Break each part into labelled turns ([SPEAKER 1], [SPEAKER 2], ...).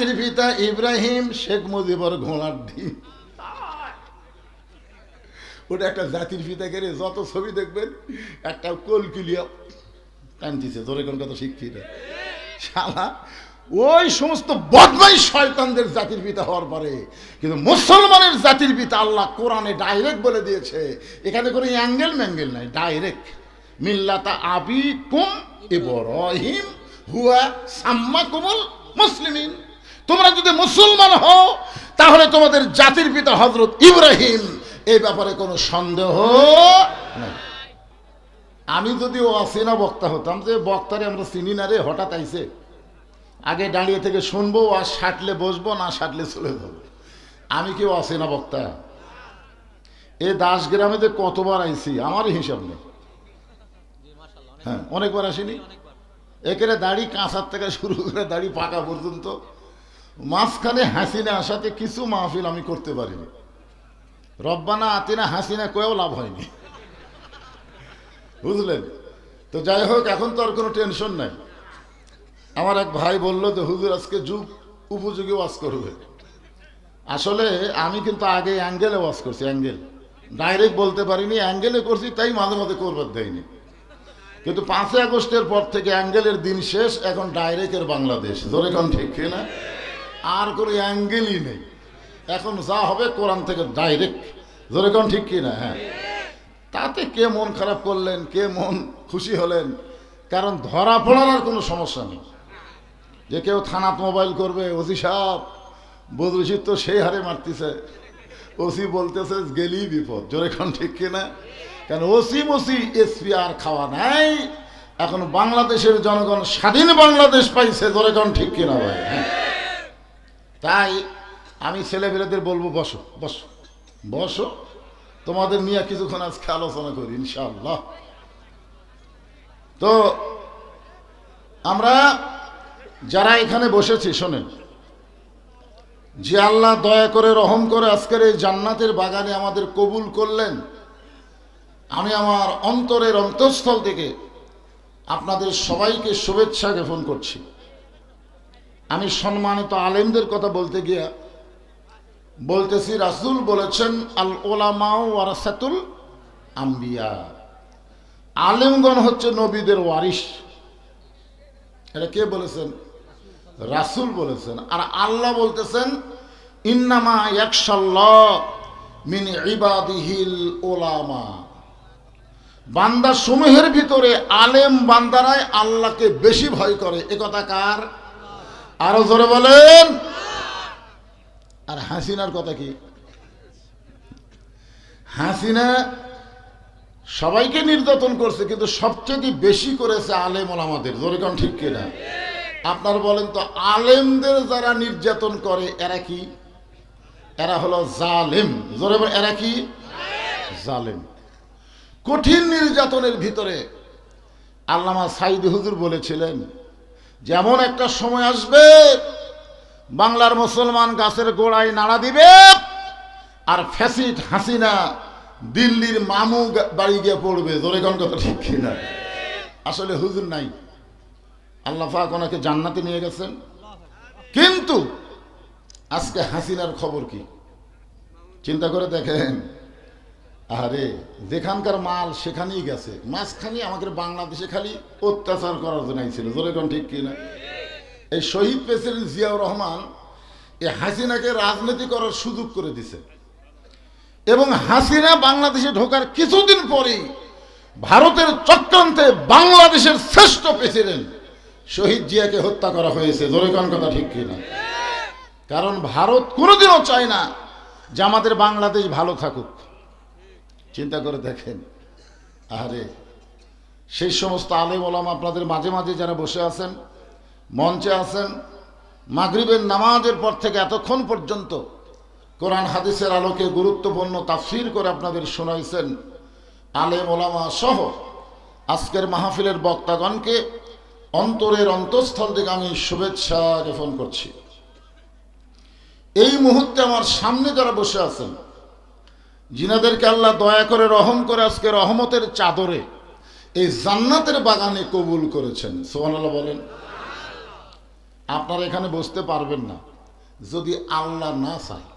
[SPEAKER 1] জাতির পিতা ইব্রাহিম, শেখ মুজিবর ঘোড়ার ডিম। ওটা একটা জাতির পিতা করে যত ছবি দেখবেন একটা কলকিলিয়া টানতেছে, জোরে কোন কথা শিক্ষিত শালা ওই সমস্ত বদমাইশ শয়তানদের জাতির পিতা হওয়ার পরে কিন্তু মুসলমানের জাতির পিতা আল্লাহ কোরআনে ডাইরেক্ট বলে দিয়েছে, এখানে কোনো অ্যাঙ্গেল ম্যাঙ্গেল নাই, ডাইরেক্ট মিল্লাতা আবিকুম ইব্রাহিম হুয়া সাম্মাকুমুল মুসলিমিন। তোমরা যদি মুসলমান হও তাহলে তোমাদের জাতির পিতা হযরত ইব্রাহিম, এই ব্যাপারে কোনো সন্দেহ নাই। আমি যদি অচেনা বক্তা হতাম, যে বক্তারে আমরা চিনি না রে, হঠাৎ আইছে, আগে দাঁড়িয়ে থেকে শুনবো, আর সাটলে বসবো, না সাটলে চলে যাবো। আমি কি অচেনা বক্তা? এই দাসগ্রামে যে কতবার আইছি আমারই হিসাব নেই। হ্যাঁ, অনেকবার আসিনি। এখানে দাড়ি কাঁচার থেকে শুরু করে দাড়ি পাকা পর্যন্ত, মাঝখানে হাসিনা আসাতে কিছু মাহফিল আমি করতে পারিনি। রব্বানা আতিনা হাসিনা কয়েও লাভ হয়নি, বুঝলেন তো। যাই হোক, এখন তো আর কোনো টেনশন নাই। আমার এক ভাই বললো যে হুজুর আজকে যুগ উপযোগী ওয়াজ করবে। আসলে আমি কিন্তু আগে অ্যাঙ্গেলে ওয়াজ করছি, অ্যাঙ্গেল ডাইরেক্ট বলতে পারিনি, অ্যাঙ্গেলে করছি, তাই মাঝে মাঝে করবার দেয়নি। কিন্তু 5ই আগস্টের পর থেকে অ্যাঙ্গেলের দিন শেষ, এখন ডাইরেক্টের বাংলাদেশ, ধরে কোন ঠিক না, আর কোনো অ্যাঙ্গেলই নেই। এখন যা হবে কোরআন থেকে ডাইরেক্ট, ধরে কোন ঠিক কিনা? হ্যাঁ, তাতে কে মন খারাপ করলেন, কে মন খুশি হলেন, কারণ ধরা পড়ার আর কোনো সমস্যা নেই। যে কেউ থানাত মোবাইল করবে, ওসি সাহেব বদরশিদ তো সেই হারে মারতেছে, ওসি বলতেছে গেলেই বিপদ, জোরে কোন ঠিক কিনা? কারণ ওসি মসি এসপি আর খাওয়া নাই, এখন বাংলাদেশের জনগণ স্বাধীন বাংলাদেশ পাইছে, জোরে কোন ঠিক কিনা ভাই? হ্যাঁ, তাই আমি ছেলেমেয়েদের বলবো বসো বসো বসো, তোমাদের নিয়ে কিছুক্ষণ আজকে আলোচনা করি ইনশাআল্লাহ। তো আমরা যারা এখানে বসেছি শোনেন, যে আল্লাহ দয়া করে রহম করে আজকের এই জান্নাতের বাগানে আমাদের কবুল করলেন, আমি আমার অন্তরের অন্তঃস্থল থেকে আপনাদের সবাইকে শুভেচ্ছা জ্ঞাপন করছি। আমি সম্মানিত আলেমদের কথা বলতে গিয়া বলতেছি, রাসূল বলেছেন আল উলামা ওয়ারাসাতুল আম্বিয়া, আলেমগণ হচ্ছে নবীদের ওয়ারিস। এটা কে বলেছেন? রাসূল বলেছেন। আর আল্লাহ বলতেছেন ইন্নামা ইয়াখশাল্লাহ মিন ইবাদিহিল উলামা, বান্দা সমূহের ভিতরে আলেম বান্দারাই আল্লাহকে বেশি ভয় করে। এ কথা কার? আরো জোরে বলেন। আর হাসিনার কথা কি? হাসিনা সবাইকে নির্যাতন করছে, কিন্তু সবচেয়ে বেশি করেছে আলেম ওলামাদের, জোরে কোন ঠিক কিনা? আপনার বলেন তো, আলেমদের যারা নির্যাতন করে এরা কি? এরা হলো জালেম, জোরে বলেন, এরা কি? জালেম। কঠিন নির্যাতনের ভিতরে আল্লামা সাইদি হুজুর বলেছিলেন, যেমন একটা সময় আসবে বাংলার মুসলমান গাছের গোড়ায় নাড়া দিবে, আর ফ্যাসিড হাসিনা দিল্লির মামু বাড়ি গিয়ে পড়বে, জোরে কোন কথা ঠিক কিনা? আসলে হুজুর নাই, আল্লাহ পাক ওনাকে জান্নাতে নিয়ে গেছেন, কিন্তু আজকে হাসিনার খবর কি চিন্তা করে দেখেন। আরে যেখানকার মাল সেখানেই গেছে, মাঝখানে আমাদের বাংলাদেশে খালি অত্যাচার করার জন্য ছিল, জোরে কোন ঠিক কিনা? এই শহীদ প্রেসিডেন্ট জিয়াউর রহমান এই হাসিনাকে রাজনীতি করার সুযোগ করে দিছে, এবং হাসিনা বাংলাদেশে ঢোকার কিছুদিন পরেই ভারতের চক্রান্তে বাংলাদেশের শ্রেষ্ঠ প্রেসিডেন্ট শহীদ জিয়াকে হত্যা করা হয়েছে, জোরে কোন কথা ঠিক কিনা? কারণ ভারত কোনোদিনও চায় না যে আমাদের বাংলাদেশ ভালো থাকুক। চিন্তা করে দেখেন। আরে সেই সমস্ত আলেম ওলামা আপনাদের মাঝে মাঝে যারা বসে আছেন, মঞ্চে আছেন, মাগরিবের নামাজের পর থেকে এতক্ষণ পর্যন্ত কোরআন হাদিসের আলোকে গুরুত্বপূর্ণ তাফসীর করে আপনাদের শোনাইছেন, আলেম ওলামা সহ আজকের মাহফিলের বক্তাগণকে অন্তরের অন্তঃস্থল থেকে আমি শুভেচ্ছা জ্ঞাপন করছি। এই মুহূর্তে আমার সামনে যারা বসে আছেন, যিনাদেরকে আল্লাহ দয়া করে রহম করে আজকে রহমতের চাদরে এই জান্নাতের বাগানে কবুল করেছেন, সুবহানাল্লাহ বলেন। আপনারা এখানে বসতে পারবেন না, যদি আল্লাহ না চায়।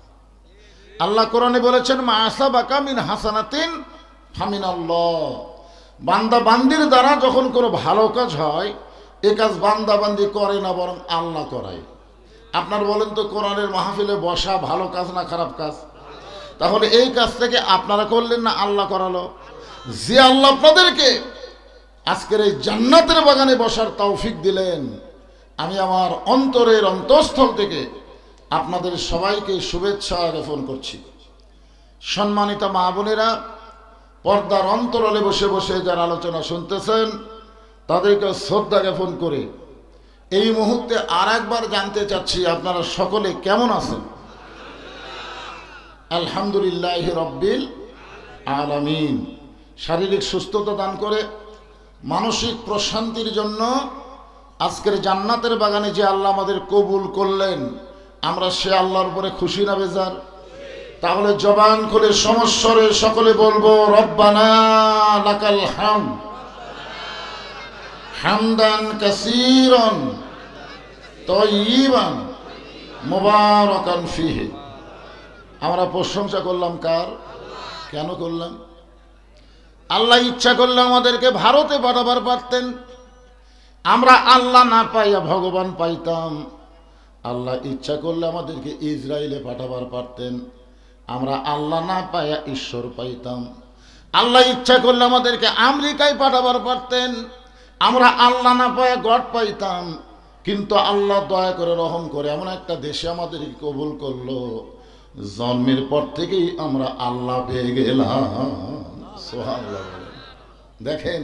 [SPEAKER 1] আল্লাহ কোরআনে বলেছেন মা আসাবাকা মিন হাসানাতিন ফামিনাল্লাহ, বান্দা বান্দির দ্বারা যখন কোনো ভালো কাজ হয় এ কাজ বান্দা বান্দি করে না, বরং আল্লাহ করায়। আপনার বলেন তো কোরআনের মাহফিলে বসা ভালো কাজ না খারাপ কাজ? তাহলে এই কাজ থেকে আপনারা করলেন না আল্লাহ করালো? যে আল্লাহ আপনাদেরকে আজকের এই জান্নাতের বাগানে বসার তৌফিক দিলেন, আমি আমার অন্তরের অন্তঃস্থল থেকে আপনাদের সবাইকে শুভেচ্ছা জ্ঞাপন করছি। সম্মানিত মা বোনেরা, পর্দার অন্তরালে বসে বসে যারা আলোচনা শুনতেছেন তাদেরকে শ্রদ্ধা জ্ঞাপন করে এই মুহূর্তে আর একবার জানতে চাচ্ছি আপনারা সকলে কেমন আছেন? আলহামদুলিল্লাহ রব্বিল আলামিন। শারীরিক সুস্থতা দান করে মানসিক প্রশান্তির জন্য আজকের জান্নাতের বাগানে যে আল্লাহ আমাদের কবুল করলেন, আমরা সে আল্লাহর উপরে খুশি না বেজার? তাহলে জবান খুলে সমস্বরে সকলে বলবো রব্বানা লাকাল হামদ হামদান কাসীরান তাইয়িবান মুবারাকান ফীহি। আমরা প্রশংসা করলাম কার? কেন করলাম? আল্লাহ ইচ্ছা করলে আমাদেরকে ভারতে পাঠাবার পারতেন, আমরা আল্লাহ না পাইয়া ভগবান পাইতাম। আল্লাহ ইচ্ছা করলে আমাদেরকে ইসরায়েলে পাঠাবার পারতেন, আমরা আল্লাহ না পাইয়া ঈশ্বর পাইতাম। আল্লাহ ইচ্ছা করলে আমাদেরকে আমেরিকায় পাঠাবার পারতেন, আমরা আল্লাহ না পাইয়া গড পাইতাম। কিন্তু আল্লাহ দয়া করে রহম করে এমন একটা দেশে আমাদেরকে কবুল করলো, জন্মের পর থেকেই আমরা আল্লাহ পেয়ে গেলাম। সুবহানাল্লাহ। দেখেন,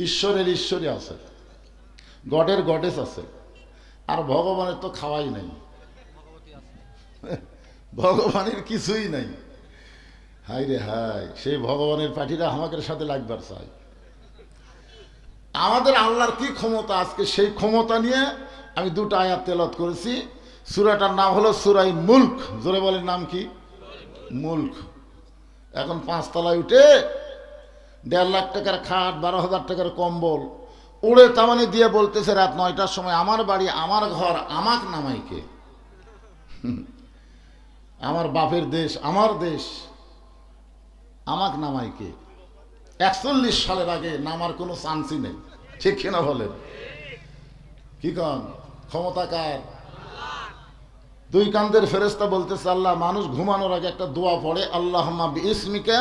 [SPEAKER 1] ঈশ্বরের ঈশ্বরই আছে, গডের গডেস আছে, আর ভগবানের তো খাওয়াই নাই, ভগবানের কিছুই নাই। হাই রে হাই, সেই ভগবানের পার্টিরা আমাদের সাথে লাগবার চাই। আমাদের আল্লাহর কি ক্ষমতা, আজকে সেই ক্ষমতা নিয়ে আমি দুটো আয়াত তেলাওয়াত করেছি। সূরাটার নাম হলো সূরা মুলক। জোরে বলেন, নাম কি? মুলক। এখন 5 তলায় উঠে 1.5 লাখ টাকার খাট, 12,000 টাকার কম্বল উড়ে তামানি দিয়ে বলতেছে রাত 9টার সময়, আমার বাড়ি, আমার ঘর, আমাক নামাইকে, আমার বাপের দেশ, আমার দেশ, আমাক নামাইকে। 41 সালের আগে নামার কোনো চান্সই নেই, ঠিক কিনা বলেন? কি কন? ক্ষমতা কার? দুই কান্দের ফেরেশতা বলতেছে আল্লাহ মানুষ ঘুমানোর আগে একটা দোয়া পড়ে, আল্লাহুম্মা বিইসমিকা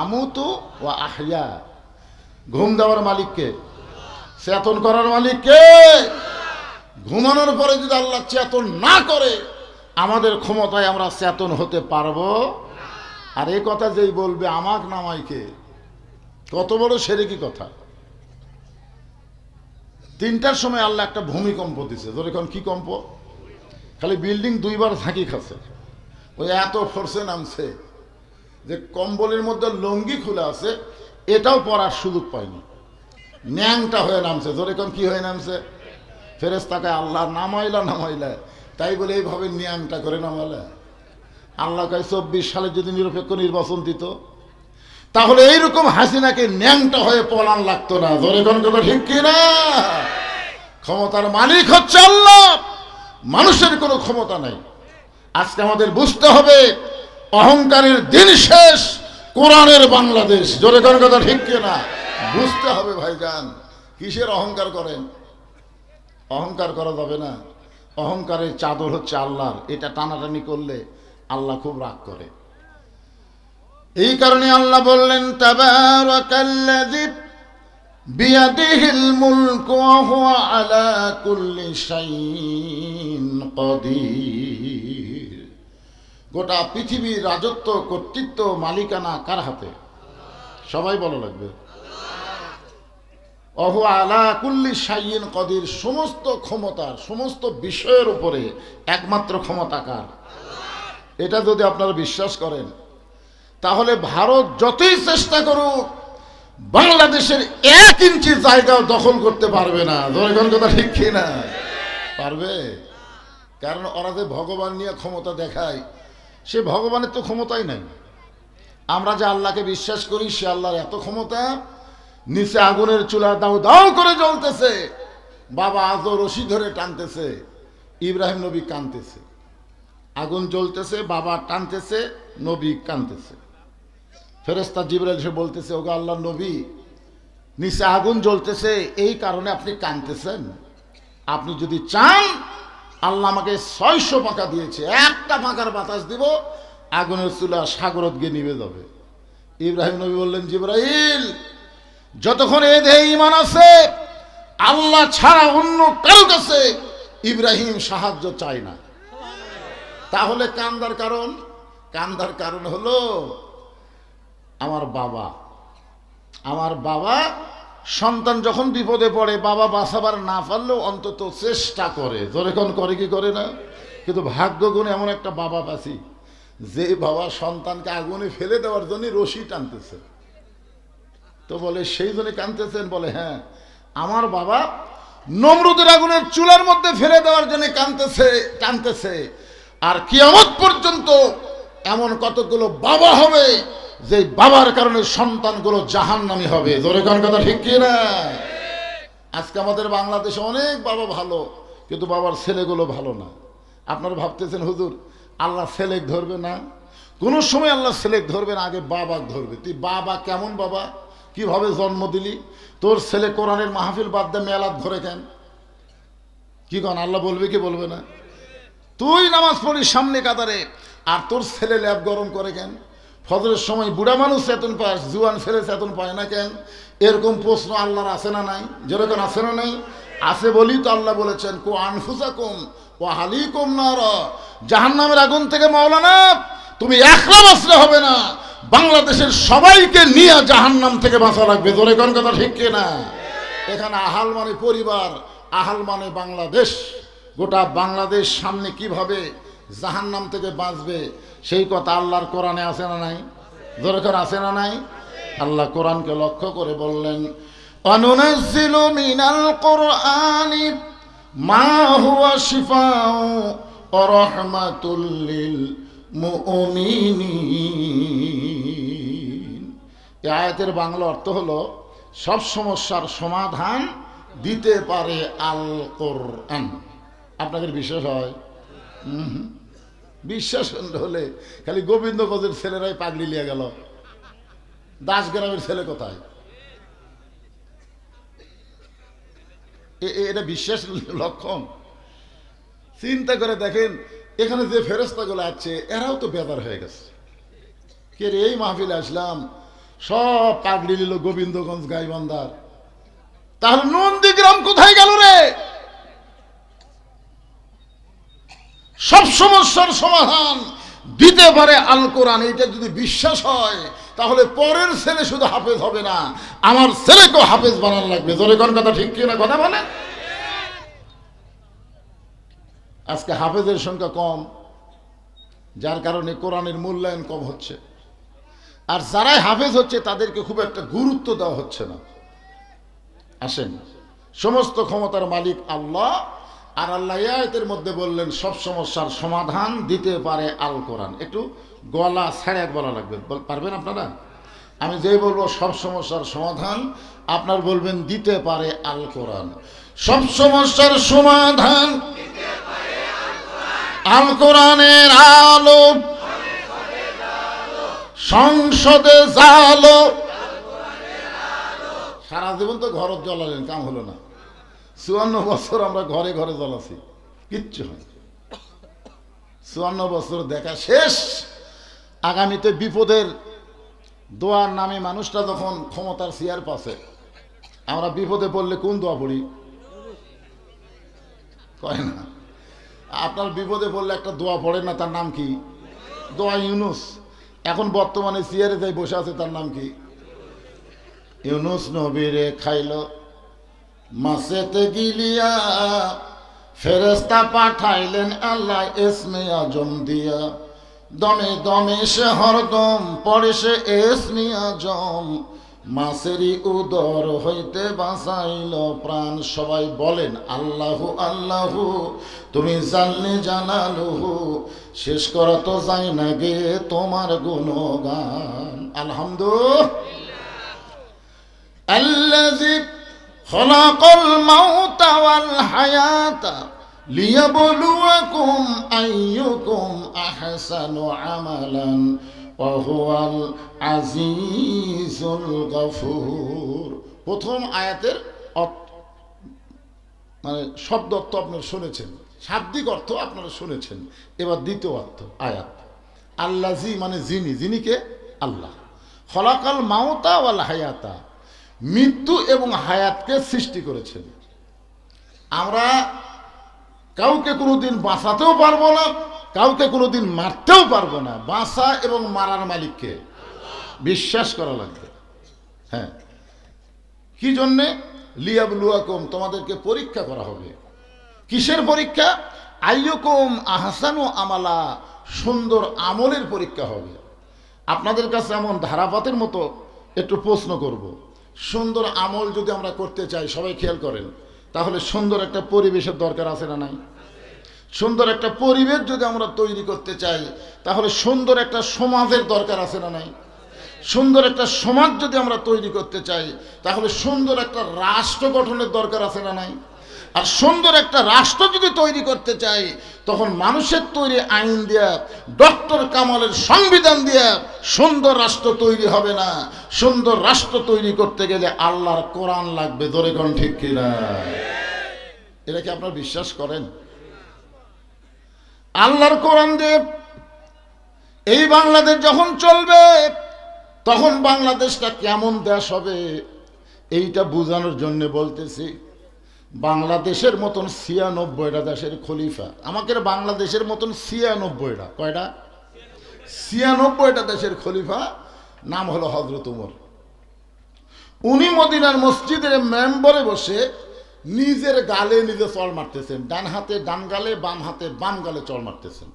[SPEAKER 1] আমুতু ওয়া আহইয়া। ঘুম দেওয়ার মালিককে, চেতন করার মালিককে। ঘুমানোর পরে যদি আল্লাহ চেতন না করে, আমাদের ক্ষমতায় আমরা চেতন হতে পারবো? আর এই কথা যেই বলবে আমাক নামাইকে, কত বড় সেরেকি কথা। 3টার সময় আল্লাহ একটা ভূমিকম্প দিছে। ধরে কোন কি কম্প? খালি বিল্ডিং 2বার ঝাঁকি খাচ্ছে, ওই এত ফোর্সে নামছে যে কম্বলের মধ্যে লঙ্গি খুলে আছে, এটাও পরার সুযোগ পায়নি, ন্যাংটা হয়ে নামছে। ধরে কোন কি হয়ে নামছে? ফেরেশতাকে আল্লাহ নামাইলা নামাইলা, তাই বলে এইভাবে ন্যাংটা করে নামালে? আল্লাহ কয় 24 সালে যদি নিরপেক্ষ নির্বাচন দিত, তাহলে এইরকম হাসিনাকে ন্যাংটা হয়ে পলান লাগতো না। ধরে কোন কথা ঠিক কিনা? ক্ষমতার মালিক হচ্ছে আল্লাহ, মানুষের কোনো ক্ষমতা নাই। আজকে আমাদের বুঝতে হবে অহংকারের দিন শেষ, কোরআনের বাংলাদেশ। জোরে কোন কথা ঠিক কিনা? বুঝতে হবে ভাইজান। কিসের অহংকার করেন? অহংকার করা যাবে না। অহংকারের চাদর হচ্ছে আল্লাহর, এটা টানাটানি করলে আল্লাহ খুব রাগ করে। এই কারণে আল্লাহ বললেন তাবারাকাল্লাযী বিয়াদিহিল মুলকু ওয়া হুয়া আলা কুল্লি শাইইন কাদির। গোটা পৃথিবীর রাজত্ব, কর্তৃত্ব, মালিকানা কার হাতে? সবাই বলা লাগবে। ওয়া হুয়া আলা কুল্লি শাইইন কাদির। সমস্ত ক্ষমতার, সমস্ত বিষয়ের উপরে একমাত্র ক্ষমতা কার? এটা যদি আপনারা বিশ্বাস করেন, তাহলে ভারত যতই চেষ্টা করুক বাংলাদেশের 1 ইঞ্চি জায়গাও দখল করতে পারবে না। জনগণ কথা ঠিক কিনা? পারবে? কারণ ওরা যে ভগবান নিয়ে ক্ষমতা দেখায়, সে ভগবানের তো ক্ষমতাই নাই। আমরা যে আল্লাহকে বিশ্বাস করি, সে আল্লাহর এত ক্ষমতা, নিচে আগুনের চুলা দাও দাও করে জ্বলতেছে, বাবা আজও রশি ধরে টানতেছে, ইব্রাহিম নবী কাঁদতেছে। আগুন জ্বলতেছে, বাবা টানতেছে, নবী কাঁদতেছে। ফেরেশতা জিবরাইল এসে বলতেছে, ওগো আল্লাহর নবী, নিচে আগুন জ্বলতেছে, এই কারণে আপনি কাঁদতেছেন? আপনি যদি চান, আল্লাহ আমাকে 600 পাখা দিয়েছে, একটা পাখার বাতাস দিব, আগুনের চুলা সাগরত গিয়ে নিভে যাবে। ইব্রাহিম নবী বললেন, জিবরাইল, যতক্ষণ এ দেহে ঈমান আছে, আল্লাহ ছাড়া অন্য কারো কাছে ইব্রাহিম সাহায্য চায় না। তাহলে কান্দার কারণ? কান্দার কারণ হলো আমার বাবা সন্তান যখন বিপদে পড়ে, বাবা বাঁচাবার না পারলেও অন্তত চেষ্টা করে। যখন করে কি করে না? কিন্তু ভাগ্যগুণে এমন একটা বাবা পাচ্ছি, যে বাবা সন্তানকে আগুনে ফেলে দেওয়ার জন্য রশি টানতেছে। তো বলে সেই জন্য কাঁদতেছেন? বলে হ্যাঁ, আমার বাবা নমরুদের আগুনের চুলার মধ্যে ফেলে দেওয়ার জন্য টানতেছে। আর কিয়ামত পর্যন্ত এমন কতগুলো বাবা হবে যে বাবার কারণে সন্তানগুলো জাহান্নামী হবে। জোরে কোন কথা ঠিক কি না? আজকে আমাদের বাংলাদেশে অনেক বাবা ভালো, কিন্তু বাবার ছেলেগুলো ভালো না। আপনারা ভাবতেছেন হুজুর আল্লাহ ছেলেক ধরবে না? কোনো সময় আল্লাহ ছেলেক ধরবে না, আগে বাবা ধরবে। তুই বাবা কেমন বাবা, কিভাবে জন্ম দিলি? তোর ছেলে কোরআনের মাহফিল বাদ দিয়ে মেলাদ ধরে কেন? কি কন, আল্লাহ বলবে কি বলবে না? তুই নামাজ পড়িস সামনে কাতারে, আর তোর ছেলে ল্যাব গরম করে কেন? ফজরের সময় বুড়া মানুষ চেতন পায়, জুয়ান ছেলে চেতন পায় না কেন? এরকম প্রশ্ন আল্লাহর আছে না নাই? যেরকম আছে না নাই? আছে বলি তো আল্লাহ বলেছেন, কু আনফুসাকুম ওয়া আহলিকুম নার, জাহান্নামের আগুন থেকে মাওলানা তুমি একলা বাঁচলে হবে না, বাংলাদেশের সবাইকে নিয়ে জাহান্নাম থেকে বাঁচা লাগবে। জোরে কোন কথা ঠিক কিনা? এখানে আহাল মানে পরিবার, আহাল মানে বাংলাদেশ। গোটা বাংলাদেশ সামনে কিভাবে জাহান্নাম থেকে বাঁচবে সেই কথা আল্লাহর কোরআনে আছে না নাই? জোরে করে আছে না নাই? আল্লাহ কোরআনকে লক্ষ্য করে বললেন, অনুনাজ্জিলু মিনাল কুরআনি মা হুয়া শিফাউ ওয়া রাহমাতুল লিল মুমিনিন। এই আয়াতের বাংলা অর্থ হলো সব সমস্যার সমাধান দিতে পারে আল কোরআন। আপনাদের বিশ্বাস হয়? বিশ্বাস হলে খালি গোবিন্দগঞ্জের ছেলেরাই পাগলি লিয়ে গেল, দাসগ্রামের ছেলে কোথায়? এটা বিশ্বাস লক্ষণ? চিন্তা করে দেখেন, এখানে যে ফেরেশতাগুলো আছে এরাও তো বেদার হয়ে গেছে। কে রে, এই মাহফিলে আসলাম সব পাগলি নিল গোবিন্দগঞ্জ গাইবান্ধার, তাহলে নন্দীগ্রাম কোথায় গেল রে? সব সমস্যার সমাধান দিতে পারে আল কোরআন। এটা যদি বিশ্বাস হয় তাহলে পরের ছেলে শুধু হাফেজ হবে না, আমার ছেলেকেও হাফেজ বানানো লাগবে। জোরে কোন কথা ঠিক কিনা কথা বলেন? আজকে হাফেজের সংখ্যা কম, যার কারণে কোরআনের মূল্যায়ন কম হচ্ছে। আর যারাই হাফেজ হচ্ছে তাদেরকে খুব একটা গুরুত্ব দেওয়া হচ্ছে না। আসেন, সমস্ত ক্ষমতার মালিক আল্লাহ, আর আল্লাহ আয়াতের মধ্যে বললেন সব সমস্যার সমাধান দিতে পারে আল কোরআন। একটু গলা ছেড়ে বলা লাগবে, পারবেন আপনারা? আমি যেই বলবো সব সমস্যার সমাধান, আপনার বলবেন দিতে পারে আল কোরআন। সব সমস্যার সমাধান আল কোরআনের আলো, সংসদে জালো। সারা জীবন তো ঘর জ্বলালেন, কাম হলো না। 54 বছর আমরা ঘরে ঘরে জ্বলাছি, কিচ্ছু হয়। 54 বছর দেখা শেষ। আগামীতে বিপদের দোয়ার নামে মানুষটা যখন ক্ষমতার চেয়ার পাশে, আমরা বিপদে পড়লে কোন দোয়া পড়ি? কয় না? আপনার বিপদে পড়লে একটা দোয়া পড়ে না, তার নাম কি? দোয়া ইউনুস। এখন বর্তমানে চেয়ারে যাই বসে আছে, তার নাম কি? ইউনুস নবীরে খাইল মাছেতে গিলিয়া, ফেরেশতা পাঠাইলেন আল্লাহ ইসমে আজম দিয়া। দমে দমে সে হরদম পড়ে সে ইসমে আজম, মাছেরই উদর হইতে বাঁচাইল প্রাণ। সবাই বলেন আল্লাহু আল্লাহু, তুমি জানলে জানালুহু, শেষ করা তো যায় না গে তোমার গুণগান। আলহামদুলিল্লাহ। আল্লাযী খলাকাল মাউতা ওয়াল হায়াতা লিয়াবলুয়াকুম আইয়ুকুম আহসানু আমালান ওয়া হুয়াল আজিজুল গফুর। প্রথম আয়াতের মানে শব্দ অর্থ আপনারা শুনেছেন, শাব্দিক অর্থ আপনারা শুনেছেন। এবার দ্বিতীয় অর্থ আয়াত, আল্লাজি মানে যিনি, যিনিকে আল্লাহ, খলাকাল মাউতা ওয়াল হায়াতা, মৃত্যু এবং হায়াতকে সৃষ্টি করেছেন। আমরা কাউকে কোনোদিন বাঁচাতেও পারবো না, কাউকে কোনোদিন মারতেও পারবো না। বাঁচা এবং মারার মালিককে বিশ্বাস করা লাগবে। হ্যাঁ, কি জন্যে? লিয়াবলুয়াকুম, তোমাদেরকে পরীক্ষা করা হবে। কিসের পরীক্ষা? আইয়ুকুম আহসানু আমালা, সুন্দর আমলের পরীক্ষা হবে। আপনাদের কাছে এমন ধারাপাতের মতো একটু প্রশ্ন করব। সুন্দর আমল যদি আমরা করতে চাই, সবাই খেয়াল করেন, তাহলে সুন্দর একটা পরিবেশের দরকার আছে না নাই? সুন্দর একটা পরিবেশ যদি আমরা তৈরি করতে চাই, তাহলে সুন্দর একটা সমাজের দরকার আছে না নাই? সুন্দর একটা সমাজ যদি আমরা তৈরি করতে চাই, তাহলে সুন্দর একটা রাষ্ট্র গঠনের দরকার আছে না নাই? আর সুন্দর একটা রাষ্ট্র যদি তৈরি করতে চাই, তখন মানুষের তৈরি আইন দিয়া, ডক্টর কামালের সংবিধান দিয়া সুন্দর রাষ্ট্র তৈরি হবে না। সুন্দর রাষ্ট্র তৈরি করতে গেলে আল্লাহর কোরআন লাগবে। ধরে কোন ঠিক কিনা? এটা কি আপনারা বিশ্বাস করেন? আল্লাহর কোরআন দিয়ে এই বাংলাদেশ যখন চলবে, তখন বাংলাদেশটা কেমন দেশ হবে এইটা বোঝানোর জন্য বলতেছি। বাংলাদেশের মতন ৯৬টা দেশের খলিফা, আমাকে বাংলাদেশের মতন ৯৬টা, কয়টা? ৯৬টা দেশের খলিফা, নাম হলো হযরত ওমর। উনি মদিনার মসজিদের মেম্বরে বসে নিজের গালে নিজে চড় মারতেছেন। ডান হাতে ডান গালে, বাম হাতে বাম গালে চড় মারতেছেন।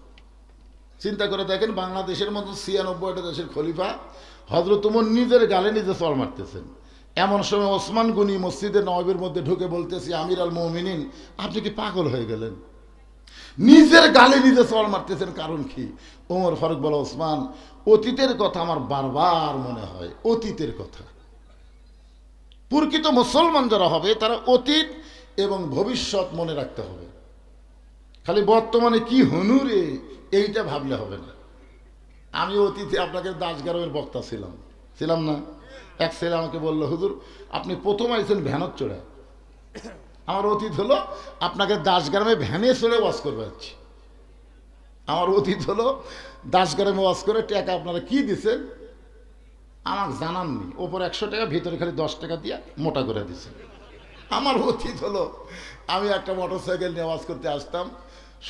[SPEAKER 1] চিন্তা করে দেখেন, বাংলাদেশের মতন ৯৬টা দেশের খলিফা হযরত ওমর নিজের গালে নিজে চড় মারতেছেন। এমন সময় ওসমান গনি মসজিদে নববীর মধ্যে ঢুকে বলতেছি, আমির আল মুমিনিন, আপনি কি পাগল হয়ে গেলেন? নিজের গালে নিজে চড় মারতেছেন, কারণ কি? ওমর ফারুক বলে, ওসমান, অতীতের কথা আমার বারবার মনে হয়। অতীতের কথা, প্রকৃত মুসলমান যারা হবে তারা অতীত এবং ভবিষ্যৎ মনে রাখতে হবে। খালি বর্তমানে কি হনুরে এইটা ভাবলে হবে না। আমি অতীতে আপনাকে দাসগ্রামের বক্তা ছিলাম না? এক ছেলে আমাকে বললো, হুজুর আপনি প্রথম আইছেন ভ্যানত চড়ে। আমার অতীত হলো আপনাকে দাসগ্রামে ভ্যানে চড়ে ওয়াজ করবে যাচ্ছি। আমার অতীত হলো দাসগ্রামে ওয়াজ করে টাকা আপনারা কি দিচ্ছেন আমাকে জানাননি, ওপর ১০০ টাকা, ভিতরে খালি ১০ টাকা দিয়ে মোটা করে দিচ্ছেন। আমার অতীত হলো আমি একটা মোটর সাইকেল নিয়ে ওয়াজ করতে আসতাম,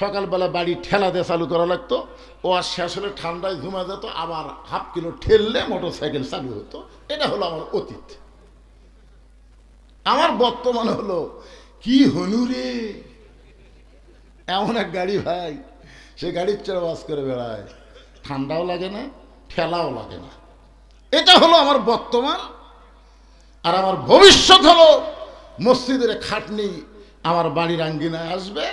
[SPEAKER 1] সকালবেলা বাড়ি ঠেলা দিয়ে চালু করা লাগতো, ওয়াজ শেষ হলে ঠান্ডায় ঘুমা যেত, আবার হাফ কিলো ঠেললে মোটর সাইকেল চালু হতো। এটা হলো আমার অতীত। আমার বর্তমান হলো কি হনুরে, এমন এক গাড়ি ভাই, সে গাড়ির চড়ে ওয়াজ করে বেড়ায়, ঠান্ডাও লাগে না, ঠেলাও লাগে না। এটা হলো আমার বর্তমান। আর আমার ভবিষ্যৎ হলো মসজিদের খাটনি আমার বাড়ির আঙ্গিনায় আসবে,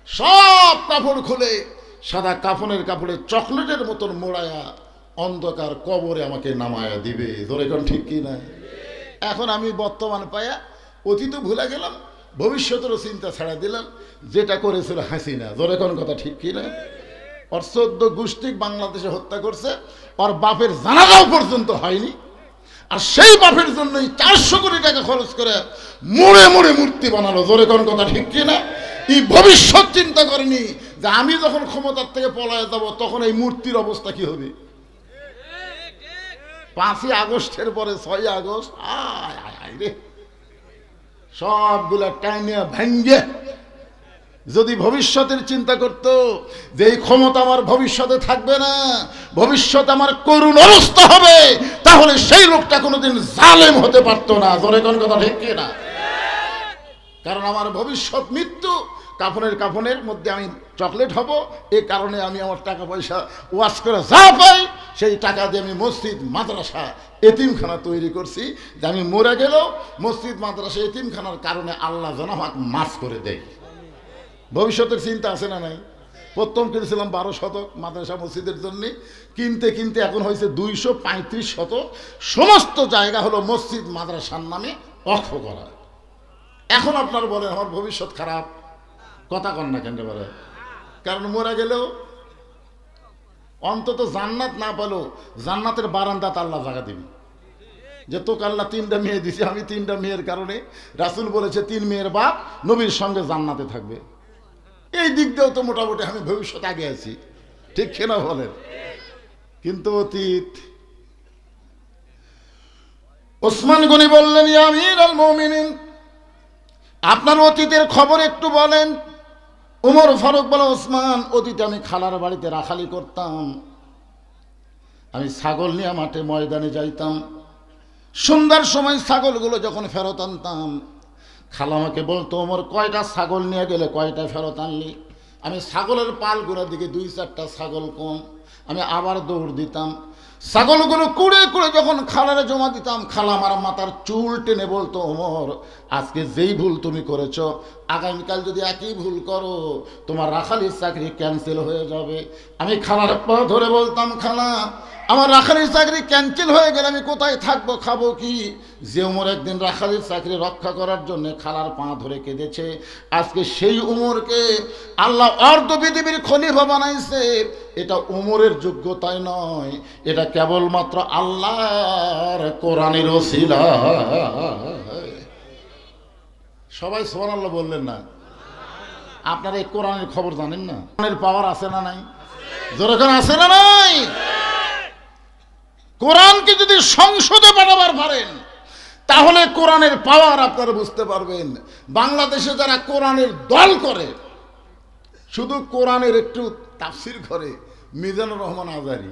[SPEAKER 1] সব কাপড় খুলে সাদা কাফনের কাপড়ে চকলেটের মতন মোড়ায়া অন্ধকার কবরে আমাকে নামায়া দিবে। ধরে কোন ঠিক কি না? এখন আমি বর্তমান পায়া অতীত ভুলে গেলাম, ভবিষ্যতেরও চিন্তা ছাড়া দিলাম। যেটা করেছিল হাসিনা, ধরে কোন কথা ঠিক কি না? ওর ১৪ গোষ্ঠী বাংলাদেশে হত্যা করছে, ওর বাপের জানাজাও পর্যন্ত হয়নি। আর সেই বাপের জন্যই ৪০০ কোটি টাকা খরচ করে মুড়ে মুড়ে মূর্তি বানালো। জোরে কোন কথা ঠিক কিনা? এই ভবিষ্যৎ চিন্তা করেনি যে আমি যখন ক্ষমতার থেকে পলায় যাব তখন এই মূর্তির অবস্থা কি হবে। ৫ই আগস্টের পরে ৬ই আগস্ট রে সবগুলা টাইনে ভাঙ্গে যদি ভবিষ্যতের চিন্তা করত যে এই ক্ষমতা আমার ভবিষ্যতে থাকবে না, ভবিষ্যৎ আমার করুণ অবস্থা হবে, তাহলে সেই লোকটা কোনোদিন জালেম হতে পারতো না। জোরে কোন কথা ঠিক কিনা? কারণ আমার ভবিষ্যৎ মৃত্যু। কাফনের মধ্যে আমি চকলেট হব, এই কারণে আমি আমার টাকা পয়সা ওয়াশ করে যা পাই সেই টাকা দিয়ে আমি মসজিদ মাদ্রাসা এতিমখানা তৈরি করছি, যে আমি মরে গেলেও মসজিদ মাদ্রাসা এতিমখানার কারণে আল্লাহ যেন আমাকে মাফ করে দেয়। ভবিষ্যতের চিন্তা আছে না নাই? প্রথম কিনেছিলাম ১২ শতক মাদ্রাসা মসজিদের জন্য, কিনতে কিনতে এখন হয়েছে ২৩৫ শতক। সমস্ত জায়গা হলো মসজিদ মাদ্রাসার নামে অক্ষ করা। এখন আপনার বলেন আমার ভবিষ্যৎ খারাপ? কথা কন না কেন বলে? কারণ মরে গেলেও অন্তত জান্নাত না পেলেও জান্নাতের বারান্দাতে আল্লাহ জায়গা দিবি, যে তোকে আল্লাহ 3টা মেয়ে দিছে, আমি 3টা মেয়ের কারণে, রাসূল বলেছে 3 মেয়ের বাপ নবীর সঙ্গে জান্নাতে থাকবে। এই দিক দিয়েও তো মোটামুটি আমি ভবিষ্যৎ আগে আছি, ঠিক কিনা বলেন? কিন্তু অতীত। ওসমান গনি বললেন, ইয়া আমিরুল মুমিনিন, আপনার অতীতের খবর একটু বলেন। ওমর ফারুক বলে, ওসমান, অতীতে আমি খালার বাড়িতে রাখালি করতাম, আমি ছাগল নিয়ে মাঠে ময়দানে যাইতাম, সন্ধ্যার সময় ছাগলগুলো যখন ফেরত আনতাম, খালা আমাকে বলতো, ওমর কয়টা ছাগল নিয়ে গেলে, কয়টা ফেরত আনলি? আমি ছাগলের পালগুলোর দিকে 2-4টা ছাগল কম, আমি আবার দৌড় দিতাম, ছাগলগুলো কুড়ে কুড়ে যখন খালারে জমা দিতাম, খালা আমার মাথার চুল টেনে বলতো, ওমর, আজকে যেই ভুল তুমি করেছো, আগামীকাল যদি একই ভুল করো, তোমার রাখালির চাকরি ক্যান্সেল হয়ে যাবে। আমি খালার পা ধরে বলতাম, খালা, আমার রাখালির চাকরি ক্যান্সেল হয়ে গেলে আমি কোথায় থাকবো, খাবো কি? যে উমর একদিন রাখালির চাকরি রক্ষা করার জন্য খালার পা ধরে কেঁদেছে, আজকে সেই উমরকে আল্লাহ অর্ধ পৃথিবীর খলিফা বানাইছে। এটা উমরের যোগ্যতাই নয়, এটা কেবলমাত্র আল্লাহর কোরআনের ওসিলা। সবাই সুবহানাল্লাহ বললেন না? আপনারা এই কোরআনের খবর জানেন না? কোরআনের পাওয়ার আছে না নাই? জোরে করে আছে না নাই? কোরআনকে যদি সংসদে পাঠাবার পারেন, তাহলে কোরআনের পাওয়ার আপনারা বুঝতে পারবেন। বাংলাদেশে যারা কোরআনের দল করে, শুধু কোরআনের একটু তাফসির করে, মিজানুর রহমান আজহারী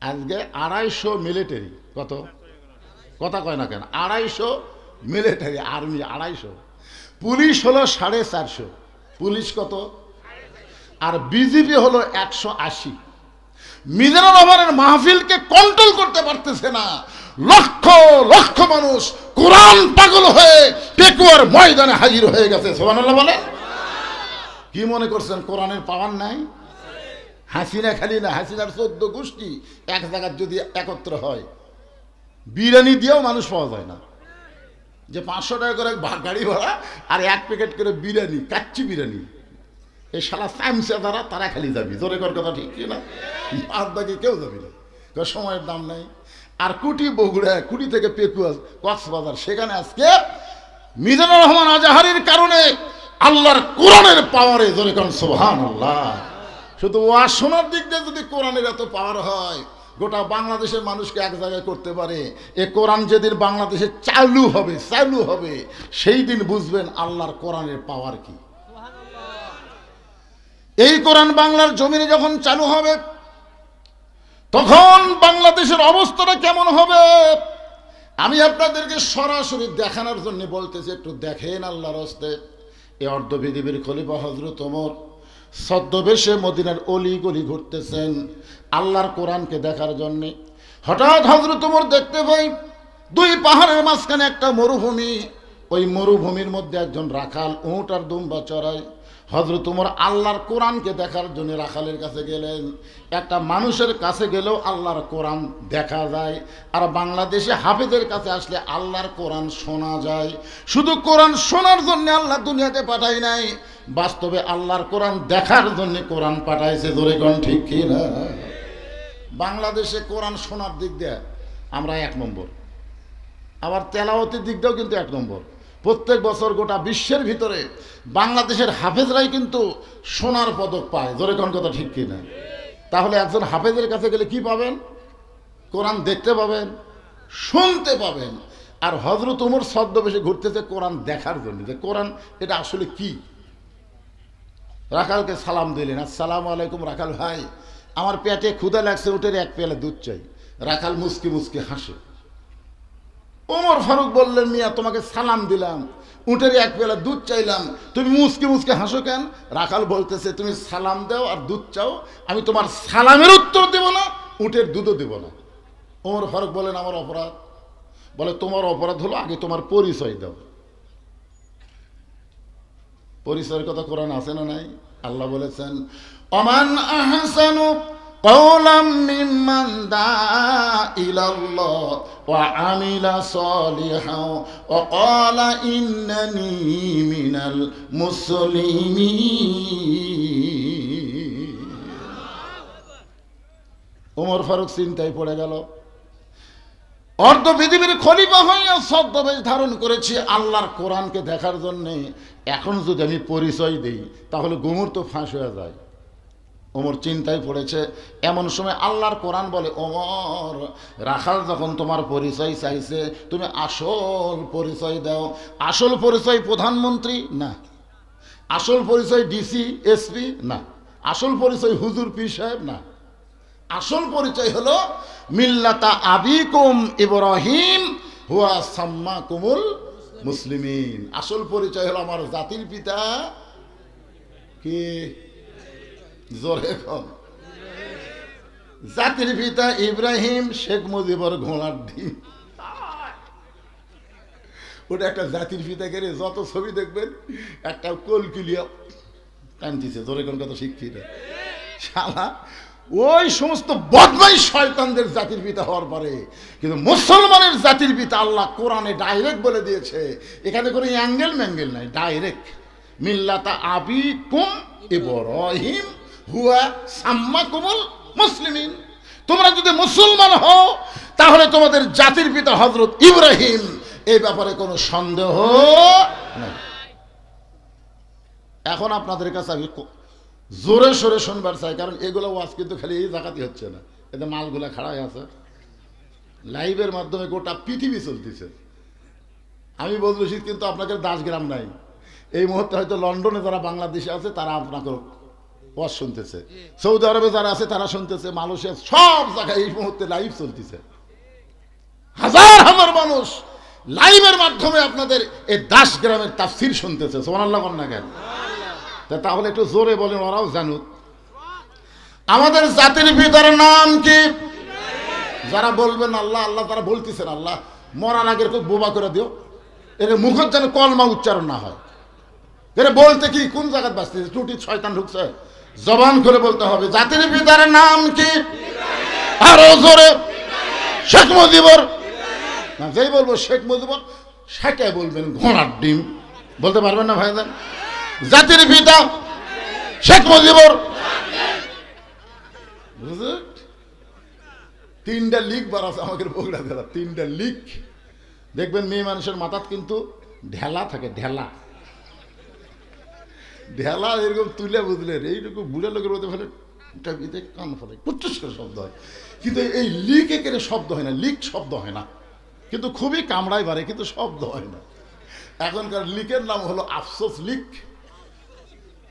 [SPEAKER 1] আজকে 250 মিলিটারি, কত কথা কয় না কেন, 250 মিলিটারি আর্মি, 250, পুলিশ হলো 450, পুলিশ কত, আর বিজেপি হলো 180। মিজানুর রহমানের মাহফিলকে কন্ট্রোল করতে পারতেছে না, লক্ষ লক্ষ মানুষ কোরআন পাগল হয়ে পেকুয়ার ময়দানে হাজির হয়ে গেছে। সুবহানাল্লাহ বলে। কি মনে করছেন কোরআনের পাওয়ার নাই? হাসিনা খালি না, হাসিনার 14 গোষ্ঠী এক জায়গায় যদি একত্র হয়, বিরিয়ানি দিয়েও মানুষ পাওয়া যায় না। যে 500 টাকা করে গাড়ি ভাড়া আর 1 প্যাকেট করে বিরিয়ানি, কাচ্চি বিরিয়ানি, এই শালা চামচা যারা, তারা খালি যাবি। জোরে কর কথা, ঠিক না? আর বাকি কেউ যাবি না, সময়ের দাম নাই। আর কুটি বগুড়া, কুটি থেকে পেকুয়া কক্সবাজার, সেখানে আজকে মিজানুর রহমান আজহারীর কারণে আল্লাহর কোরআনের পাওয়ারে, জোরে কর সুবহানাল্লাহ। শুধু ওয়াজ শোনার দিক দিয়ে যদি কোরআনের এত পাওয়ার হয়, গোটা বাংলাদেশের মানুষকে এক জায়গায় করতে পারে, এ কোরআন যেদিন বাংলাদেশে চালু হবে, সেই দিন বুঝবেন আল্লাহর কোরআনের পাওয়ার কি। এই কোরআন বাংলার জমিনে যখন চালু হবে, তখন বাংলাদেশের অবস্থাটা কেমন হবে আমি আপনাদেরকে সরাসরি দেখানোর জন্য বলতেছি, একটু দেখেন আল্লাহর হস্তে। এই অর্ধ পৃথিবীর খলিফা হযরত ওমর ছদ্মবেশে মদিনার অলি গলি ঘুরতেছেন আল্লাহর কোরআনকে দেখার জন্যে। হঠাৎ হযরত ওমর দেখতে পাই 2 পাহাড়ের মাঝখানে একটা মরুভূমি, ওই মরুভূমির মধ্যে একজন রাখাল উট আর দুম্বা চড়ায়। হযরত ওমর আল্লাহর কোরআনকে দেখার জন্য রাখালের কাছে গেলেন। একটা মানুষের কাছে গেলেও আল্লাহর কোরআন দেখা যায়, আর বাংলাদেশে হাফেজের কাছে আসলে আল্লাহর কোরআন শোনা যায়। শুধু কোরআন শোনার জন্য আল্লাহ দুনিয়াতে পাঠায় নাই, বাস্তবে আল্লাহর কোরআন দেখার জন্য কোরআন পাঠাইছে। জোরে কোন ঠিক কি না? বাংলাদেশে কোরআন শোনার দিক দিয়ে আমরা 1 নম্বর, আবার তেলাওয়াতের দিক দিয়েও কিন্তু 1 নম্বর। প্রত্যেক বছর গোটা বিশ্বের ভিতরে বাংলাদেশের হাফেজরাই কিন্তু সোনার পদক পায়। জোরে কোন কথা ঠিক কি না? তাহলে একজন হাফেজের কাছে গেলে কি পাবেন? কোরআন দেখতে পাবেন, শুনতে পাবেন। আর হযরত ওমর ছদ্মবেশে ঘুরতেছে কোরআন দেখার জন্য, যে কোরআন এটা আসলে কি। রাখালকে সালাম দিলেন, আসসালামু আলাইকুম রাখাল ভাই, আমার পেটে ক্ষুধা লাগছে, উটের 1 পেয়ালা দুধ চাই। রাখাল মুসকি মুসকি হাসে। ওমর ফারুক বললেন, মিয়া তোমাকে সালাম দিলাম, উটের 1 পেয়ালা দুধ চাইলাম, তুমি মুসকি মুসকি হাসো কেন? রাখাল বলতেছে, তুমি সালাম দাও আর দুধ চাও, আমি তোমার সালামের উত্তর দেব না, উটের দুধও দেব না। ওমর ফারুক বলেন, আমার অপরাধ? বলে, তোমার অপরাধ হলো আগে তোমার পরিচয় দাও। পরিচয়ের কথা কোরআন আছে না নাই? আল্লাহ বলেছেন, ওমান আহসানু قولا ممن دعا إلى الله وعمل صالحا وقال إنني من المسلمين ওমর ফারুক চিন্তায় পড়ে গেল, অর্ধ পৃথিবীর খলিফা হইয়া ছদ্মবেশ ধারণ করেছি আল্লাহর কোরআনকে দেখার জন্যে, এখন যদি আমি পরিচয় দেই তাহলে গুমর তো ফাঁস হয়ে যায়। ওমর চিন্তায় পড়েছে। এমন সময় আল্লাহর কোরআন বলে, ওমর, রাখাল যখন তোমার পরিচয় চাইছে তুমি আসল পরিচয় দাও। আসল পরিচয় প্রধানমন্ত্রী না, আসল পরিচয় ডিসি এসপি না, আসল পরিচয় হুজুর পীর সাহেব না, আসল পরিচয় হলো মিল্লাতা আবিকুম ইব্রাহিম হুয়া সাম্মাকুমুল মুসলিমিন। আসল পরিচয় হলো আমার জাতির পিতা কি, জোরে কম, জাতির পিতা ইব্রাহিম, শেখ মুজিবর ঘোড়ার ডিম। ওটা একটা জাতির পিতা করে যত ছবি দেখবেন একটা কলকিলিয়া টানতেছে, জোরে কোন কথা শিক্ষিত শালা, ওই সমস্ত বদমাই শয়তানদের জাতির পিতা হওয়ার পরে কিন্তু মুসলমানের জাতির পিতা আল্লাহ কোরআনে ডাইরেক্ট বলে দিয়েছে, এখানে কোনো অ্যাঙ্গেল ম্যাঙ্গেল নাই, ডাইরেক্ট মিল্লাতা আবিকুম ইব্রাহিম হুয়া সাম্মাকুমুল মুসলিমিন। তোমরা যদি মুসলমান হও তাহলে তোমাদের জাতির পিতা হযরত ইব্রাহিম, এই ব্যাপারে কোনো সন্দেহ নেই। এখন আপনাদের কাছে আমি জোরে সোরে শুনবার চাই, কারণ এগুলো ওয়াজ কিন্তু খালি এই জায়গাতে হচ্ছে না, এতে মালগুলা খাড়াই আছে, লাইভের মাধ্যমে গোটা পৃথিবী চলতেছে। আমি বলছি কিন্তু আপনাদের দাসগ্রাম নাই, এই মুহূর্তে হয়তো লন্ডনে যারা বাংলাদেশে আছে তারা আপনাকে ওয়াজ শুনতেছে, সৌদি আরবে যারা আছে তারা শুনতেছে, মালয়েশিয়া, সব জায়গায় এই মুহূর্তে লাইভ চলতেছে। হাজার হাজার মানুষ লাইভের মাধ্যমে আপনাদের এই দাসগ্রামের তাফসীর শুনতেছে। সুবহানাল্লাহ বলেন না কেন? তাহলে একটু জোরে বলেন, ওরাও জানুক। আমাদের জাতির পিতার নাম কি? যারা বলবেন আল্লাহ আল্লাহ, তারা বলতেছেন আল্লাহ, মরার আগের খুব বোবা করে দিও, এর মুখের যেন কলমা উচ্চারণ না হয়। এর বলতে কি কোন জায়গায় বাঁচতেছে, ত্রুটি শয়তান ঢুকছে, জবান করে বলতে হবে। জাতির পিতার নাম কি? আরো জোরে। শেখ মুজিবর না, যেই বলবো শেখ মুজিবর সেটাই বলবেন ঘোড়ার ডিম, বলতে পারবেন না ভাইজান? জাতির পিতা শেখ মুজিবর, বুঝলেন? তিনটা লিক বার আছে আমাদের বগুড়া জেলা, তিনটা লিক। দেখবেন মেয়ে মানুষের মাথাত কিন্তু ঢেলা থাকে, ঢেলা ঢেলা এরকম তুলে, বুঝলেন? এইরকম বুড়া লোকের মধ্যে ফেলে কান ফেলে কুচ্চুস করে শব্দ হয়, কিন্তু এই লিক একের শব্দ হয় না, লিক শব্দ হয় না, কিন্তু খুবই কামড়াই বাড়ে, কিন্তু শব্দ হয় না। এখনকার লিকের নাম হলো আফসোস লিক,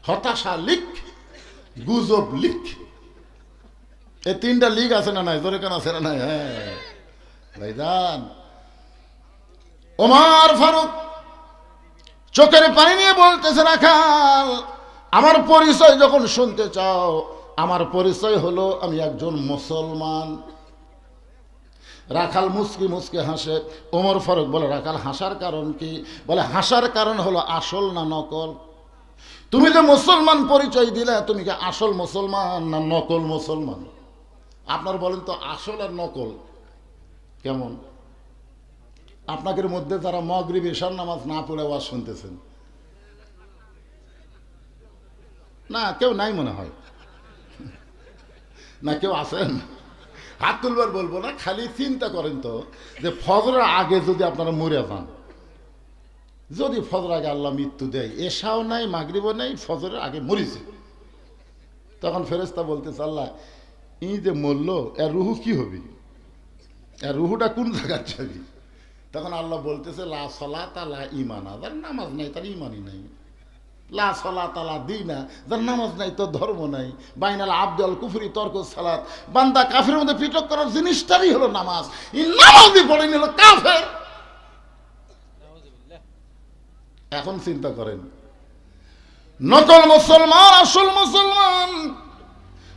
[SPEAKER 1] হতাশা লিক, গুজব লিক। এই তিনটা লিক আছে না নাই? জোরে কেন আছে না নাই? হ্যাঁ ভাইজান, ওমর ফারুক চোখের পানি নিয়ে বলতেছে, রাখাল, আমার পরিচয় যখন শুনতে চাও, আমার পরিচয় হলো আমি একজন মুসলমান। রাখাল মুসকি মুসকি হাসে। ওমর ফারুক বলে, রাখাল হাসার কারণ কি? বলে, হাসার কারণ হলো আসল না নকল। তুমি যে মুসলমান পরিচয় দিলে, তুমি কি আসল মুসলমান না নকল মুসলমান? আপনার বলেন তো আসল আর নকল কেমন? আপনাদের মধ্যে যারা মাগরিব এশার নামাজ না পড়ে ওয়াজ শুনতেছেন, না কেউ নাই মনে হয়, না কেউ আছেন? হাত তুলবার বলবো না, খালি চিন্তা করেন তো যে ফজরের আগে যদি আপনারা মরে যান, যদি ফজর আগে আল্লাহ মৃত্যু দেয়, এশাও নাই মাগরিবও নাই, ফজরের আগে মরিছে, তখন ফেরেশতা বলতেছে, আল্লাহ ই যে মরল, এর রুহু কি হবে, এর রুহুটা কোন জায়গায় যাবি? তখন আল্লাহ বলতেছে, লা সলাতা লা ঈমানা, যার নামাজ নাই তার ঈমানই নাই। লা সলাতা লা দীনা, যার নামাজ নাই তোর ধর্ম নাই। বাইনাল আবদুল কুফরি তরকুস সালাত, বান্দা কাফের মধ্যে পৃথক করার জিনিসটাই হলো নামাজ। এই নামাজই পড়েনি হলো কাফের। এখন চিন্তা করেন, নকল মুসলমান আসল মুসলমান।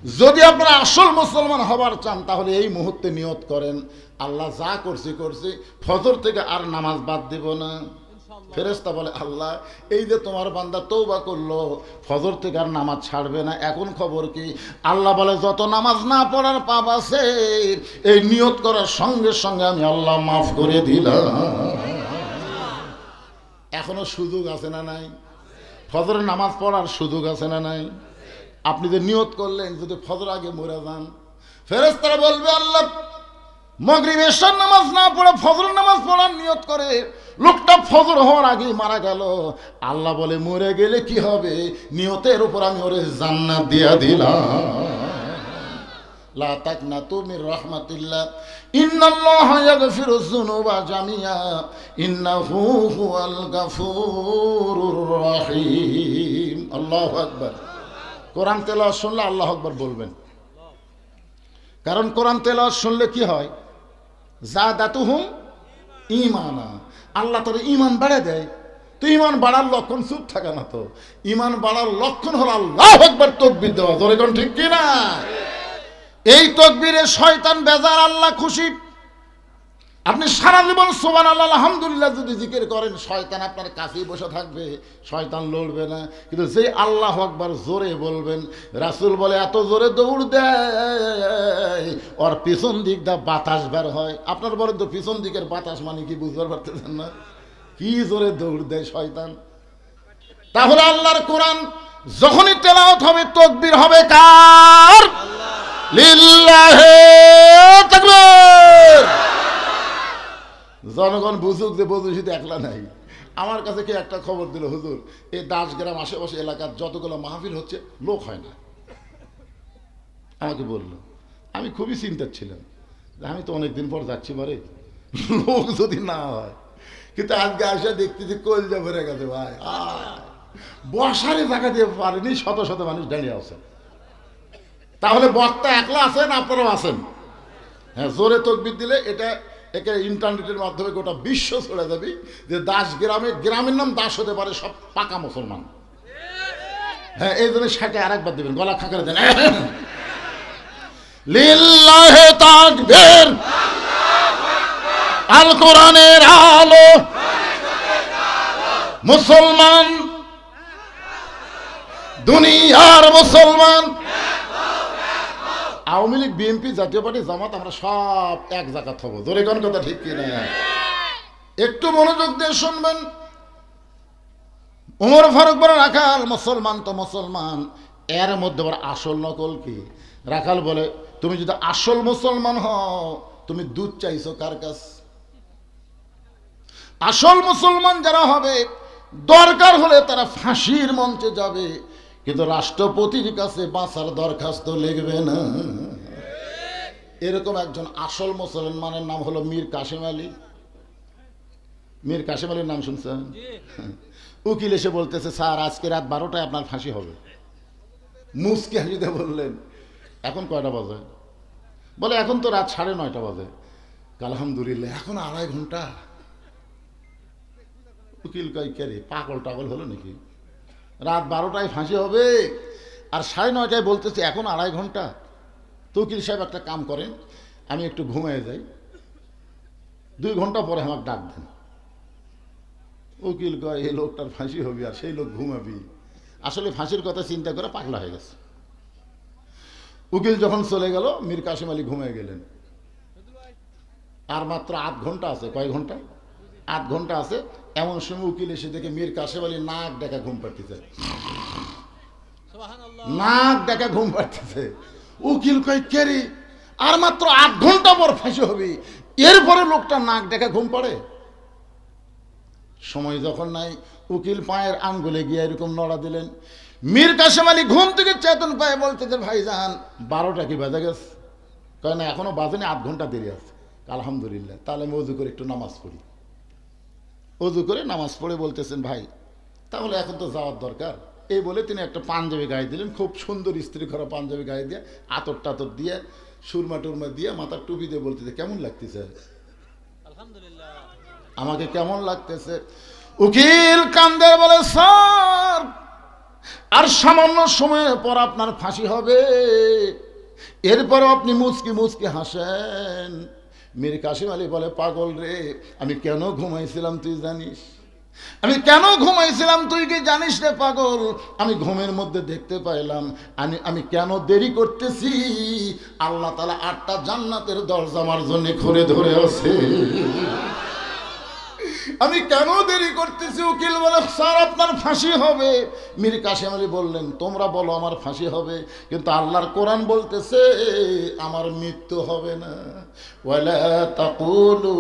[SPEAKER 1] যদি আপনারা আসল মুসলমান হবার চান, তাহলে এই মুহূর্তে নিয়ত করেন, আল্লাহ যা করছি করছি, ফজর থেকে আর নামাজ বাদ দেব না। ফেরেশতা বলে আল্লাহ, এই যে তোমার বান্দা তওবা করলো, ফজর থেকে আর নামাজ ছাড়বে না, এখন খবর কি? আল্লাহ বলে যত নামাজ না পড়ার পাপ আছে এই নিয়ত করার সঙ্গে সঙ্গে আমি আল্লাহ মাফ করে দিলাম। এখনো সুযোগ আছে না নাই? ফজরের নামাজ পড়ার সুযোগ আছে না নাই? আপনি যে নিয়ত করলেন যদি ফজর আগে মরে যান, ফেরেশতারা বলবে আল্লাহ মাগরিব এশার নামাজ না পড়ে ফজরের নামাজ পড়ার নিয়ত করে লোকটা ফজর হওয়ার আগেই মারা গেল। আল্লাহ বলে মরে গেলে কি হবে? নিয়তের উপর আমি ওরে জান্নাত দিয়া দিলাম। লা তাকনাতু মির রাহমাতিল্লাহ ইন্নাল্লাহা ইয়াগফিরুয যুনুবা জামিআ ইন্নাহু হুয়াল গাফুরুর রহিম। আল্লাহু আকবার। কোরআন তেলাওয়াত শুনলে আল্লাহু আকবার বলবেন, কারণ কোরআন তেলাওয়াত শুনলে কি হয়? যাদাতুহুম ঈমানা, আল্লাহ তার ঈমান বাড়ায় দেয়। তো ঈমান বাড়ার লক্ষণ চুপ থাকা না, তো ঈমান বাড়ার লক্ষণ হলো আল্লাহু আকবার তাকবীর দেওয়া। জোরে কোন ঠিক কি না? এই তাকবীরে শয়তান বেজার, আল্লাহ খুশি। আপনি সারা জীবন সুবহানাল্লাহ আলহামদুলিল্লাহ যদি জিকির করেন, শয়তান আপনার কাছেই বসে থাকবে, শয়তান লড়বে না। কিন্তু যে আল্লাহু আকবার জোরে বলবেন, রাসূল বলে এত জোরে দৌড় দেয় ওর পিছন দিক দা বাতাস বের হয়। আপনার বলেন তো পিছন দিকের বাতাস মানে কি? বুঝতে পারতেছেন না? কি জোরে দৌড় দেয় শয়তান। তাহলে আল্লাহর কোরআন যখনই তেলাওয়াত হবে তাকবীর হবে কার? লিল্লাহি তাকবীর। জনগণ বুঝুক যে বদুশিতে একলা নাই। আমার কাছে কি একটা খবর দিল, হুজুর এই দাসগ্রাম আশেপাশে এলাকার যতগুলো মাহফিল হচ্ছে লোক হয় না। আমাকে বললো, আমি খুবই চিন্তার ছিলাম, আমি তো অনেকদিন পর যাচ্ছি, বারে লোক যদি না হয়। কিন্তু আজকে আসা দেখতেছি কলজা ভরে গেছে ভাই, বসারে জায়গা দিয়ে পারেনি, শত শত মানুষ দাঁড়িয়ে আছে। তাহলে বক্তা একলা আছেন, আপনারাও আছেন। হ্যাঁ, জোরে তাকবীর দিলে এটা একে ইন্টারনেটের মাধ্যমে গোটা বিশ্ব ছড়ে যাবে যে দাস গ্রামে, গ্রামের নাম দাস হতে পারে সব পাকা মুসলমান। হ্যাঁ, এই জন্য সেটা আরেকবার দেবেন, গলা খাঁকড়ে দেন। লিল্লাহি তাকবীর, আল কোরআনের আলো, মুসলমান দুনিয়ার মুসলমান। আওয়ামী লীগ, বিএনপি, জাতীয় পার্টি, জামাত, আমরা সব এক জায়গা থাকবো। জোরে কোন কথা ঠিক কিনা? একটু মনোযোগ দিয়ে শুনবেন। ওমর ফারুক বলে রাখাল মুসলমান তো মুসলমান, এর মধ্যে আবার আসল নকল কি? রাখাল বলে তুমি যদি আসল মুসলমান হও তুমি দুধ চাইছো কার কাছ? আসল মুসলমান যারা হবে দরকার হলে তারা ফাঁসির মঞ্চে যাবে, কিন্তু রাষ্ট্রপতির কাছে বাঁচার দরখাস্ত লিখবে না। এরকম একজন আসল মুসলমানের নাম হলো মীর কাসেম আলী। মীর কাসেম আলীর নাম শুনছেন? উকিল এসে বলতেছে স্যার আজকে রাত 12টায় আপনার ফাঁসি হবে। মুসকে হাসিতে বললেন এখন কয়টা বাজে? বলে এখন তো রাত 9:30 বাজে। আলহামদুলিল্লাহ, এখন 2.5 ঘন্টা। উকিল কয় কে রে, পাগল টাগল হলো নাকি? রাত 12টায় ফাঁসি হবে আর 9:30টায় বলতেছে এখন 2.5 ঘন্টা। তো উকিল সাহেব একটা কাম করেন, আমি একটু ঘুমিয়ে যাই, 2 ঘন্টা পরে আমাকে ডাক দেন। উকিল কয় এই লোকটার ফাঁসি হবে আর সেই লোক ঘুমাবি? আসলে ফাঁসির কথা চিন্তা করে পাগলা হয়ে গেছে। উকিল যখন চলে গেল, মীর কাসেম আলী ঘুমিয়ে গেলেন। আর মাত্র 8 ঘন্টা আছে। কয় ঘন্টা? 8 ঘন্টা আছে। এমন সময় উকিল এসে দেখে মীর কাসেম আলী নাক ডাকা ঘুম পাড়তেছে, নাক ডাকা ঘুম পাড়তেছে। উকিল কয় কে রে, আর মাত্র 8 ঘন্টা পর ফাঁসি হবে, এরপরে লোকটা নাক ডাকা ঘুম পাড়ে? সময় যখন নাই, উকিল পায়ের আঙ্গুলে গিয়ে এরকম নড়া দিলেন। মীর কাসেম আলী ঘুম থেকে চেতন পায়ে বলতেছে ভাইজান 12টা কি বাজে গেছে? কয় না এখনো বাজেনি, 8 ঘন্টা দেরি আছে। আলহামদুলিল্লাহ, তাহলে আমি ওযু করে একটু নামাজ পড়ি। ওযু করে নামাজ পড়ে বলতেছেন ভাই তাহলে এখন তো যাওয়ার দরকার। এই বলে তিনি একটা পাঞ্জাবি গায়ে দিলেন, খুব সুন্দর ইস্ত্রি করা পাঞ্জাবি গায়ে দিয়ে, আতর টাতর দিয়ে, সুরমা টুরমা দিয়ে, মাথার টুপি দিয়ে বলতেছে কেমন লাগতেছে? আলহামদুলিল্লাহ। আমাকে কেমন লাগতেছে? উকিল কান্দে বলে স্যার আর সামান্য সময়ের পর আপনার ফাঁসি হবে, এরপরও আপনি মুচকি মুচকি হাসেন। মীর কাসেম আলী বলে পাগল রে, আমি কেন ঘুমাইছিলাম তুই জানিস? আমি কেন ঘুমাইছিলাম তুই কি জানিস রে পাগল? আমি ঘুমের মধ্যে দেখতে পাইলাম আমি কেন দেরি করতেছি। আল্লাহ তাআলা 8টা জান্নাতের দরজা আমার জন্য খুলে ধরে আছে। আমি কেন দেরি করতেছি? উকিল বলে স্যার আপনার ফাঁসি হবে। মীর কাসেম আলী বললেন তোমরা বলো আমার ফাঁসি হবে, কিন্তু আল্লাহর কোরআন বলতেছে আমার মৃত্যু হবে না। ওয়ালা তাকুলু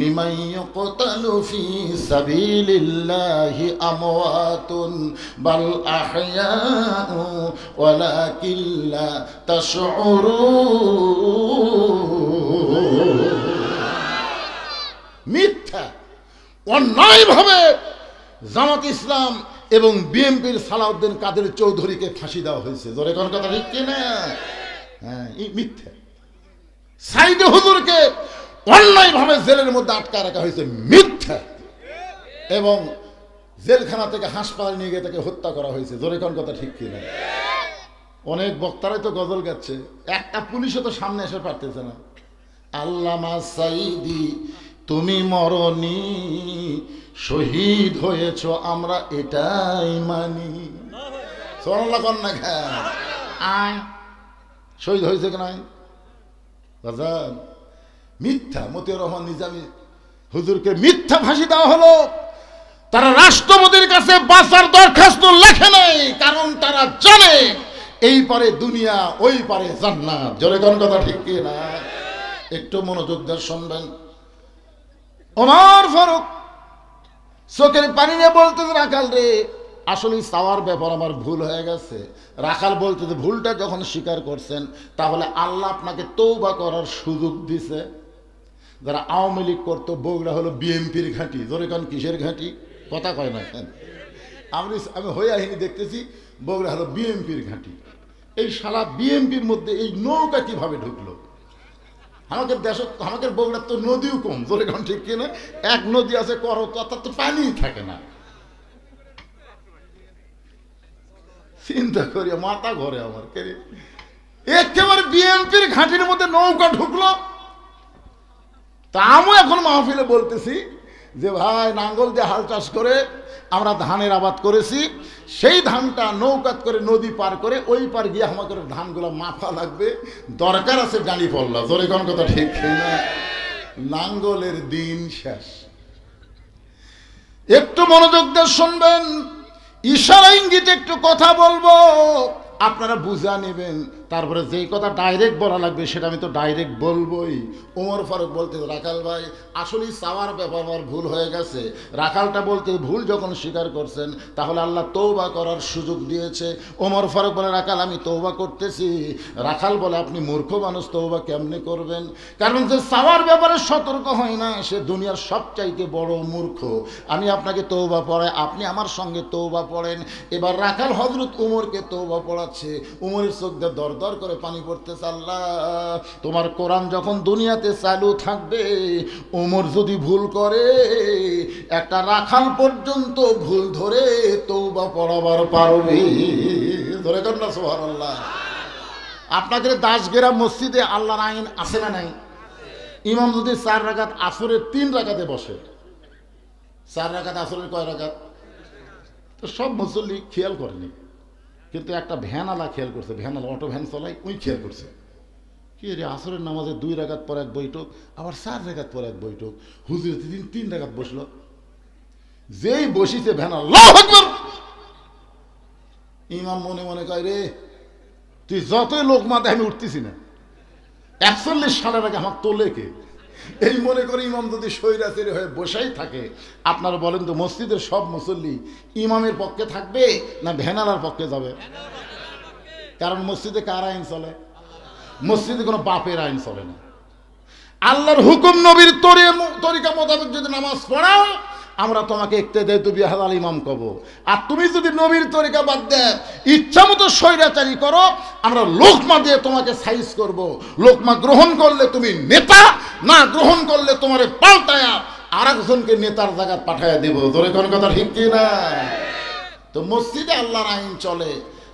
[SPEAKER 1] লিমান ইয়াকতালু ফি সাবিলিল্লাহি আমওয়াতুন বাল আহইয়াউ ওয়ালাকিন লা তাশউরুন। মিথ্যা, অন্যায়ভাবে জামাত ইসলাম এবং বিএনপির সালাউদ্দিন কাদের চৌধুরীকে ফাঁসি দেওয়া হয়েছে। জোরে কোন কথা ঠিক কিনা? হ্যাঁ, এই মিথ্যা। সাইদে হুজুরকে অন্যায়ভাবে জেলের মধ্যে আটকা রাখা হয়েছে, মিথ্যা। এবং জেলখানা থেকে হাসপাতালে নিয়ে গিয়ে তাকে হত্যা করা হয়েছে। জোরে কোন কথা ঠিক কিনা? অনেক বক্তারাই তো গজল গাচ্ছে, একটা পুলিশও তো সামনে এসে পারতেছে না। আল্লামা সাইদি তুমি মরনি, শহীদ হয়েছ আমরা এটাই মানি। সুবহানাল্লাহ কোন না আয় শহীদ হয়েছে কেন? বাজার মিথ্যা। মতিউর রহমান নিজামী হুজুরকে মিথ্যা ফাঁসি দেওয়া হলো। তারা রাষ্ট্রপতির কাছে বাঁচার দরখাস্ত লেখে নাই, কারণ তারা জানে এই পারে দুনিয়া ওই পারে জান্নাত। জোরে কোন কথা ঠিক কি না? একটু মনোযোগ দিয়ে শুনবেন। ওমর ফারুক চোখের পানি নিয়ে বলতেছে রাখাল রে আসলে চাওয়ার ব্যাপার আমার ভুল হয়ে গেছে। রাখাল বলতেছে ভুলটা যখন স্বীকার করছেন তাহলে আল্লাহ আপনাকে তওবা করার সুযোগ দিছে। যারা আওয়ামী লীগ করতো বগুড়া হলো বিএনপির ঘাঁটি। জোরে কান কিসের ঘাঁটি? কথা কয় না কেন? আমি হয়ে আহিনি দেখতেছি বগুড়া হলো বিএনপির ঘাঁটি। এই শালা বিএনপির মধ্যে এই নৌকা কিভাবে ঢুকলো? আমাদের দেশ আমাদের বগুড়ার তো নদীও কম। জোরে কান ঠিক কিনা? এক নদী আছে করতোয়া, তার তো পানি থাকে না। চিন্তা করি মাথা ঘরে আমার কেরে একেবারে বিএনপির ঘাঁটির মধ্যে নৌকা ঢুকলো। তা আমিও এখন মাহফিলে বলতেছি যে ভাই নাঙ্গল দিয়ে হাল চাষ করে আমরা ধানের আবাদ করেছি, সেই ধানটা নৌকাত করে নদী পার করে ওই পার গিয়ে আমাদের ধানগুলো মাফা লাগবে, দরকার আছে জানি পড়লা। জোরে কোন কথা ঠিক না? নাঙ্গলের দিন শেষ। একটু মনোযোগ দিয়ে শুনবেন, ইশারা ইঙ্গিতে একটু কথা বলবো, আপনারা বুঝা নেবেন। তারপরে যেই কথা ডাইরেক্ট বলা লাগবে সেটা আমি তো ডাইরেক্ট বলবোই। ওমর ফারুক বলতে রাখাল ভাই আসলেই চাওয়ার ব্যাপার আমার ভুল হয়ে গেছে। রাখালটা বলতে ভুল যখন স্বীকার করছেন তাহলে আল্লাহ তওবা করার সুযোগ দিয়েছে। ওমর ফারুক বলে রাখাল আমি তওবা করতেছি। রাখাল বলে আপনি মূর্খ মানুষ, তওবা কেমনে করবেন? কারণ যে চাওয়ার ব্যাপারে সতর্ক হয় না সে দুনিয়ার সবচাইতে বড় মূর্খ। আমি আপনাকে তওবা পড়াই, আপনি আমার সঙ্গে তওবা পড়েন। এবার রাখাল হযরত উমরকে তওবা পড়াচ্ছে। উমরের চোখ দিয়ে দর দর করে পানি পড়তেছে। আল্লাহ তোমার কোরআন যখন দুনিয়াতে চালু থাকবে, ওমর যদি ভুল করে একটা রাখাল পর্যন্ত ভুল ধরে তওবা পড়াবার পারবে। ধরে কর না সুবহানাল্লাহ। আপনাদের দাসগেরা মসজিদে আল্লাহর আইন আছে না নাই? ইমাম যদি 4 রাকাত আসরের 3 রাকাতে বসে, 4 রাকাত আসরের কয় রাকাত? তো সব মুসল্লি খেয়াল করেনি, কিন্তু একটা ভ্যানওয়ালা খেয়াল করছে। ভ্যানওয়ালা অটো ভ্যান চলাই, ওই খেয়াল করছে কি রে আসরের নামাজে 2 রাকাত পর এক বৈঠক, আবার 4 রাকাত পর এক বৈঠক, হুজুর 3 রাকাত বসলো। যেই বসিছে ভ্যানওয়ালা আল্লাহু আকবার, ইমাম মনে মনে কয় রে তুই যতই লোক মাতে আমি উঠতেছি না, 41 সালের আগে আমার তোলে কে? এই মনে করে ইমাম যদি স্বৈরাচারী হয়ে বসাই থাকে, আপনারা বলেন তো মসজিদের সব মুসল্লি ইমামের পক্ষে থাকবে না ভ্যানালার পক্ষে যাবে? কারণ মসজিদে কার আইন চলে? মসজিদে কোনো বাপের আইন চলে না। আল্লাহর হুকুম নবীর তরিকা মোতাবেক যদি নামাজ পড়াও আমরা তোমাকে ইক্তেদায়ে বিহাদাল ইমাম কব। আর তুমি যদি নবীর তরিকা বাদ দেয় ইচ্ছা মতো স্বৈরাচারী করো, আমরা লোকমা দিয়ে তোমাকে সাইজ করব। লোকমা গ্রহণ করলে তুমি নেতা, না গ্রহণ করলে তোমার পাল্টায়া আর একজনকে নেতার জায়গা পাঠাইয়া দেব। ধরে কোন কথা ঠিক কি না? তো মসজিদে আল্লাহর আইন চলে,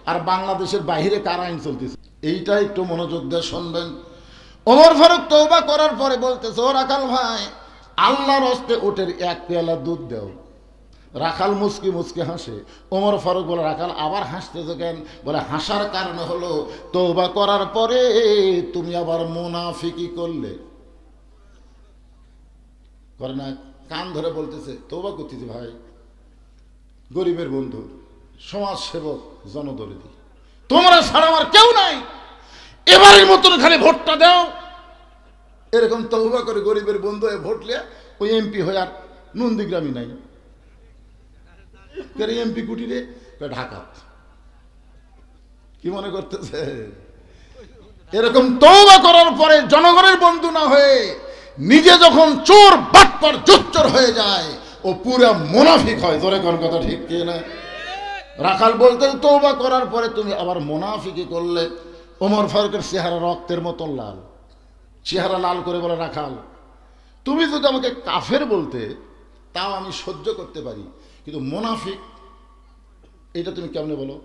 [SPEAKER 1] আর বাংলাদেশের বাইরে কার আইন চলতেছে এইটা একটু মনোযোগ দিয়ে শুনবেন। ওমর ফারুক তওবা করার পরে বলতেছে ও রাখাল ভাই আল্লাহর হস্তে ওটের 1 পেয়ালা দুধ দাও। রাখাল মুচকি মুচকি হাসে। ওমর ফারুক বলে, রাখাল আবার হাসতেছো কেন? বলে, হাসার কারণ হলো তওবা করার পরে তুমি আবার মুনাফিকি করলে। করে না? কান ধরে বলতেছে, তওবা করতেছি ভাই, গরিবের বন্ধু, সমাজ সেবক, জনদরদি, তোমরা ছাড়া আমার কেউ নাই, এবারের মতন খালি ভোটটা দাও। এরকম তওবা করে গরিবের বন্ধু হয়ে ভোট লিয়া ওই এমপি হয়ে আর নন্দীগ্রামই নাই। এমপি কুটিরে ঢাকা, কি মনে করতেছে? এরকম তওবা করার পরে জনগণের বন্ধু না হয়ে নিজে যখন চোর বাটপার জোচ্চর হয়ে যায়, ও পুরা মুনাফিক হয়। জোরে কোন কথা ঠিক কি না? রাখাল বলতে, তওবা করার পরে তুমি আবার মুনাফিকি করলে। ওমর ফারুকের চেহারা রক্তের মতো লাল, চেহারা লাল করে বলে, রাখাল তুমি যদি আমাকে কাফের বলতে তাও আমি সহ্য করতে পারি, কিন্তু মুনাফিক এটা তুমি কেমনে বলো?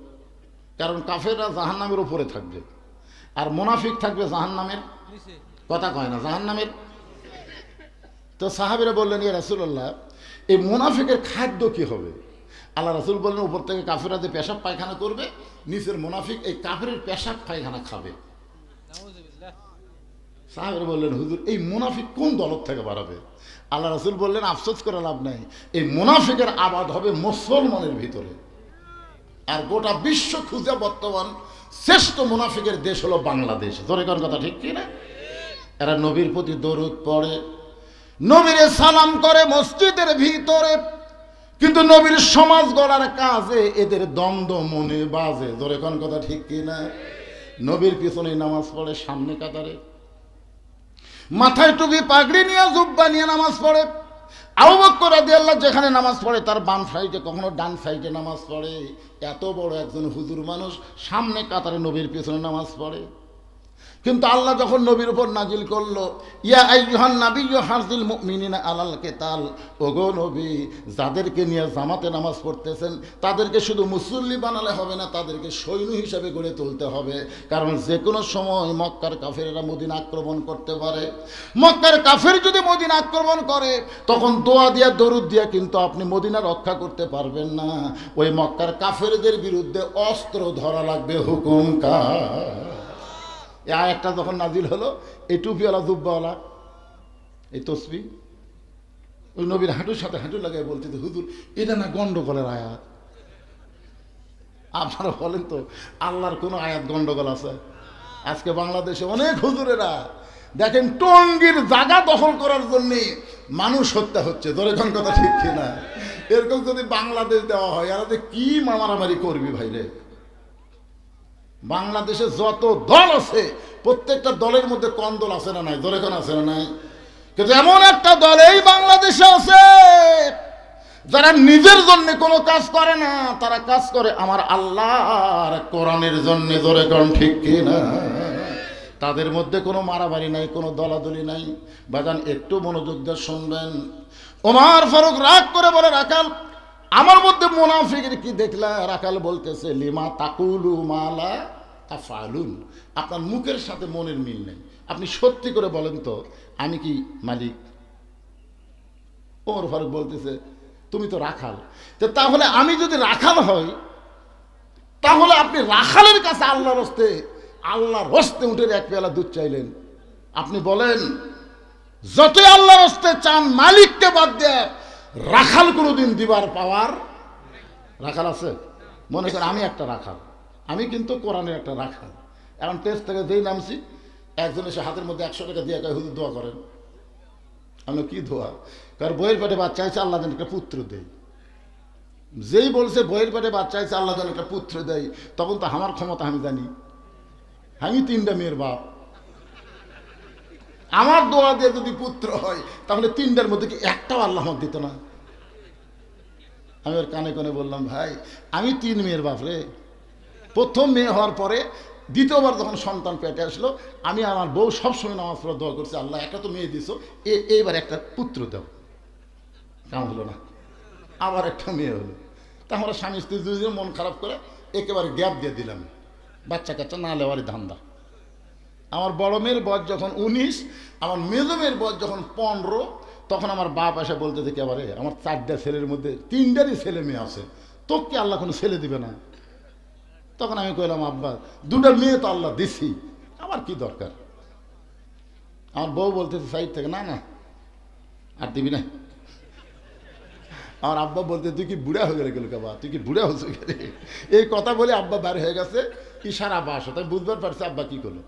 [SPEAKER 1] কারণ কাফেররা জাহান্নামের উপরে থাকবে আর মুনাফিক থাকবে জাহান্নামের, কথা কয় না, জাহান্নামের। তো সাহাবীরা বললেন, ইয়া রাসূলুল্লাহ, এই মুনাফিকের খাদ্য কি হবে? আল্লাহ রাসূল বললেন, উপর থেকে কাফেররা যে পেশাব পায়খানা করবে, নিচের মুনাফিক এই কাফেরের পেশাব পায়খানা খাবে। সাহাবীরা বললেন, হুজুর এই মুনাফিক কোন দলত থেকে বাড়াবে? আল্লাহ রাসূল বললেন, আফসোস করে লাভ নাই, এই মুনাফিকের আবাদ হবে মুসলমানের ভিতরে। আর গোটা বিশ্ব খুঁজে বর্তমান শ্রেষ্ঠ মুনাফিকের দেশ হলো বাংলাদেশ। জোরে কোন কথা ঠিক কি না? এরা নবীর প্রতি দরুদ পড়ে, নবীরে সালাম করে মসজিদের ভিতরে, কিন্তু নবীর সমাজ গড়ার কাজে এদের দ্বন্দ্ব মনে বাজে। জোরে কোন কথা ঠিক কি না? নবীর পিছনে নামাজ পড়ে, সামনে কাতারে, মাথায় টুপি পাগড়ি নিয়ে জুব্বা নিয়ে নামাজ পড়ে। আবু বকর রাদিয়াল্লাহু যেখানে নামাজ পড়ে তার বাম সাইডে, কখনো ডান সাইডে নামাজ পড়ে। এত বড় একজন হুজুর মানুষ সামনে কাতারে নবীর পিছনে নামাজ পড়ে। কিন্তু আল্লাহ যখন নবীর উপর নাজিল করলো, ইয়া আইয়ুহান নাবিয়্যু হারজিল মুমিনিনা আলাল কিতাল, ওগো নবী, যাদেরকে নিয়ে জামাতে নামাজ পড়তেছেন তাদেরকে শুধু মুসল্লি বানালে হবে না, তাদেরকে সৈন্য হিসাবে গড়ে তুলতে হবে। কারণ যে কোনো সময় মক্কার কাফেররা মদিনা আক্রমণ করতে পারে। মক্কার কাফের যদি মদিনা আক্রমণ করে, তখন দোয়া দিয়া দরুদ দিয়া কিন্তু আপনি মদিনা রক্ষা করতে পারবেন না। ওই মক্কার কাফেরদের বিরুদ্ধে অস্ত্র ধরা লাগবে, হুকুম কার। এই আয়াতটা যখন নাজিল হলো, এই টুপিওয়ালা জুব্বাওয়ালা এই তসবি ওই নবীর হাঁটুর সাথে হাঁটু লাগাই বলছে, হুজুর এটা না গন্ডগোলের আয়াত। আপনারা বলেন তো, আল্লাহর কোনো আয়াত গন্ডগোল আছে? আজকে বাংলাদেশে অনেক হুজুরেরা দেখেন টঙ্গীর জায়গা দখল করার জন্যে মানুষ হত্যা হচ্ছে। ধরে কোন কথা ঠিক কিনা? এরকম যদি বাংলাদেশ দেওয়া হয়, এরা যে কি মারামারি করবি ভাইরে। বাংলাদেশে যত দল আছে প্রত্যেকটা দলের মধ্যে কন্দল আছে না নাই? ধরে কোন আছে না নাই? কিন্তু এমন একটা দল এই বাংলাদেশে আছে যারা নিজের জন্য কোনো কাজ করে না, তারা কাজ করে আমার আল্লাহর কোরআনের জন্য। ধরে কোন ঠিক কিনা? তাদের মধ্যে কোনো মারামারি নাই, কোনো দলাদলি নাই। বাজান একটু মনোযোগ দিয়ে শুনবেন। ওমর ফারুক রাগ করে বলে, রাখাল আমার মধ্যে মুনাফিকের কি দেখলা? রাখাল বলতেছে, লিমা তাকুলু মালা তাফালুন, আপনার মুখের সাথে মনের মিল নেই, আপনি সত্যি করে বলেন তো আমি কি মালিক? ওমর ফারুক বলতেছে, তুমি তো রাখাল, তাহলে আমি যদি রাখাল হই, তাহলে আপনি রাখালের কাছে আল্লাহর হস্তে উঠে এক পেয়ালা দুধ চাইলেন। আপনি বলেন যতই আল্লাহর হস্তে চান, মালিককে বাদ দিয়ে রাখাল কোনোদিন দিবার পাওয়ার রাখাল আছে? মনে করেন আমি একটা রাখাল, আমি কিন্তু কোরআনের একটা রাখাল। এখন টেস্ট থেকে যেই নামছি, একজন এসে হাতের মধ্যে 100 টাকা দিয়ে কয়, হুজুর দোয়া করেন। আমি কি দোয়া? কারণ বইয়ের পেটে বাচ্চা আছে, আল্লাহ যেন একটা পুত্র দেয়। যেই বলছে বইয়ের পেটে বাচ্চা আছে, আল্লাহ যেন একটা পুত্র দেয়, তখন তো আমার ক্ষমতা আমি জানি। আমি 3টা মেয়ের বাপ, আমার দোয়া দিয়ে যদি পুত্র হয়, তাহলে 3টার মধ্যে কি একটাও আল্লাহ আমাকে দিত না? আমি ওর কানে কানে বললাম, ভাই আমি 3 মেয়ের বাপ রে। প্রথম মেয়ে হওয়ার পরে দ্বিতীয়বার যখন সন্তান পেটে আসলো, আমি আমার বউ সবসময় নামাজ পড়ে দোয়া করছি, আল্লাহ একটা তো মেয়ে দিছো, এইবার একটা পুত্র দাও। কাম হলো না, আবার একটা মেয়ে হলো। তা আমরা স্বামী স্ত্রী দুজন মন খারাপ করে একেবারে গ্যাপ দিয়ে দিলাম, বাচ্চা কাচ্চা না লেওয়ারই ধান্দা। আমার বড় মেয়ের বয়স যখন 19, আমার মেজো মেয়ের বয়স যখন 15, তখন আমার বাপ এসে বলতে যে একেবারে আমার 4টা ছেলের মধ্যে 3টারই ছেলে মেয়ে আছে, তোকে আল্লাহ কোনো ছেলে দিবে না? তখন আমি কইলাম আব্বা 2টা মেয়ে তো আল্লাহ দিছি, আমার কি দরকার? আমার বউ বলতেছে সাইড থেকে, না না আর দিবি না। আমার আব্বা বলতে তুই কি বুড়া হয়ে গেলে বাবা, তুই কি বুড়া হচ্ছে গেলে? এই কথা বলে আব্বা বার হয়ে গেছে ইশারা বাস, তাই বুঝবার পারছে আব্বা কি করলো।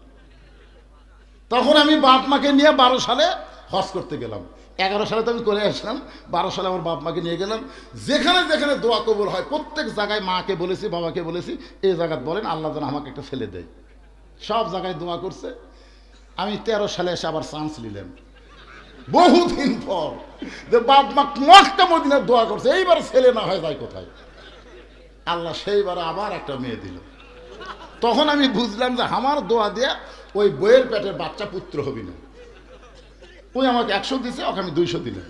[SPEAKER 1] তখন আমি বাপ মাকে নিয়ে 12 সালে হজ করতে গেলাম। 11 সালে তো আমি করে আসলাম, 12 সালে আমার বাপ মাকে নিয়ে গেলাম। যেখানে যেখানে দোয়া কবুল হয় প্রত্যেক জায়গায় মাকে বলেছি, বাবাকে বলেছি এই জায়গায় বলেন আল্লাহ যেন আমাকে একটা ছেলে দেয়। সব জায়গায় দোয়া করছে। আমি 13 সালে এসে আবার চান্স নিলাম বহুদিন পর, যে বাপ মা মক্কা মদিনার দোয়া করছে এইবার ছেলে না হয় যায় কোথায়, আল্লাহ সেইবার আবার একটা মেয়ে দিল। তখন আমি বুঝলাম যে আমার দোয়া দিয়ে ওই বইয়ের পেটের বাচ্চা পুত্র হবি না। ওই আমাকে 100 দিছে, ওকে আমি 200 দিলাম।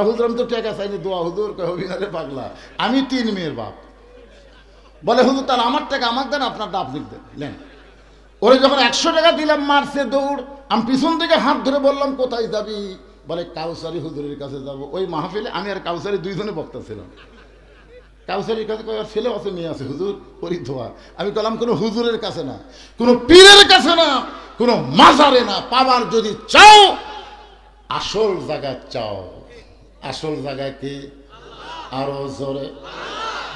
[SPEAKER 1] হুজুর আমি তো টাকা চাইনি, দোয়া হুজুর হবি না রে পাগলা, আমি 3 মেয়ের বাপ। বলে হুজুর তাহলে আমার টাকা আমাকে দেন, আপনার ডাব দেন। ওরে যখন 100 টাকা দিলাম মারছে দৌড়। আমি পিছন থেকে হাত ধরে বললাম কোথায় যাবি? বলে কাউসারি হুজুরের কাছে যাব। ওই মাহফিলে আমি আর কাউসারি 2 জনে বক্তা ছিলাম। কাউসারির কাছে ছেলে আছে মেয়ে আছে হুজুর করি ধোয়া। আমি বললাম কোনো হুজুরের কাছে না, কোনো পীরের কাছে না, কোনো মাজারে না, পাবার যদি চাও আসল জায়গায় চাও। আসল জায়গায় কি? আরো জোরে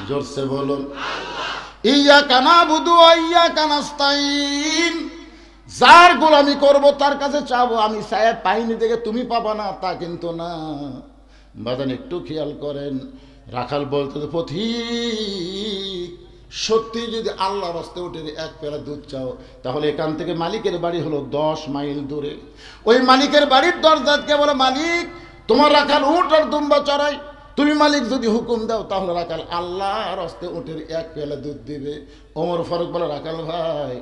[SPEAKER 1] জোরসে বলুন ইয়াকা নাবুদু ওয়া ইয়াকা নাস্তাইন। যার গোলামি করব তার কাছে চাবো, আমি চাই পাইনি দেখে তুমি পাবা না তা কিন্তু না। বাদান একটু খেয়াল করেন, রাখাল বলতে পথিক সত্যি যদি আল্লাহর রাস্তে উঠে 1 পেয়ালা দুধ চাও তাহলে এখান থেকে মালিকের বাড়ি হলো 10 মাইল দূরে। ওই মালিকের বাড়ির দরজাকে বলে মালিক তোমার রাখাল উট আর দুম্বা চড়াই, তুমি মালিক যদি হুকুম দাও তাহলে রাখাল আল্লাহর রাস্তে উটের 1 পেয়ালা দুধ দিবে। ওমর ফারুক বলে রাখাল ভাই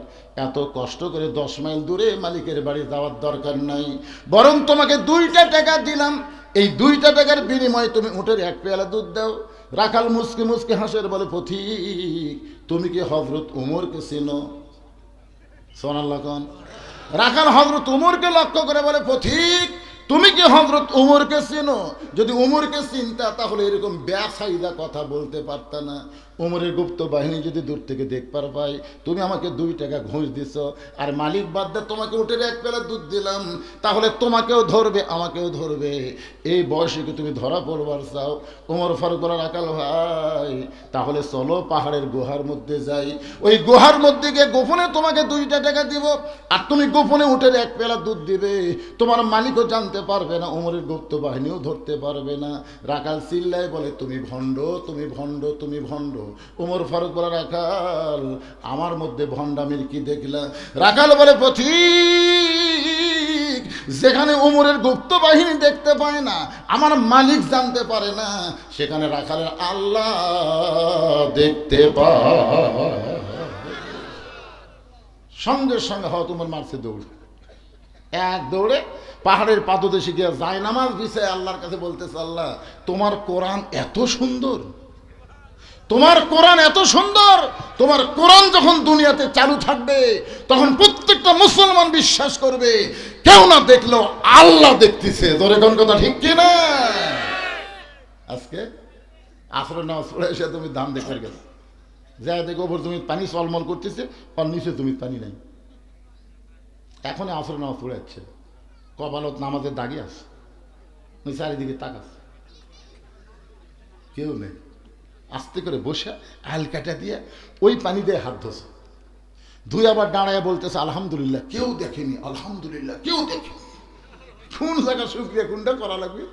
[SPEAKER 1] এত কষ্ট করে 10 মাইল দূরে মালিকের বাড়ি যাওয়ার দরকার নাই, বরং তোমাকে 2টা টাকা দিলাম, এই 2টা টাকার বিনিময়ে তুমি উটের 1 পেয়ালা দুধ দাও। রাখাল মুসকে মুসকে হাসের বলে পথিক তুমি কি হযরত উমরকে চিনো? সুবহানাল্লাহ কোন। রাখাল হযরত উমরকে লক্ষ্য করে বলে পথিক তুমি কি হযরত উমরকে চিনো? যদি উমরকে চিনতা তাহলে এরকম বেসাইদা কথা বলতে পারতা না। উমরের গুপ্ত বাহিনী যদি দূর থেকে দেখবার পাই, তুমি আমাকে 2 টাকা ঘুষ দিছ, আর মালিক বাদ দিয়ে তোমাকে উটের 1 পেয়ালা দুধ দিলাম, তাহলে তোমাকেও ধরবে আমাকেও ধরবে। এই বয়সে কি তুমি ধরা পড়বার চাও? উমর ফারুক বলে রাখাল ভাই তাহলে চলো পাহাড়ের গুহার মধ্যে যাই, ওই গুহার মধ্যে গিয়ে গোপনে তোমাকে 2টা টাকা দিব, আর তুমি গোপনে উটের 1 পেয়ালা দুধ দিবে, তোমার মালিকও জানতে পারবে না, উমরের গুপ্ত বাহিনীও ধরতে পারবে না। রাখাল চিল্লায় বলে তুমি ভণ্ড, তুমি ভণ্ড, তুমি ভণ্ড। উমর ফারুক বলে রাখাল আমার মধ্যে ভণ্ডামির কি দেখলা? রাখাল বলে পথিক যেখানে উমরের গুপ্ত বাহিনী দেখতে পায় না, আমার মালিক জানতে পারে না, সেখানে রাখালের আল্লাহ দেখতে পায়। সঙ্গে সঙ্গে হয়তো উমর মারছে দৌড়, এক দৌড়ে পাহাড়ের পাদদেশে গিয়ে যায় নামাজ বিছায় আল্লাহর কাছে বলতেছে আল্লাহ তোমার কোরআন এত সুন্দর, তোমার কোরআন এত সুন্দর, তোমার কোরআন যখন দুনিয়াতে চালু থাকবে তখন প্রত্যেকটা মুসলমান বিশ্বাস করবে কেউ না দেখলেও আল্লাহ দেখতেছে। তোর এখন কথা ঠিক কিনা? আজকে আসরে নামাজ পড়ে এসে তুমি ধান দেখার গেছো, যা দেখো ওপর তুমি পানি চলমল করতেছে, আর নিচে তুমি পানি নাই। এখন আসরে নামাজ পড়ে যাচ্ছে, কপালত নামাজের দাগি আছে, চারিদিকে তাকাস, কেউ নেই। আস্তে করে বসে আল কাটা দিয়ে ওই পানি দিয়ে হাত ধোছে, ধুই আবার দাঁড়ায় বলতেছে আলহামদুলিল্লাহ কেউ দেখেনি, আলহামদুলিল্লাহ কেউ দেখেনি। কোন জায়গা শুক্রিয়া কোনটা করা লাগবে?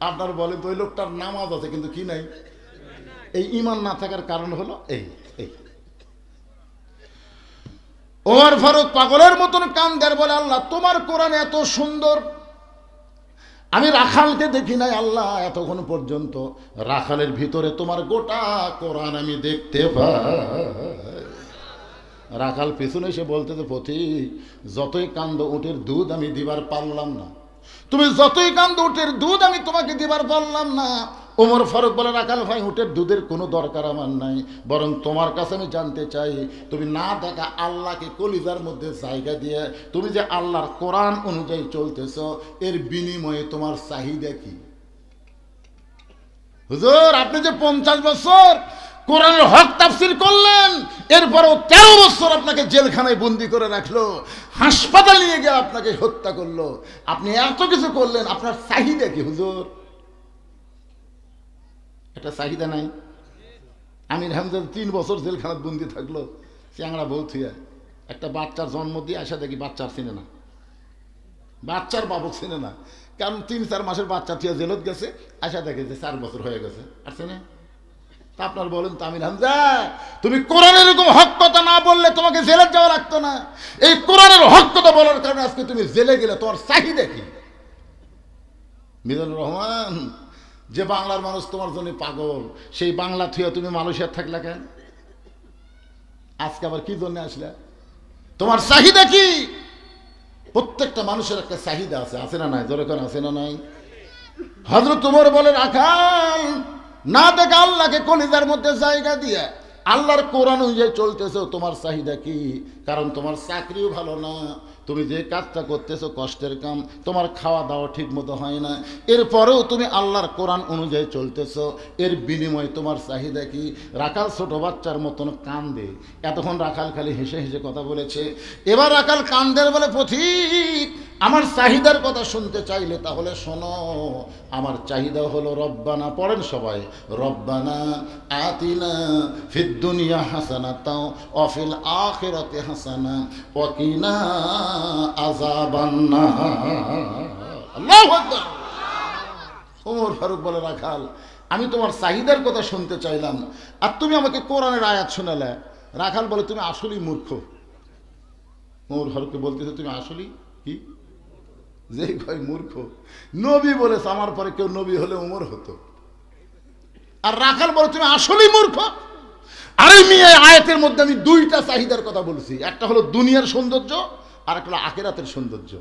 [SPEAKER 1] আপনার বলে তো ওই লোকটার নামাজ আছে কিন্তু কি নাই, এই ঈমান না থাকার কারণ হলো এই এই। ওমর ফারুক পাগলের মতন কান্দার বলে আল্লাহ তোমার কোরআন এত সুন্দর, আমি রাখালকে দেখি নাই আল্লাহ এতক্ষণ পর্যন্ত, রাখালের ভিতরে তোমার গোটা কোরআন আমি দেখতে পাই। রাখাল পিছনে এসে বলতেছে পথিক যতই কান্দ উটের দুধ আমি দিবার পারলাম না, তুমি যতই কান্দ উটের দুধ আমি তোমাকে দিবার পারলাম না, ওমর ফারুক বলে, রাখাল ভাই উটের দুধের কোনো দরকার আমার নাই, বরং তোমার কাছে আমি জানতে চাই তুমি না দেখা আল্লাহকে কলিজার মধ্যে জায়গা দিয়ে তুমি যে আল্লাহর কোরআন অনুযায়ী চলতেছ, এর বিনিময়ে তোমার চাহিদা কি? হুজুর, আপনি যে 50 বছর কোরআনের হক তাফসীর করলেন, এরপরও 13 বছর আপনাকে জেলখানায় বন্দি করে রাখলো, হাসপাতাল নিয়ে গিয়ে আপনাকে হত্যা করলো, আপনি এত কিছু করলেন, আপনার চাহিদা কি হুজুর? একটা চাহিদা নাই? আমির হামজা 3 বছর জেলখানায় বন্দি থাকলো, চ্যাংড়া বউ থুয়া একটা বাচ্চার জন্ম দিয়ে আসা দেখি বাচ্চার চিনে না, বাচ্চার বাবক চিনে না, কারণ 3-4 মাসের বাচ্চা থুয়া জেলত গেছে, আসা দেখে যে 4 বছর হয়ে গেছে, আর চিনে। তা আপনার বলেন তো আমির হামজা, তুমি কোরআনের এরকম হক কথা না বললে তোমাকে জেলে যাওয়া লাগতো না, এই কোরআনের হক কথা বলার কারণে আজকে তুমি জেলে গেলে, তোমার চাহিদা কি? মিজানুর রহমান, যে বাংলার মানুষ তোমার জন্য পাগল, সেই বাংলা থুয়া তুমি মালয়েশিয়ার থাকলে কেন? আজকে আবার কি জন্য আসলে? তোমার চাহিদা কি? প্রত্যেকটা মানুষের একটা চাহিদা আছে, আছে না নাই? জোরে কোন আছে না নাই? হযরত ওমর বলে, রাখাল না দেখে আল্লাহকে কলিজার মধ্যে জায়গা দিয়ে আল্লাহর কোরআন অনুযায়ী চলতেছো, তোমার চাহিদা কি? কারণ তোমার চাকরিও ভালো না, তুমি যে কাজটা করতেছো কষ্টের কাম, তোমার খাওয়া দাওয়া ঠিক মতো হয় না, এরপরেও তুমি আল্লাহর কোরআন অনুযায়ী চলতেছো, এর বিনিময়ে তোমার চাহিদা কি? রাখাল ছোট বাচ্চার মতন কান্দে। এতক্ষণ রাখাল খালি হেসে হেসে কথা বলেছে, এবার রাখাল কান্দের বলে, পথিক আমার চাহিদার কথা শুনতে চাইলে তাহলে শোনো, আমার চাহিদা হলো রব্বানা, পড়েন সবাই, রব্বানা আতিনা ফিদ দুনিয়া হাসানাতাও ওয়া ফিল আখিরাতি হাসানা ওয়া কিনা আযাবান্নার। আল্লাহু আকবার। ওমর ফারুক বলে, রাখাল আমি তোমার চাহিদার কথা শুনতে চাইলাম, আর তুমি আমাকে কোরআনের আয়াত শোনালে। রাখাল বলে, তুমি আসলেই মূর্খ। ওমর ফারুককে বলতেছে, তুমি আসলেই কি? যে কয় মূর্খ, নবী বলেছে আমার পরে কেউ নবী হলে ওমর হতো। আর রাখাল বলে, তুমি আসলেই মূর্খ। আরে মিয়া, আয়াতের মধ্যে আমি 2টা চাহিদার কথা বলছি, একটা হলো দুনিয়ার সৌন্দর্য, আর একটা হলো আখিরাতের সৌন্দর্য।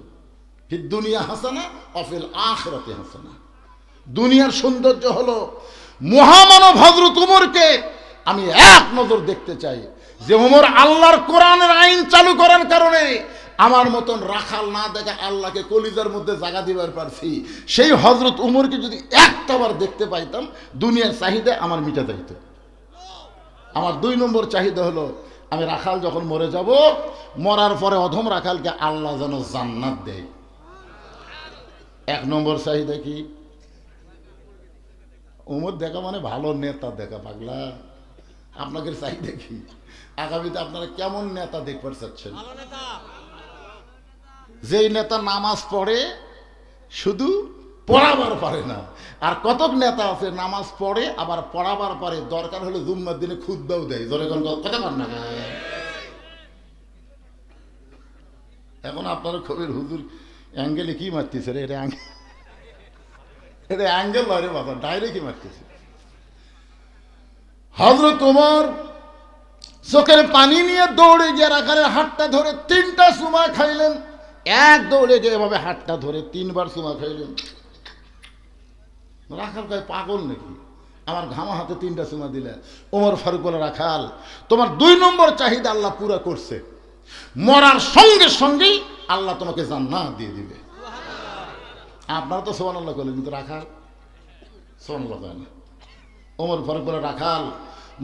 [SPEAKER 1] ফিদ দুনিয়া হাসানা ওয়া ফিল আখিরাতি হাসানা। দুনিয়ার সৌন্দর্য হলো মহামানব হযরত ওমরকে আমি এক নজর দেখতে চাই, যে ওমর আল্লাহর কোরআনের আইন চালু করার কারণে আমার মতন রাখাল না দেখে আল্লাহকে কলিজার মধ্যে জায়গা দিবার পারছি, সেই হযরত ওমরকে যদি একটাবার দেখতে পাইতাম, দুনিয়ার চাহিদা আমার মিটা যাইত। আমার 2 নম্বর চাহিদা হলো, আমি রাখাল যখন মরে যাব, মরার পরে অধম রাখালকে আল্লাহ যেন জান্নাত দেয়। 1 নম্বর চাহিদা কি? ওমর দেখা মানে ভালো নেতা দেখা। পাগলা, আপনাদের চাহিদা কি? আগামীতে আপনারা কেমন নেতা দেখবার চাচ্ছেন? যেই নেতা নামাজ পড়ে শুধু পড়াবার পারে না, আর কতক নেতা আছে নামাজ পড়ে আবার পড়াবার পারে, দরকার হলে জুম্মার দিনে খুতবাও দেয়। জোরে কোন কথা কর না। এখন আপনারা খবর, হুজুর অ্যাঙ্গেলে কি মারতেছে রে? এটা অ্যাঙ্গেল নয় রে বাবা, ডাইরেক্ট কি মারতেছে। হযরত ওমর চোখের পানি নিয়ে দৌড়ে গিয়ে রাখালের হাতটা ধরে 3টা চুমা খাইলেন। এক দৌড়ে গিয়ে এভাবে হাতটা ধরে 3বার চুমা খাইলেন। রাখাল কয়, পাগল নাকি? আমার ঘামা হাতে 3টা চুমা দিলে। ওমর ফারুক বলে, রাখাল তোমার 2 নম্বর চাহিদা আল্লাহ পুরা করছে, মরার সঙ্গে সঙ্গেই আল্লাহ তোমাকে জান্নাত দিয়ে দিবে। আপনারা তো সুবহানাল্লাহ বলেন, কিন্তু রাখাল সুবহানাল্লাহ কয় না। ওমর ফারুক বলে, রাখাল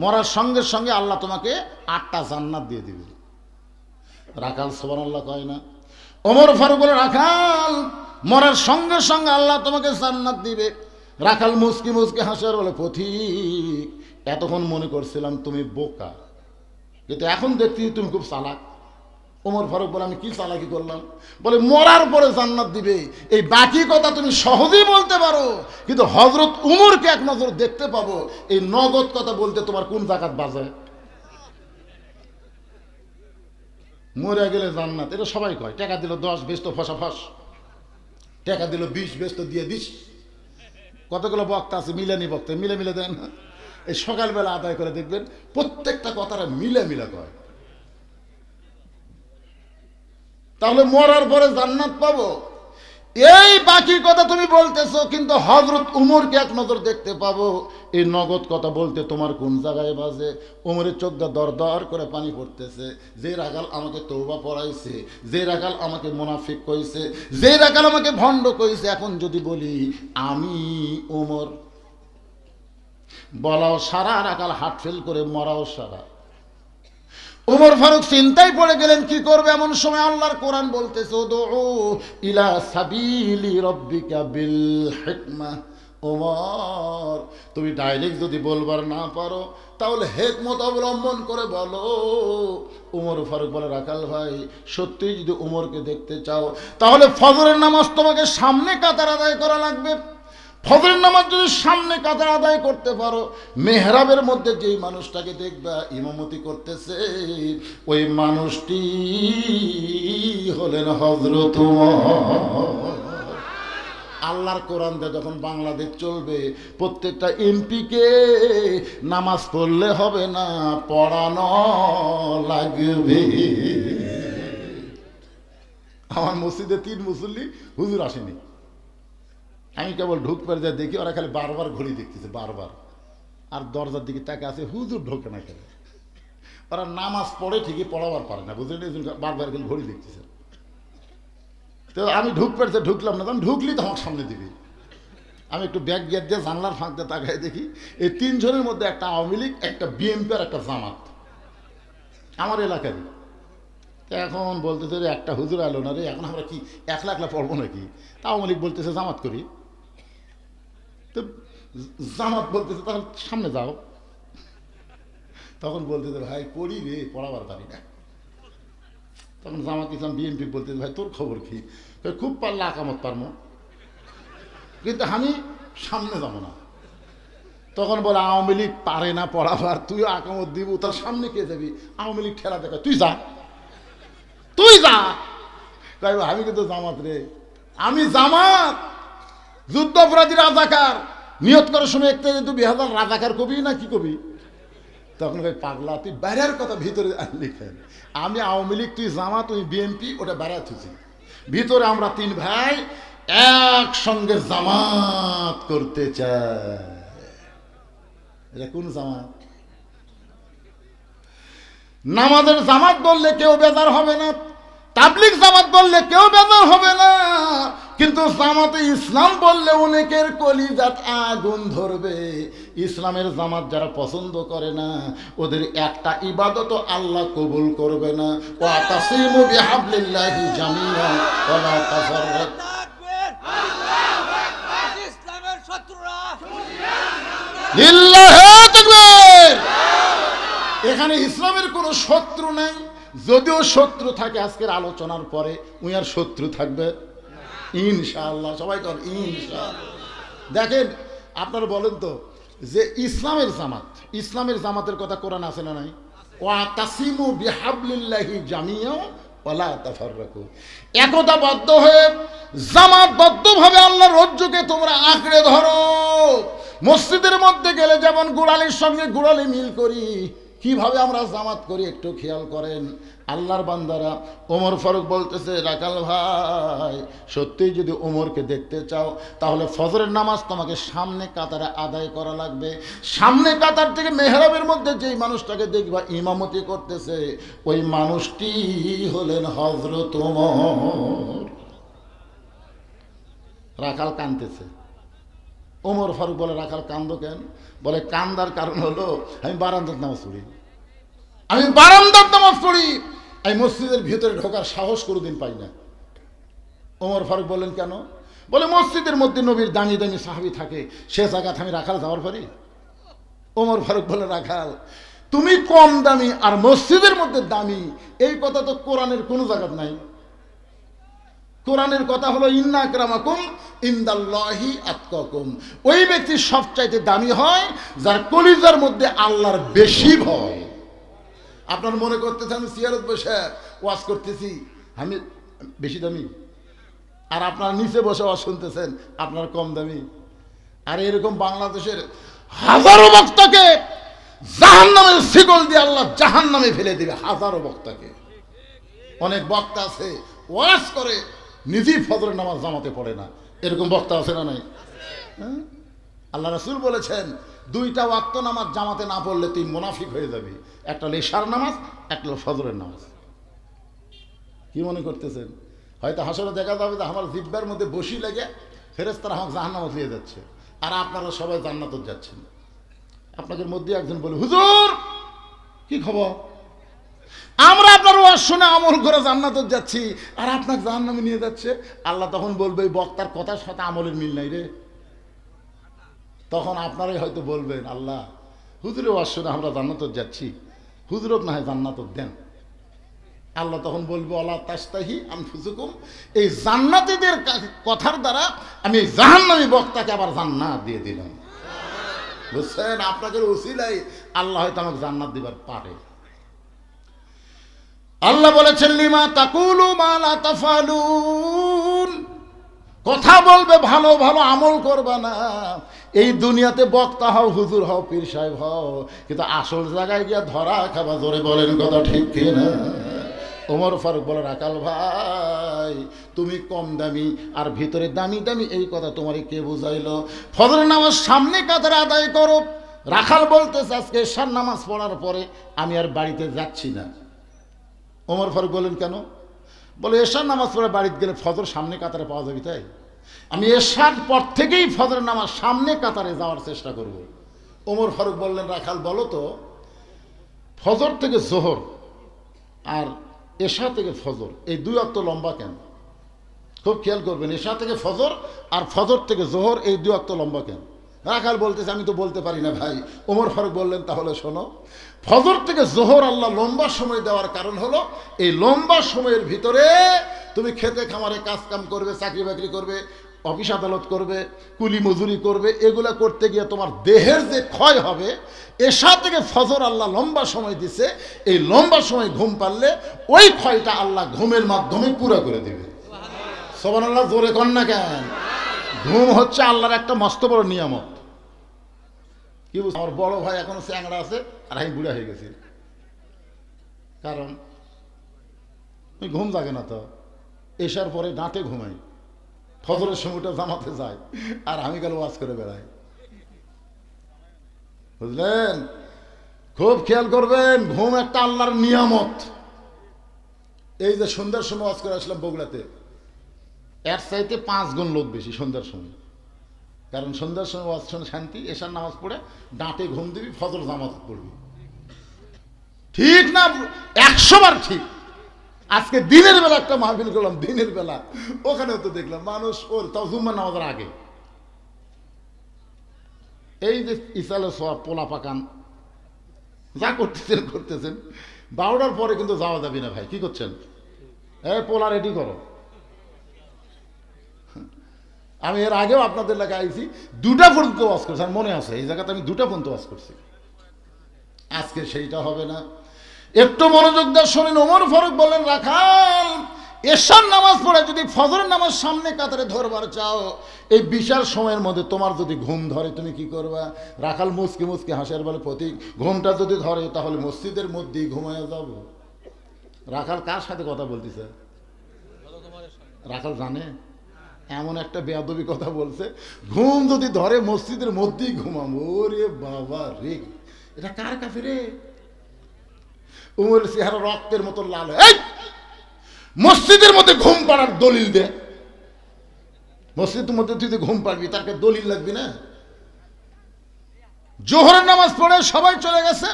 [SPEAKER 1] মরার সঙ্গে সঙ্গে আল্লাহ তোমাকে 8টা জান্নাত দিয়ে দিবে। রাখাল সুবহানাল্লাহ কয় না। ওমর ফারুক বলে, রাখাল মরার সঙ্গে সঙ্গে আল্লাহ তোমাকে জান্নাত দিবে। রাখাল মুচকি মুচকি হাসার বলে, পথিক এতক্ষণ মনে করছিলাম তুমি বোকা, কিন্তু এখন দেখছি তুমি খুব চালাক। ওমর ফারুক বলে, আমি কি চালাকি করলাম? বলে, মরার পরে জান্নাত দিবে, এই বাকি কথা তুমি সহজেই বলতে পারো, কিন্তু হযরত উমরকে এক নজর দেখতে পাবো, এই নগদ কথা বলতে তোমার কোন জাকাত বাজে? মরে গেলে জান্নাত, এটা সবাই কয়। টাকা দিল 10, বেশ তো ফসাফস। টাকা দিল 20, বেশ তো দিয়ে দিস। কতগুলো বক্তা আছে, মিলানি বক্তা, মিলে মিলে দেন। এই সকালবেলা আদায় করে দেখবেন প্রত্যেকটা কথাটা মিলে মিলে কয়। তাহলে মরার পরে জান্নাত পাবো, এই বাকি কথা তুমি বলতেছো, কিন্তু হযরত উমরকে এক নজর দেখতে পাবো, এই নগদ কথা বলতে তোমার কোন জায়গায় বাজে? উমরের চোখ দিয়ে দর দর করে পানি পড়তেছে। যে রাখাল আমাকে তওবা পড়াইছে, যে রাখাল আমাকে মুনাফিক কইছে, যে রাখাল আমাকে ভণ্ড কইছে, এখন যদি বলি আমি উমর, বলাও সারা, রাখাল হার্ট ফেল করে মরাও সারা। উমর ফারুক চিন্তায় পড়ে গেলেন কি করবে। এমন সময় আল্লাহর কোরআন বলতেছে, উদউ ইলা সাবিলি রাব্বিকা বিল হিকমা। ওমর, তুমি ডাইরেক্ট যদি বলবার না পারো তাহলে হিকমত অবলম্বন করে বলো। উমর ফারুক বলে, রাখাল ভাই, সত্যিই যদি উমরকে দেখতে চাও তাহলে ফজরের নামাজ তোমাকে সামনে কাতার আদায় করা লাগবে। ফজরের নামাজ যদি সামনে কাতার আদায় করতে পারো, মেহরাবের মধ্যে যেই মানুষটাকে দেখবা ইমামতি করতেছে, ওই মানুষটি হলেন হযরত উমর। আল্লাহর কোরআন দিয়ে যখন বাংলাদেশ চলবে, প্রত্যেকটা এমপিকে নামাজ পড়লে হবে না, পড়ানো লাগবে। আমার মসজিদে 3 মুসল্লি হুজুর আসেনি, আমি কেবল ঢুক পেরে যা দেখি, ওরা খালি বারবার ঘড়ি দেখতেছে, বারবার, আর দরজার দিকে তাকে আছে, হুজুর ঢোকে না খেলে। ওরা নামাজ পড়ে ঠিকই, পড়াবার পারে না, বুঝলেন, বারবার খালি ঘড়ি দেখতেছে। তো আমি ঢুক পেরেছে, ঢুকলাম না, তখন ঢুকলি তো আমার সামনে দিবি। আমি একটু ব্যাগ গেট দিয়ে জানলার ফাঁক দিয়ে তাকায় দেখি, এই 3 জনের মধ্যে একটা আওয়ামী লীগ, একটা বিএনপি আর একটা জামাত, আমার এলাকারই। তো এখন বলতেছে, রে একটা হুজুর এলো না রে, এখন আমরা কি একলা একলা পড়বো নাকি? তা আওয়ামী লীগ বলতেছে জামাত করি, তো জামাত বলতেছে তাহলে সামনে যাও। তখন বলতেছে, ভাই পড়ি রে, পড়াবার পারি না। তখন জামাত ইসলাম বিএনপি বলতেছে, ভাই তোর খবর কি? খুব পারলে আকামত পারবো, কিন্তু আমি সামনে যাবো না। তখন বলে, আওয়ামী লীগ পারে না পড়াবার, তুই আকামত দিব, তার সামনে কে যাবি? আওয়ামী লীগ ঠেলা দেখা, তুই যা, তুই যা। আমি কিন্তু জামাত রে, আমি জামাত, যুদ্ধ অপরাধী রাজাকার। নিয়ত করার সময় একটা তুই 2000 রাজাকার কবি না কি কবি? তখন ভাই পাগলা, তুই বাইরের কথা ভিতরে লিখেন। আমি আওয়ামী লীগ, তুই জামাত, তুই বিএনপি, ওটা বেড়ায় থুছি। ভিতরে আমরা 3 ভাই একসঙ্গে জামাত করতে চাই। এটা কোন জামাত? নামাজের জামাত বললে কেউ বেজার হবে না, তাবলিগ জামাত বললে কেউ বেজার হবে না, কিন্তু জামাতে ইসলাম বললে অনেকের কলিজাত আগুন ধরবে। ইসলামের জামাত যারা পছন্দ করে না, ওদের একটা ইবাদত আল্লাহ কবুল করবে না। ওয়াতাসিমু বিহাবলিল্লাহি জামিআ ওয়া লা তাফাররাকু। ইসলামের শত্রুরা লিল্লাহি তাকবীর। এখানে ইসলামের কোনো শত্রু নাই। যদিও শত্রু থাকে, আজকের আলোচনার পরে উই আর শত্রু থাকবে ইনশাআল্লাহ। সবাই কর ইনশাআল্লাহ। দেখেন, আপনারা বলেন তো যে ইসলামের জামাত, ইসলামের জামাতের কথা কোরআন আছে না নাই? ওয়াতাসিমু বিহাবলিল্লাহি জামিআ ওয়া লা তাফাররাকু। একতাবদ্ধ হয়ে জামাতবদ্ধভাবে আল্লাহর রজ্জুকে তোমরা আঁকড়ে ধরো। মসজিদের মধ্যে গেলে যেমন গোড়ালির সঙ্গে গোড়ালি মিল করি, কিভাবে আমরা জামাত করি একটু খেয়াল করেন। আল্লাহর বান্দারা, ওমর ফারুক বলতেছে, রাখাল ভাই, সত্যিই যদি ওমরকে দেখতে চাও তাহলে ফজরের নামাজ তোমাকে সামনে কাতারে আদায় করা লাগবে। সামনে কাতার থেকে মেহরাবের মধ্যে যেই মানুষটাকে দেখবা ইমামতি করতেছে, ওই মানুষটি হলেন হযরত ওমর। রাখাল কাঁদতেছে। ওমর ফারুক বলে, রাখাল কান্দো কেন? বলে, কান্দার কারণ হলো আমি বারান্দার নামাজ পড়ি, আমি বারান্দার নামাজ পড়ি, আমি মসজিদের ভিতরে ঢোকার সাহস কোনোদিন পাই না। ওমর ফারুক বললেন, কেন? বলে, মসজিদের মধ্যে নবীর দামি দামি সাহাবী থাকে, সে জায়গাতে আমি রাখাল যাওয়ার পারি? ওমর ফারুক বলে, রাখাল তুমি কম দামি আর মসজিদের মধ্যে দামি, এই কথা তো কোরআনের কোনো জায়গা নাই। কোরআনের কথা হলো ইন্না আকরামাকুম ইনদাল্লাহি আতকাকুম। ওই ব্যক্তি সবচাইতে দামি হয় যার কলিজার মধ্যে আল্লাহর বেশি ভয়। আপনার মনে করতেছেন আমি সিয়ারত বসে ওয়াজ করতেছি, আমি বেশি দামি, আর আপনার নিচে বসে ওয়াজ শুনতেছেন আপনার কম দামি। আর এরকম বাংলাদেশের হাজারো বক্তাকে জাহান্নামের শিকল দিয়ে আল্লাহ জাহান্নামে ফেলে দিবে, হাজারো বক্তাকে। অনেক বক্তা আছে ওয়াজ করে নিজেই ফজরের নামাজ জামাতে পড়ে না, এরকম বক্তা আছে না নাই? হ্যাঁ, আল্লাহ রাসূল বলেছেন দুইটা ওয়াক্ত নামাজ জামাতে না পড়লে তুই মুনাফিক হয়ে যাবি, একটা হলো ইশার নামাজ, একটা হলো ফজরের নামাজ। কি মনে করতেছেন? হয়তো হাসরে দেখা যাবে যে আমার জিব্বার মধ্যে বসি লেগে ফেরেশতারা আমাকে জাহান্নামে দিয়ে যাচ্ছে, আর আপনারা সবাই জান্নাতে যাচ্ছেন। আপনাদের মধ্যে একজন বলে, হুজুর কি খবর, আমরা আপনার ওয়াজ শুনে আমল করে জান্নাতে যাচ্ছি, আর আপনাকে জাহান্নামে নিয়ে যাচ্ছে। আল্লাহ তখন বলবে এই বক্তার কথার সাথে আমলের মিল নাই রে। তখন আপনারাই হয়তো বলবেন, আল্লাহ হুজুরের ওয়াজ শুনে আমরা জান্নাতে যাচ্ছি, হুজুরক না হয় জান্নাত দেন। আল্লাহ তখন বলবে ওয়ালা তাস্তাহি আনফুসুকুম, এই জান্নাতীদের কথার দ্বারা আমি এই জাহান্নামী বক্তাকে আবার জান্নাত দিয়ে দিলাম। বুঝছেন? আপনাদের উসিলাই আল্লাহ হয়তো আমাকে জান্নাত দিবার পারে। আল্লাহ বলেছেন লিমা তাকুলু মা লা তাফালুন, কথা বলবে ভালো ভালো, আমল করবা না। এই দুনিয়াতে বক্তা হও, হুজুর হও, পীর সাহেব হও, কিন্তু আসল জায়গায় গিয়া ধরা খাবা। জোরে বলেন কথা ঠিক কিনা? ওমর ফারুক বলে, রাখাল ভাই তুমি কম দামি আর ভিতরে দামি দামি, এই কথা তোমারে কে বুঝাইলো? ফজর নামাজ সামনে কাতারে আদায় করো। রাখাল বলতেছে আজকে এশার নামাজ পড়ার পরে আমি আর বাড়িতে যাচ্ছি না। ওমর ফারুক বলেন কেন? বলে এশার নামাজ পড়ে বাড়িতে গেলে ফজর সামনে কাতারে পাওয়া যাবে, তাই আমি এশার পর থেকেই ফজর নামাজ সামনে কাতারে যাওয়ার চেষ্টা করব। ওমর ফারুক বললেন, রাখাল বলো তো ফজর থেকে জোহর আর এশা থেকে ফজর এই দুই ওয়াক্ত লম্বা কেন? খুব খেয়াল করবেন, এশা থেকে ফজর আর ফজর থেকে জোহর এই দুই ওয়াক্ত লম্বা কেন? রাখাল বলতেছে আমি তো বলতে পারি না ভাই। ওমর ফারুক বললেন তাহলে শোনো, ফজর থেকে জোহর আল্লাহ লম্বা সময় দেওয়ার কারণ হলো এই লম্বা সময়ের ভিতরে তুমি খেতে খামারে কাজ কাম করবে, চাকরি বাকরি করবে, অফিস আদালত করবে, কুলি মজুরি করবে, এগুলা করতে গিয়ে তোমার দেহের যে ক্ষয় হবে, এশা থেকে ফজর আল্লাহ লম্বা সময় দিছে, এই লম্বা সময় ঘুম পারলে ওই ক্ষয়টা আল্লাহ ঘুমের মাধ্যমে পুরা করে দেবে। সুবহানাল্লাহ, জোরে কন না কেন? ঘুম হচ্ছে আল্লাহর একটা মস্ত বড় নিয়ামত। কি বুঝ, আমার বড় ভাই এখনো চ্যাংড়া আছে আর আমি বুড়া হয়ে গেছি, কারণ ঘুম জাগে না। তো এশার পরে ডাঁটে ঘুমাই, ফজরের সময়টা জামাতে যায়, আর আমি গেল ওয়াজ করে বেড়াই। বুঝলেন? খুব খেয়াল করবেন, ঘুম একটা আল্লাহর নিয়ামত। এই যে সন্ধ্যার সময় ওয়াজ করে আসলাম বগুড়াতে, এর চাইতে 5 গুণ লোক বেশি সন্ধ্যার সময়। কারণ সন্ধ্যার সময় ওয়াজ শুনে শান্তি, এশার নামাজ পড়ে ডাঁটে ঘুম দিবি, ফজর জামাত পড়বি। ঠিক না? 100 বার ঠিক। আজকে দিনের বেলা একটা মাহফিল করলাম, দিনের বেলা, ওখানেও তো দেখলাম মানুষ ওর তাও জুম্মার নামাজের আগে এই যে ইসালে সব পোলা পাকান যা করতেছেন করতেছেন, 12টার পরে কিন্তু যাওয়া যাবে না ভাই। কি করছেন? পোলা রেডি করো। আমি এর আগেও আপনাদের এলাকায় আইছি, 2টা পর্যন্ত ওয়াজ করছি, আর মনে আছে এই জায়গাতে আমি 2টা পর্যন্ত ওয়াজ করছি। আজকে সেইটা হবে না। একটু মনোযোগ দিয়ে শোনেন। ওমর ফারুক বলেন, রাখাল এশার নামাজ পড়ে যদি ফজরের নামাজ সামনে কাতারে ধরবার চাও, এই বিশাল সময়ের মধ্যে তোমার যদি ঘুম ধরে তুমি কি করবা? রাখাল মুসকি মুসকি হাসির বলে, প্রতীক ঘুমটা যদি ধরে তাহলে মসজিদের মধ্যেই ঘুমায় যাব। রাখাল কার সাথে কথা বলতেছে? রাখাল জানে এমন একটা বেয়াদবি কথা বলছে, ঘুম যদি ধরে মসজিদের মধ্যেই ঘুমাবো। ওরে বাবা রে, এটা কার কাছে রে? উমরের চেহারা রক্তের মতো লাল। এই মসজিদের মধ্যে ঘুম পাড়ার দলিল দে। মসজিদের মধ্যে তুই ঘুম পাড়বি, তাকে দলিল লাগবি না? জোহরের নামাজ পড়ে সবাই চলে গেছে,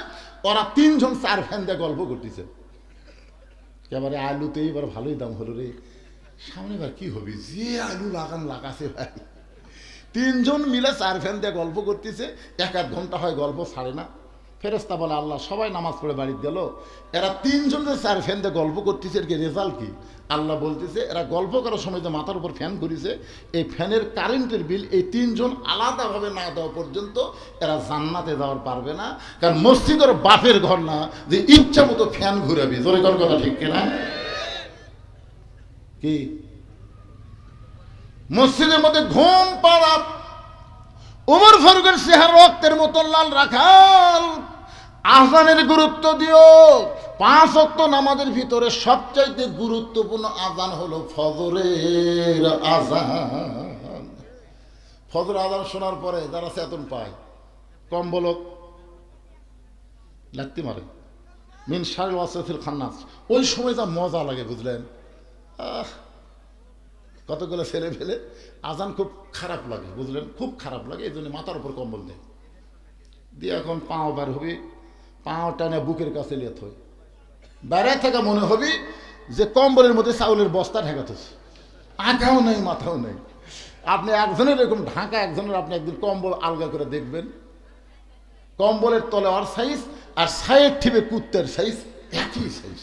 [SPEAKER 1] ওরা 3 জন 4 ফ্যান দিয়ে গল্প করতেছে। এবারে আলুতে এবার ভালোই দাম হলো রে, সামনে এবার কি হবে? যে আলু লাগাছে ভাই। 3 জন মিলে 4 ফ্যান দিয়ে গল্প করতেছে, 1-1 ঘন্টা হয় গল্প ছাড়ে না। ফেরেশতা বলে, আল্লাহ সবাই নামাজ পড়ে বাড়িতে গেল, এরা 3 জন যে 4 ফ্যান দিয়ে গল্প করতেছে, এর কি রেজাল্ট কি? আল্লাহ বলতেছে এরা গল্প করার সময় যে মাথার উপর ফ্যান করেছে, এই ফ্যানের কারেন্টের বিল এই 3 জন আলাদাভাবে না দেওয়া পর্যন্ত এরা জান্নাতে যাওয়ার পারবে না। কারণ মসজিদের বাপের ঘর না যে ইচ্ছা মতো ফ্যান ঘুরাবি। জোরে কোন কথা ঠিক কিনা? কি মসজিদের মধ্যে ঘুম পাড়া ওমর ফারুকের চেহারা রক্তের মতো লাল। রাখাল আজানের গুরুত্ব দিও, 5 ওয়াক্ত নামাজের ভিতরে সবচাইতে গুরুত্বপূর্ণ আজান হলো ফজরের আজান। ফজর আজান শোনার পরে যারা চেতন পায় কম্বল লাগতে মারে মিন শারিল ওয়াসফিল খান্নাস, ওই সময় যা মজা লাগে বুঝলেন। কতগুলো ছেলে ফেলে আজান খুব খারাপ লাগে বুঝলেন, খুব খারাপ লাগে, এই জন্য মাথার উপর কম্বল দেয় দিয়ে এখন পাও বার হবি, পাও টানে বুকের কাছে লিয়ে থই, বাইরে থেকে মনে হবি যে কম্বলের মধ্যে চাউলের বস্তা ঢাকাতেছে, আঁকাও নেই মাথাও নেই। আপনি একজনের এরকম ঢাকা, একজনের আপনি একদিন কম্বল আলগা করে দেখবেন, কম্বলের তলে ওর সাইজ আর সাইড ঠিবে কুত্তের সাইজ একই সাইজ।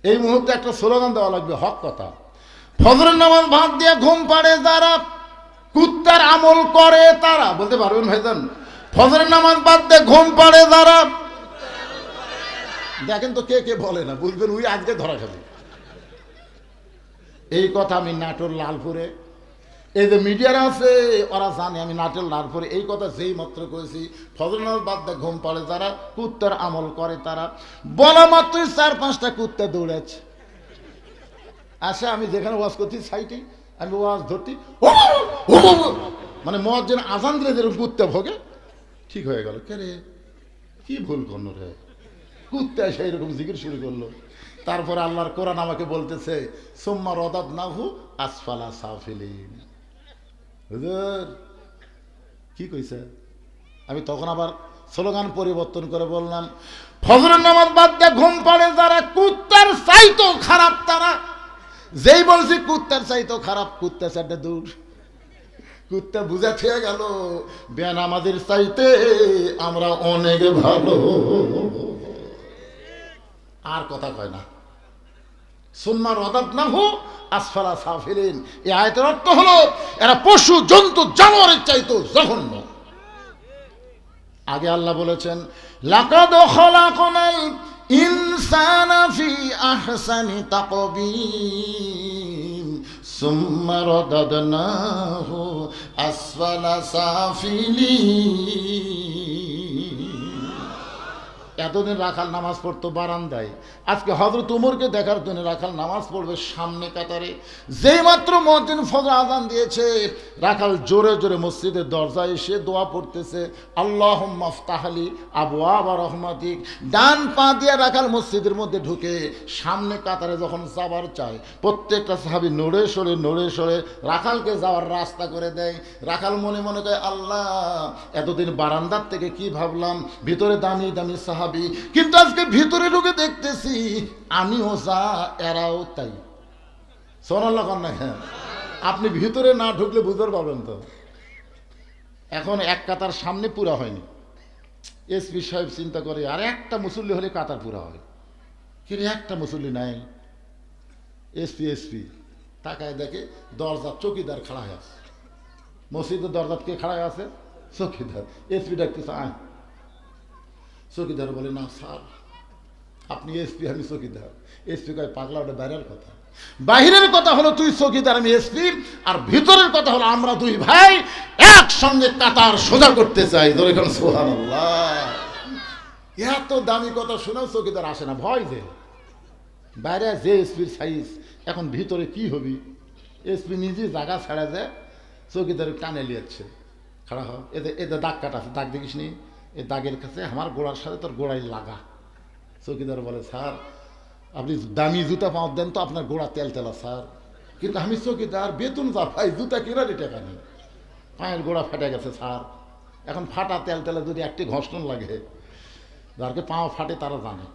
[SPEAKER 1] এই মুহূর্তে একটা স্লোগান দেওয়া লাগবে, হক কথা। ফজরের নামাজ ভাত দিয়ে ঘুম পাড়ে যারা, কুত্তার আমল করে তারা, বলতে পারবেন ভাইজান? ফজরের নামাজ বাদ দিয়ে ঘুম পাড়ে যারা, দেখেন তো কে কে বলে না, বুঝবেন ওই আজকে ধরা খাবে। এই কথা আমি নাটোর লালপুরে, এই যে মিডিয়ারা আছে ওরা জানে আমি নাটোর লালপুরে এই কথা যেই মাত্র করেছি, ফজরের নামাজ বাদ দিয়ে ঘুম পাড়ে যারা, কুত্তার আমল করে তারা, বলা মাত্রই 4-5টা কুত্তা দৌড়াচ্ছে আসে। আমি যেখানে ওয়াজ করছি সাইটে আমি ওয়াজ ধরতি, মানে মুয়াজ্জিন আজান দিলে যেরকম কুত্তা ভোগে ঠিক হয়ে গেল। কে রে কি ভুল করলো রে, কুত্তা সেই রকম জিকির শুরু করলো। তারপরে আল্লাহর কোরআন আমাকে বলতেছে সুম্মা রাদাদনাহু আসফালা সাফিলিন। হুজুর কি কইছে? আমি তখন আবার স্লোগান পরিবর্তন করে বললাম, ফজরের নামাজ বাদ দিয়ে ঘুম পাড়ে যারা, কুত্তার চাইতো খারাপ তারা। যেই বলছি কুত্তার চাইতো খারাপ, কুত্তা চারটে দূর। কুত্তা বুঝা খেয়ে গেল বেনামাজের চাইতে আমরা অনেক ভালো। আর কথা কয় না। সুম্মা রাদাদনাহু আসফালা সাফিলিন, এই আয়াতের অর্থ হলো এরা পশু জন্তু জানোয়ারের চাইতো জঘন্য। আগে আল্লাহ বলেছেন লাকাদ খালাকনাল ইনসানা ফি আহসানি তাকবীম সুম্মা রাদাদনাহু আসফালা সাফিলিন। এতদিন রাখাল নামাজ পড়তো বারান্দায়, আজকে হযরত উমরকে দেখার জন্য রাখাল নামাজ পড়বে সামনে কাতারে। যেই মাত্র মুয়াজ্জিন ফজর আযান দিয়েছে, রাখাল জোরে জোরে মসজিদের দরজায় এসে দোয়া পড়তেছে, আল্লাহুম্মা ইফতাহলি আবওয়াবা রাহমাতিক। ডান পা দিয়ে রাখাল মসজিদের মধ্যে ঢুকে সামনে কাতারে যখন যাবার চায়, প্রত্যেকটা সাহাবী নড়ে সরে রাখালকে যাওয়ার রাস্তা করে দেয়। রাখাল মনে মনে কয়, আল্লাহ এতদিন বারান্দার থেকে কি ভাবলাম ভিতরে দামি দামি সাহাবী, কিন্তু আজকে ভিতরে ঢুকে দেখতেছি আমিও যা এরাও তাই। সুবহানাল্লাহ না? হ্যাঁ, আপনি ভিতরে না ঢুকলে বুঝতে পারবেন তো। এখন এক কাতার সামনে পুরা হয়নি, এসপি সাহেব চিন্তা করে আর একটা মুসল্লি হলে কাতার পুরা হয়, কিন্তু একটা মুসল্লি নাই। এসপি তাকায় দেখে দরজা চৌকিদার খাড়া হয়ে আছে, মসজিদের দরজা কে খাড়া আছে? চৌকিদার। এসপি ডাকতেছে আয়। চৌকিদার বলে, না স্যার আপনি এসপি, আমি চৌকিদার। এসপি কয়, পাগলা ওটা বাইরের কথা, বাহিরের কথা হলো তুই চৌকিদার আমি এসপি, আর ভিতরের কথা হলো আমরা দুই ভাই একসঙ্গে কাতার সোজা করতে চাই। ধরে এখন সুবহানাল্লাহ। এত দামি কথা শুনেও চৌকিদার আসে না, ভয় যে বাইরে যে এসপির সাইজ, এখন ভিতরে কি হবি? এসপি নিজে জায়গা ছাড়া যায়, চৌকিদার টানে লিয়াচ্ছে, খাড়া হ, এদের দাগ কাটা আছে, দাগ দেখিস নি? এই দাগের কাছে আমার গোড়ার সাথে তোর গোড়ায় লাগা। চৌকিদার বলে, স্যার আপনি দামি জুতা পাও দেন তো, আপনার গোড়া তেলা স্যার, কিন্তু আমি চৌকিদার বেতন যা পাই জুতা কেনারই টাকা নেই, পায়ের গোড়া ফেটে গেছে স্যার। এখন ফাটা তেলা যদি একটি ঘর্ষণ লাগে, যারকে পাও ফাটে তারা জানে।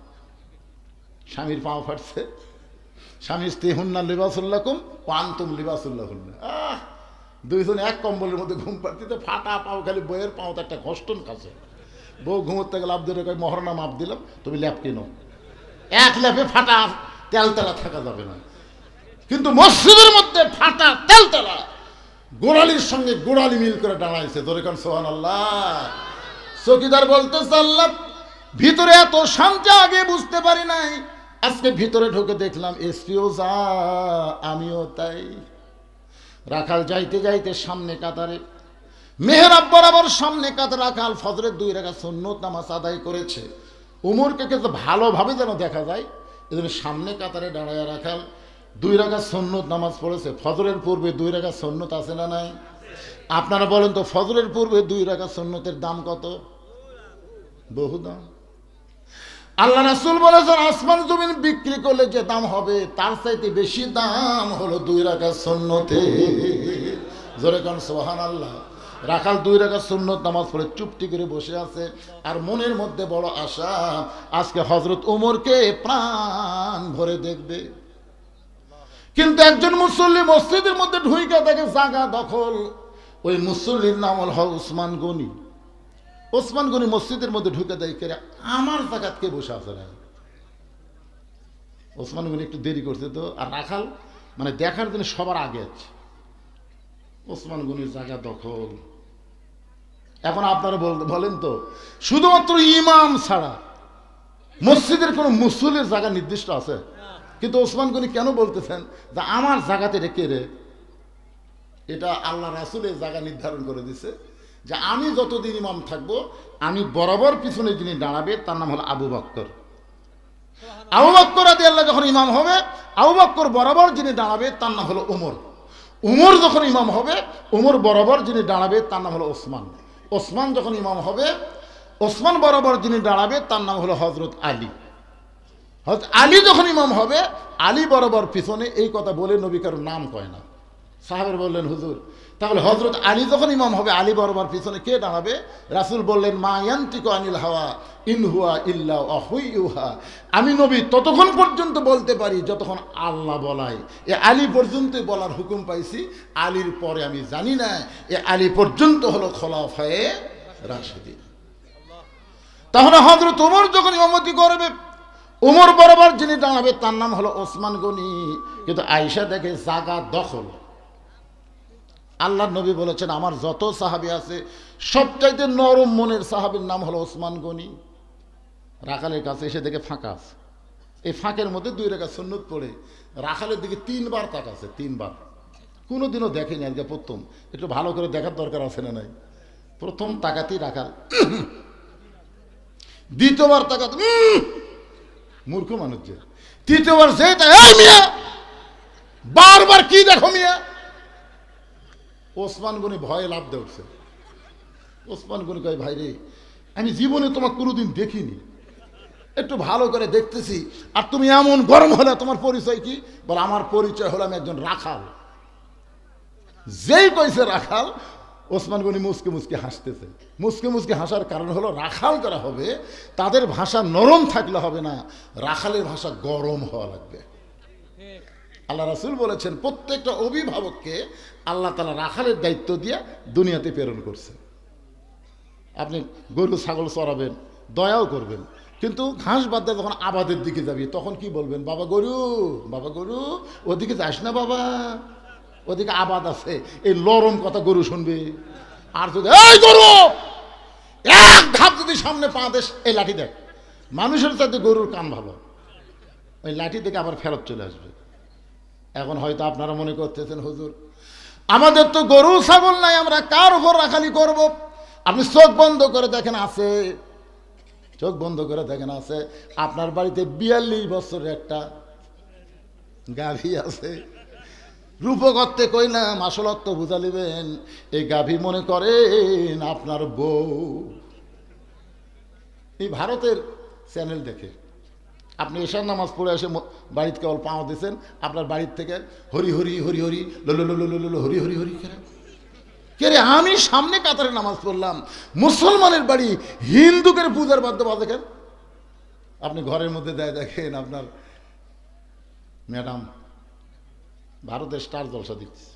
[SPEAKER 1] স্বামীর পাও ফাটছে, স্বামী স্তেহুন্না লিবাসুল্লাকুম ওয়া আনতুম লিবাসুল্লাহুন্না। দুইজন এক কম্বলের মধ্যে ঘুম পাড়তে, ফাটা পাও, খালি বইয়ের পাও তো একটা ঘষ্টন খাচ্ছে। বউ ঘুমোতে গেলে আব্দুল কয়, মহরনা মাপ দিলাম, তুমি ল্যাপ কিনো। এক ল্যাপে ফাটা তেলতেলা থাকা যাবে না, কিন্তু মসজিদের মধ্যে ফাটা তেলতেলা গোড়ালির সঙ্গে গোড়ালি মিল করে দাঁড়াইছে। ধরে কারণ সুবহানাল্লাহ। চৌকিদার বলতেছে, আল্লাহ ভিতরে এত শান্তি আগে বুঝতে পারি নাই, আজকে ভিতরে ঢুকে দেখলাম এসপিও যা আমিও তাই। রাখাল যাইতে যাইতে সামনে কাতারে, মেহরাব বরাবর সামনে কাতার রাখাল ফজরের 2 রাকাত সুন্নত নামাজ আদায় করেছে। উমরকে কিন্তু ভালোভাবে যেন দেখা যায়, এজন্য সামনে কাতারে দাঁড়ায় রাখাল 2 রাকাত সুন্নত নামাজ পড়েছে। ফজরের পূর্বে 2 রাকাত সুন্নত আছে না নাই? আপনারা বলেন তো, ফজরের পূর্বে 2 রাকাত সুন্নতের দাম কত? বহু দাম। আল্লাহ রাসূল বলেছেন, আসমান জমিন বিক্রি করলে যে দাম হবে তার চাইতে বেশি দাম হলো 2 রাকাত সুন্নতে। জোরে কান সুবহানাল্লাহ। রাখাল 2 রাকাত সুন্নত নামাজ পড়ে চুপটি করে বসে আছে, আর মনের মধ্যে বড় আশা, আজকে হযরত ওমরকে প্রাণ ভরে দেখবে। কিন্তু একজন মুসল্লি মসজিদের মধ্যে ঢুইকা দেখে জায়গা দখল। ওই মুসল্লির নাম হল ওসমান গনি। ওসমান গনি মসজিদের মধ্যে ঢুকে দেখে আমার জায়গাত কে বসে আছে না। ওসমান গনি একটু দেরি করছে তো, আর রাখাল মানে দেখার জন্য সবার আগে আছে। ওসমান গনির জায়গা দখল। এখন আপনারা বলেন তো, শুধুমাত্র ইমাম ছাড়া মসজিদের কোনো মুসল্লির জায়গা নির্দিষ্ট আছে? কিন্তু ওসমান গনি কেন বলতেছেন যে আমার জায়গাতে রেখে রে? এটা আল্লাহ রাসূলের জায়গা নির্ধারণ করে দিছে যে আমি যতদিন ইমাম থাকবো, আমি বরাবর পিছনে যিনি দাঁড়াবে তার নাম হলো আবু বকর। আবু বকর রাদিয়াল্লাহু যখন ইমাম হবে, আবু বকর বরাবর যিনি দাঁড়াবে তার নাম হলো ওমর। ওমর যখন ইমাম হবে, ওমর বরাবর যিনি দাঁড়াবে তার নাম হলো ওসমান। ওসমান যখন ইমাম হবে, ওসমান বরাবর যিনি দাঁড়াবে তার নাম হলো হযরত আলী। হযরত আলী যখন ইমাম হবে, আলী বরাবর পিছনে। এই কথা বলে নবী কারোর নাম কয় না। সাহাবের বললেন, হুজুর তাহলে হযরত আলী যখন ইমাম হবে, আলী বরাবর পিছনে কে দাঁড়াবে? রাসূল বললেন, মা ইয়ান্তিকু আনিল হাওয়া ইন হুয়া ইল্লা ওয়াহয়ুহা। আমি নবী ততক্ষণ পর্যন্ত বলতে পারি যতক্ষণ আল্লাহ বলায়। এ আলী পর্যন্তই বলার হুকুম পাইছি, আলীর পরে আমি জানি না। এ আলী পর্যন্ত হলো খোলাফায়ে রাশিদিন। তাহলে হযরত ওমর যখন ইমামতি করবে, ওমর বরাবর যিনি দাঁড়াবে তার নাম হলো ওসমান গনি। কিন্তু আয়েশা দেখে জায়গা দখল। আল্লাহর নবী বলেছেন, আমার যত সাহাবী আছে সবচাইতে নরম মনের সাহাবীর নাম হলো ওসমান গনি। রাখালের কাছে এসে দেখে ফাঁকা আছে। এই ফাঁকের মধ্যে 2 রাকাত সুন্নত পড়ে রাখালের দিকে 3 বার তাকাছে। 3 বার। কোনোদিনও দেখেনি, আজকে প্রথম। একটু ভালো করে দেখার দরকার আছে না নাই? প্রথম তাকাতেই রাখাল, দ্বিতীয়বার তাকাতে মূর্খ মানুষ যে, তৃতীয়বার যে মিয়া বারবার কি দেখো মিয়া। ওসমান গনি ভয়ে লাফ দিয়ে উঠছে। ওসমান গনি কয়, ভাই রে, আমি জীবনে তোমাকে কোনোদিন দেখিনি, একটু ভালো করে দেখতেছি, আর তুমি এমন গরম হলে তোমার পরিচয় কি? বলে, আমার পরিচয় হলো আমি একজন রাখাল। যেই কইছে রাখাল, ওসমান গনি মুসকে মুসকে হাসতেছে। মুসকে মুসকে হাসার কারণ হলো, রাখাল যারা হবে তাদের ভাষা নরম থাকলে হবে না, রাখালের ভাষা গরম হওয়া লাগবে। আল্লাহ রাসূল বলেছেন, প্রত্যেকটা অভিভাবককে আল্লাহ তাআলা রাখালের দায়িত্ব দিয়ে দুনিয়াতে প্রেরণ করছে। আপনি গরু ছাগল চড়াবেন, দয়াও করবেন, কিন্তু ঘাস বাদ দিয়ে যখন আবাদের দিকে যাবি তখন কি বলবেন? বাবা গরু, বাবা গরু, ওদিকে যাস না বাবা, ওদিকে আবাদ আছে। এই লরম কথা গরু শুনবে। আর যদি এই গরু এক ধাপ যদি সামনে পা দেশ, এই লাঠি দেখ, মানুষের চাইতে গরুর কান ভালো, ওই লাঠি থেকে আবার ফেরত চলে আসবে। এখন হয়তো আপনারা মনে করতেছেন, হুজুর আমাদের তো গরু ছাগল নাই, আমরা কার উপর রাখালি করব? আপনি চোখ বন্ধ করে দেখেন, আছে, চোখ বন্ধ করে দেখেন, আছে। আপনার বাড়িতে 42 বছরের একটা গাভী আছে। রূপকত্বে কইলাম, আসলত্ব বুঝা লিবেন। এই গাভী মনে করেন আপনার বউ। এই ভারতের চ্যানেল দেখে আপনি এশার নামাজ পড়ে এসে বাড়িতে কেবল পাওয়া দিয়েছেন, আপনার বাড়ির থেকে হরি হরি হরি হরি লো হরি হরি হরি কে রে? আমি সামনে কাতারে নামাজ পড়লাম, মুসলমানের বাড়ি, হিন্দুদের পূজার বাদ্য বাজে কেন? আপনি ঘরের মধ্যে দেয় দেখেন আপনার ম্যাডাম ভারতের স্টার জলসা দিচ্ছে।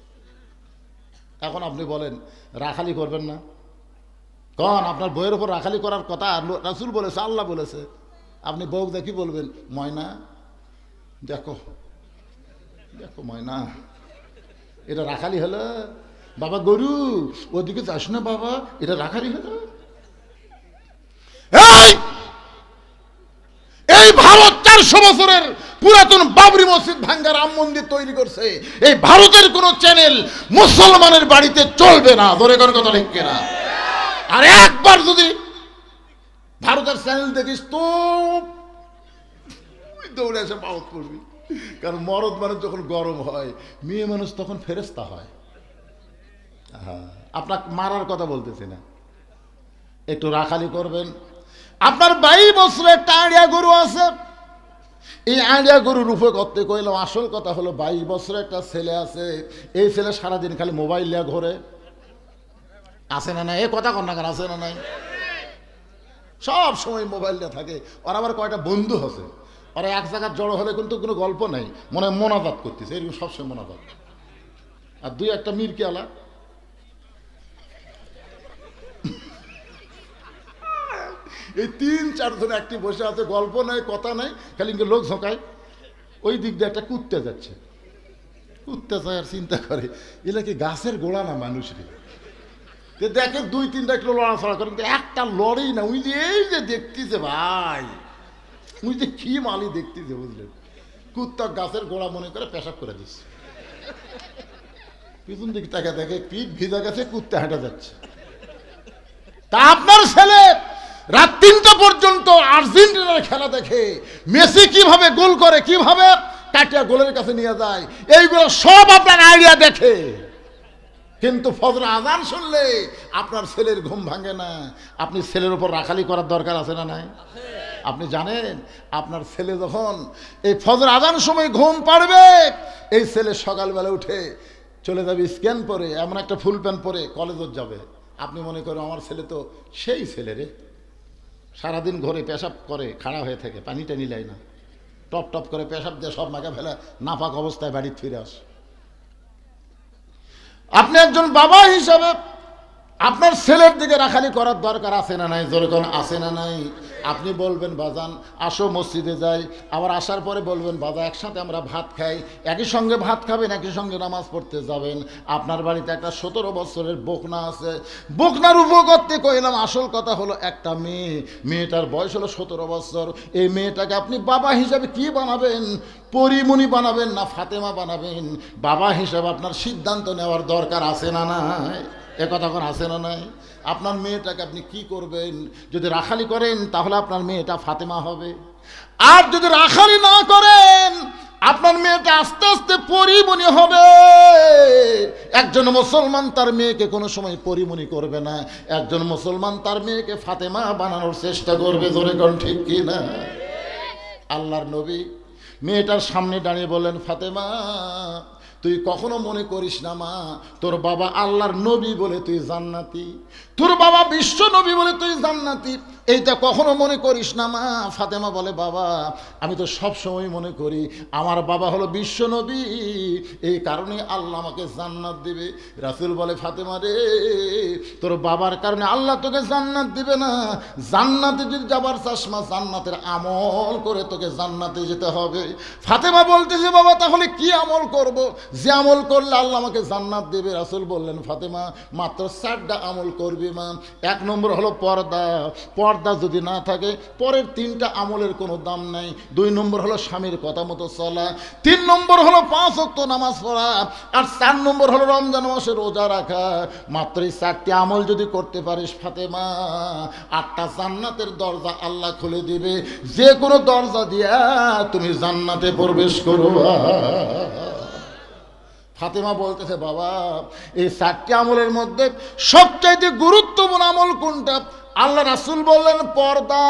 [SPEAKER 1] এখন আপনি বলেন রাখালি করবেন না? কন আপনার বইয়ের উপর রাখালি করার কথা রাসূল বলেছে, আল্লাহ বলেছে। আপনি বউ দেখি বলবেন, ময়না দেখো দেখো ময়না, এটা রাখালি হলো? বাবা গরু, ওদিকে যাস না বাবা, এটা রাখালি হলো? এই ভারত 400 বছরের পুরাতন বাবরি মসজিদ ভাঙ্গা রাম মন্দির তৈরি করছে। এই ভারতের কোন চ্যানেল মুসলমানের বাড়িতে চলবে না। ধরে কোন কথা ঠিক কিনা? আর একবার যদি ভারতের চ্যানেল দেখিস তো দৌড়ে এসে পাওয়াত করবি, কারণ মরদ মানুষ যখন গরম হয়, মেয়ে মানুষ তখন ফেরেস্তা হয়। হ্যাঁ, আপনার মারার কথা বলতেছি না, একটু রাখালি করবেন। আপনার 22 বছরের একটা আড়িয়া গরু আছে, এই আড়িয়া গরুর উপরে করতে কইলাম, আসল কথা হলো 22 বছরের একটা ছেলে আছে, এই ছেলে সারাদিন খালি মোবাইল নিয়ে ঘোরে, আছে না নাই? এ কথা কন না কেন, আছে না নাই? সব সময় মোবাইল নিয়ে থাকে। ওর আবার কয়টা বন্ধু আছে, ওরা এক জায়গায় জড়ো হলে কিন্তু কোনো গল্প নেই, মনে হয় মোনাজাত করতেছে, এরকম সবসময় মোনাজাত। আর দুই একটা মিরকিওয়ালা, এই 3-4 জন একটি বসে আছে, গল্প নাই কথা নাই, খালি লোক ঝোঁকায়। ওই দিক দিয়ে একটা কুত্তে যাচ্ছে, কুত্তে যায় আর চিন্তা করে এলা কি গাছের গোড়া না মানুষের, দেখে 2-3টা একটু লড়াচড়া করে, কিন্তু একটা লড়েই না। ওই যে এই যে দেখতেছে ভাই, ওই যে কি মালি দেখতেছে, বুঝলেন? কুত্তা গাছের গোড়া মনে করে পেশাব করে দিচ্ছে, পিছন দিকে তাকে দেখে পিঠ ভিজা গেছে, কুত্তা হেঁটে যাচ্ছে। তা আপনার ছেলে রাত 3টা পর্যন্ত আর্জেন্টিনার খেলা দেখে, মেসি কিভাবে গোল করে, কিভাবে কাটিয়া গোলের কাছে নিয়ে যায়, এইগুলো সব আপনার আইডিয়া দেখে। কিন্তু ফজর আজান শুনলে আপনার ছেলের ঘুম ভাঙে না। আপনি ছেলের উপর রাখালি করার দরকার আছে না নাই? আপনি জানেন আপনার ছেলে যখন এই ফজর আজান সময় ঘুম পাড়বে, এই ছেলে সকালবেলা উঠে চলে যাবে স্ক্যান পরে, এমন একটা ফুল প্যান্ট পরে কলেজে যাবে। আপনি মনে করেন আমার ছেলে তো সেই ছেলে রে, সারাদিন ঘরে পেশাব করে খাড়া হয়ে থাকে, পানি টানি লাই না, টপ টপ করে পেশাব দিয়ে সব মাখা ফেলে নাপাক অবস্থায় বাড়ি ফিরে আসে। আপনি একজন বাবা হিসাবে আপনার ছেলের দিকে রাখালি করার দরকার আছে না নাই? যেরকম আছে না নাই? আপনি বলবেন বাজান আসো মসজিদে যাই, আবার আসার পরে বলবেন বাবা একসাথে আমরা ভাত খাই, একই সঙ্গে ভাত খাবেন, একই সঙ্গে নামাজ পড়তে যাবেন। আপনার বাড়িতে একটা 17 বছরের বকনা আছে, বকনার উপকরতে কইলাম, আসল কথা হলো একটা মেয়ে, মেয়েটার বয়স হলো 17 বছর। এই মেয়েটাকে আপনি বাবা হিসাবে কি বানাবেন? পরিমণি বানাবেন না ফাতেমা বানাবেন? বাবা হিসাবে আপনার সিদ্ধান্ত নেওয়ার দরকার আছে না নাই? এ কথা কোন আছে না নাই? আপনার মেয়েটাকে আপনি কি করবেন? যদি রাখালি করেন তাহলে আপনার মেয়েটা ফাতেমা হবে, আর যদি রাখালি না করেন আপনার মেয়েটা আস্তে আস্তে পরিমণি হবে। একজন মুসলমান তার মেয়েকে কোনো সময় পরিমণি করবে না, একজন মুসলমান তার মেয়েকে ফাতেমা বানানোর চেষ্টা করবে। জোরে কোন ঠিক কি না? আল্লাহর নবী মেয়েটার সামনে দাঁড়িয়ে বলেন, ফাতেমা তুই কখনো মনে করিস না মা, তোর বাবা আল্লাহর নবী বলে তুই জান্নাতি, তোর বাবা বিশ্ব নবী বলে তুই জান্নাতি, এইটা কখনো মনে করিস না মা। ফাতেমা বলে, বাবা আমি তো সব সময় মনে করি আমার বাবা হলো বিশ্ব নবী, এই কারণে আল্লাহ আমাকে জান্নাত দিবে। রাসূল বলে, ফাতেমা রে তোর বাবার কারণে আল্লাহ তোকে জান্নাত দিবে না, জান্নাতে যদি যাবার চাস মা জান্নাতের আমল করে তোকে জান্নাতে যেতে হবে। ফাতেমা বলতেছে, বাবা তাহলে কি আমল করব যে আমল করলে আল্লাহ আমাকে জান্নাত দেবে? রাসূল বললেন, ফাতেমা মাত্র 4টা আমল করবি মা। 1 নম্বর হলো পর্দা, পর্দা যদি না থাকে পরের 3টা আমলের কোনো দাম নাই। 2 নম্বর হলো স্বামীর কথা মতো চলা, 3 নম্বর হলো 5 ওয়াক্ত নামাজ পড়া, আর 4 নম্বর হলো রমজান মাসে রোজা রাখা। মাত্র এই 4টি আমল যদি করতে পারিস ফাতেমা, 8টা জান্নাতের দরজা আল্লাহ খুলে দিবে, যে কোনো দরজা দিয়া তুমি জান্নাতে প্রবেশ করবা। ফাতেমা বলতেছে, বাবা এই 4টি আমলের মধ্যে সবচাইতে গুরুত্বপূর্ণ আমল কোনটা? আল্লাহ রাসূল বললেন পর্দা।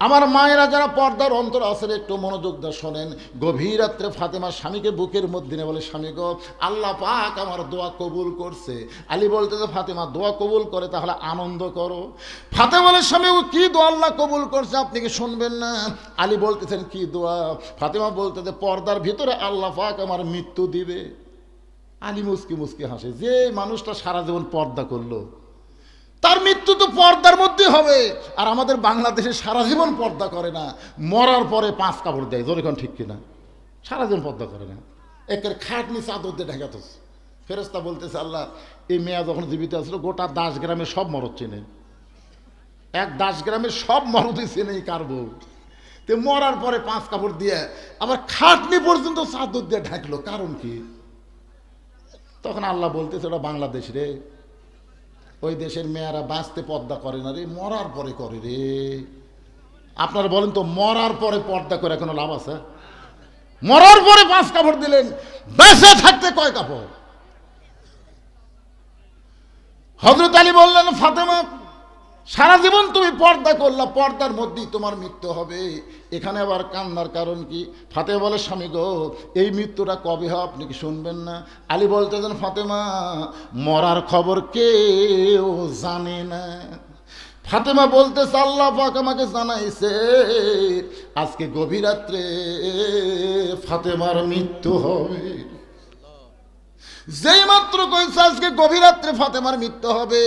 [SPEAKER 1] আমার মায়েরা যারা পর্দার অন্তর আছেন একটু মনোযোগ দিয়ে শোনেন। গভীর রাত্রে ফাতেমা স্বামীকে বুকের মধ্যে নিয়ে বলে, স্বামী গো আল্লাহ পাক আমার দোয়া কবুল করছে। আলী বলতেছে, ফাতেমা দোয়া কবুল করে তাহলে আনন্দ করো। ফাতেমা বলে, স্বামী ও কি দোয়া আল্লাহ কবুল করছে আপনি কি শুনবেন না? আলী বলতেছেন, কি দোয়া? ফাতেমা বলতেছে, পর্দার ভিতরে আল্লাহ পাক আমার মৃত্যু দিবে। আলী মুস্কি মুস্কি হাসে, যে মানুষটা সারা জীবন পর্দা করলো তার মৃত্যু তো পর্দার মধ্যে হবে, আর আমাদের বাংলাদেশে সারা জীবন পর্দা করে না, মরার পরে 5 কাপড় দেয়। জোরে কোন ঠিক কিনা? সারা জীবন পর্দা করে না, একের খাটনি চাদর দিয়ে ঢাকা। তো ফেরেশতা বলতেছে, আল্লাহ এই মেয়া যখন জীবিত আসলো গোটা 10 গ্রামে সব মরদ চেনে, 10 গ্রামের সব মরদই চেনে কার বউ। তো মরার পরে 5 কাপড় দিয়ে আবার খাটনি পর্যন্ত চাদর দিয়ে ঢাকলো, কারণ কি? তখন আল্লাহ বলতেছে, ওটা বাংলাদেশ রে, ওই দেশের মেয়েরা বাঁচতে পর্দা করে না রে, মরার পরে করে রে। আপনারা বলেন তো, মরার পরে পর্দা করে কোনো লাভ আছে? মরার পরে 5 কাপড় দিলেন, বেঁচে থাকতে কয় কাপড়? হযরত আলী বললেন, ফাতেমা সারা জীবন তুমি পর্দা করলা, পর্দার মধ্যেই তোমার মৃত্যু হবে, এখানে আবার কান্নার কারণ কি? ফাতেমা বলে, স্বামী গো, এই মৃত্যুটা কবে হয় আপনি কি শুনবেন না? আলী বলতেছেন, ফাতেমা মরার খবর কেউ জানে না। ফাতেমা বলতেছে, আল্লাহ পাক আমাকে জানাইছে আজকে গভীর রাত্রে ফাতেমার মৃত্যু হবে। যেই মাত্র কইছে আজকে গভীর রাত্রে ফাতেমার মৃত্যু হবে,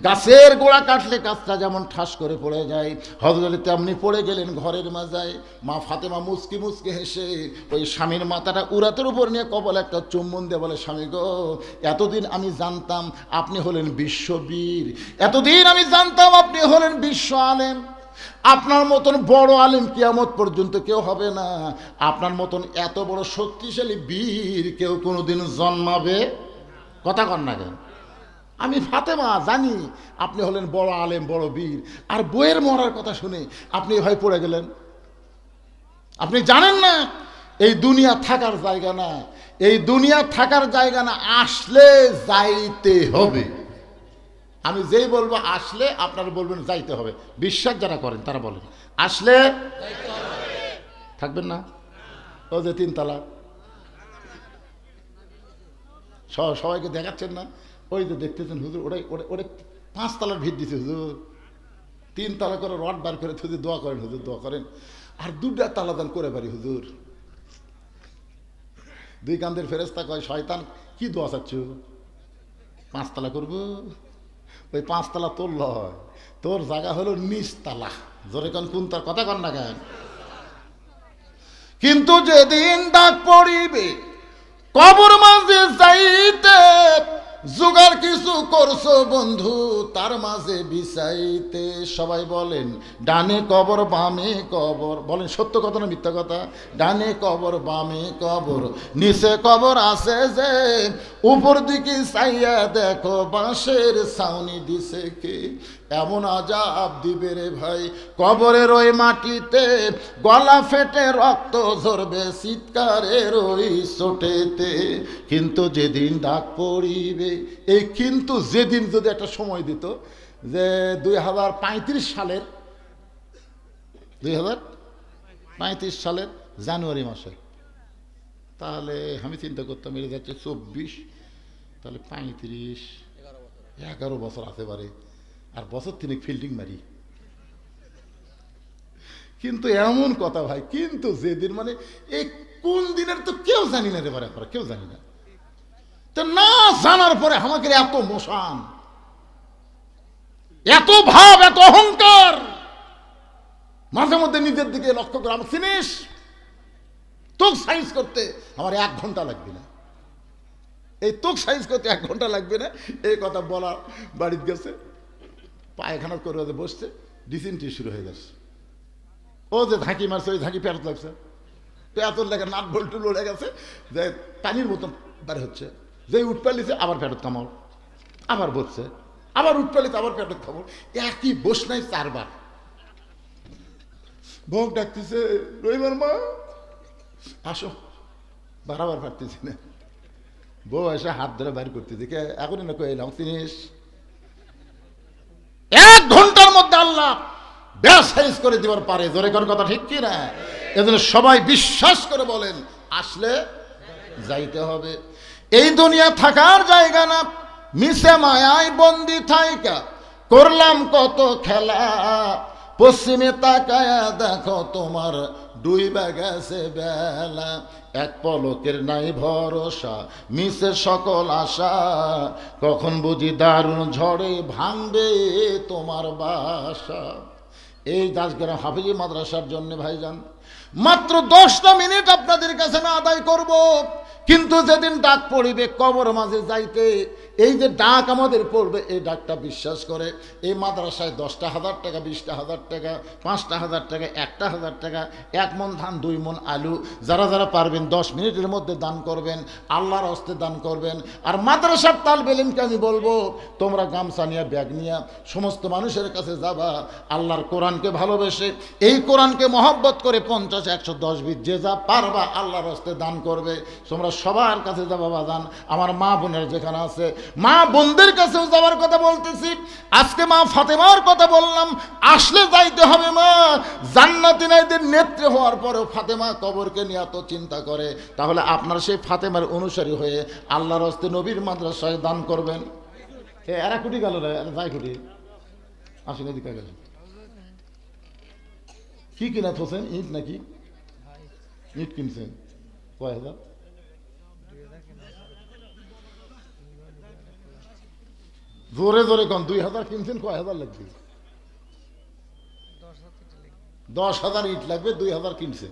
[SPEAKER 1] গাছের গোড়া কাটলে গাছটা যেমন ঠাস করে পড়ে যায়, হযরত আলী তেমনি পড়ে গেলেন ঘরের মাজায়। মা ফাতেমা মুচকি মুচকি হেসে ওই স্বামীর মাথাটা উরাতের উপর নিয়ে কপালে একটা চুম্বন দিয়ে বলে, স্বামী গো, এতদিন আমি জানতাম আপনি হলেন বিশ্ববীর, এতদিন আমি জানতাম আপনি হলেন বিশ্ব আলেম, আপনার মতন বড় আলেম কিয়ামত পর্যন্ত কেউ হবে না, আপনার মতন এত বড় শক্তিশালী বীর কেউ কোনোদিন জন্মাবে। কথা কন না কেন? আমি ফাতেমা জানি আপনি হলেন বড় আলেম, বড় বীর, আর বইয়ের মরার কথা শুনে আপনি ভাই পড়ে গেলেন। আপনি জানেন না এই দুনিয়া থাকার জায়গা না, এই দুনিয়া থাকার জায়গা না, আসলে যাইতে হবে। আমি যেই বলবো আসলে, আপনারা বলবেন যাইতে হবে। বিশ্বাস যারা করেন তারা বলেন আসলে থাকবেন না। ও যে 3 তালা সবাইকে দেখাচ্ছেন না, ওই যে দেখতেছেন হুজুর, ওটাই ওটা 5 তালার ভিত দিছে হুজুর, 3 তালা করে রড বার করে হুজুর দোয়া করেন, হুজুর দোয়া করেন, আর 2টা তালা দান করে পারি হুজুর। 2 কান্দের ফেরেশতা কয়, শয়তান কি দোয়া চাচ্ছ? 5 তালা করবো? ওই 5 তালা তোর লয়, তোর জায়গা হলো নিচ তালা। জোরে কান, কোন তার কথা কন না কেন? কিন্তু যেদিন ডাক পড়িবে কবর মাঝে যাইতে, জোগাড় কিছু করছো বন্ধু তার মাঝে বিছাইতে। সবাই বলেন ডানে কবর বামে কবর, বলেন সত্য কথা না মিথ্যা কথা? ডানে কবর বামে কবর, নিচে কবর আছে যে, উপর দিকে চাইয়া দেখো বাঁশের ছাউনি দিছে কে। এমন আজাব দিবে রে ভাই কবরের ওই মাটিতে, গলা ফেটে রক্ত ঝরবে চিৎকারের ওই চোটেতে। কিন্তু যেদিন ডাক পড়িবে, এই কিন্তু যেদিন যদি একটা সময় দিত যে 2035 সালের 2035 সালের জানুয়ারি মাসে, তাহলে আমি চিন্তা করতাম এটা যাচ্ছে 24, তাহলে 35 11 বছর আসতে পারে, আর বছর 3 ফিল্ডিং মারি। কিন্তু এমন কথা ভাই, কিন্তু যেদিন মানে এই কোন দিনের তো কেউ জানি না রে বারে, কেউ জানি না। তো না জানার পরে আমাকে এত মোশান, এত ভাব, এত অহংকার, মাঝে মধ্যে নিজের দিকে লক্ষ্য করে আমার চিনিস তোক সাইজ করতে আমার 1 ঘন্টা লাগবে না, এই তোক সাইজ করতে 1 ঘন্টা লাগবে না, এই কথা বলা বাড়িতে গেছে, পায়খানা করে বসছে, ডিসেন্ট্রি শুরু হয়ে গেছে। ও যে ঝাঁকি মারছে, ওই ঝাঁকি পেঁয়াজ লাগছে, পেঁয়াজের লেগে নাট বল্টু লড়ে গেছে, যে পানির মতন বের হচ্ছে, যে উঠপালিছে আবার পেটত কামড়, আবার বসছে, আবার উঠপালিতে আবার পেটত কামড়, একই বস নাই 4 বার। বউ ডাকতেছে, রবিবার মা আসো, বারাবার পারতেছি না। বউ এসে হাত ধরে বাইর করতেছে, কে এখনই না কয়ে এলাম জিনিস। 1 ঘন্টার মধ্যে আল্লাহ ব্যাসাইজ করে দিবার পারে। জোরে কোন কথা ঠিক কি না? এজন্য সবাই বিশ্বাস করে বলেন আসলে যাইতে হবে। এই দুনিয়া থাকার জায়গা না, মিশে মায়ায় বন্দি থাইকা করলাম কত খেলা, পশ্চিমে তাকায়া দেখো তোমার ডুইবা গেছে বেলা, এক পলকের নাই ভরসা মিশে সকল আশা, কখন বুঝি দারুণ ঝড়ে ভাঙবে তোমার বাসা। এই দাসগ্রাম হাফিজি মাদ্রাসার জন্য ভাইজান মাত্র 10টা মিনিট আপনাদের কাছে আমি আদায় করব, কিন্তু যেদিন ডাক পড়িবে কবর মাঝে যাইতে, এই যে ডাক আমাদের পড়বে, এই ডাকটা বিশ্বাস করে এই মাদ্রাসায় 10,000 টাকা, 20,000 টাকা, 5,000 টাকা, 1,000 টাকা, 1 মণ ধান, 2 মণ আলু, যারা যারা পারবেন 10 মিনিটের মধ্যে দান করবেন, আল্লাহর হস্তে দান করবেন। আর মাদ্রাসার তালবে ইলমকে আমি বলবো, তোমরা গামছা নিয়ে, ব্যাগ নিয়ে সমস্ত মানুষের কাছে যাবা, আল্লাহর কোরআনকে ভালোবেসে, এই কোরআনকে মহব্বত করে 50, 100, 10, 20 যে যা পারবা আল্লাহর হস্তে দান করবে। তোমরা সবার কাছে যাবা বাজান। আমার মা বোনের যেখানে আছে, মা বোনদের কাছেও যাওয়ার কথা বলতেছি। আজকে মা ফাতেমার কথা বললাম, আসলে যাইতে হবে। মা জান্নাতি নাইদের নেত্রী হওয়ার পরেও ফাতেমা কবরকে নিয়ে এত চিন্তা করে, তাহলে আপনার সেই ফাতেমার অনুসারী হয়ে আল্লাহর হস্তে নবীর মাদ্রাসায় দান করবেন। এরা কুটি গেল রে, যাই কুটি আসেন, এদিকে গেল কি কিনা থোছেন? ইট নাকি? ইট কিনছেন কয় হাজার? জোরে জোরে কন, 2,000 কিনছেন, কয় হাজার লাগবে? 10,000 ইট লাগবে। 2,000 কিনছে,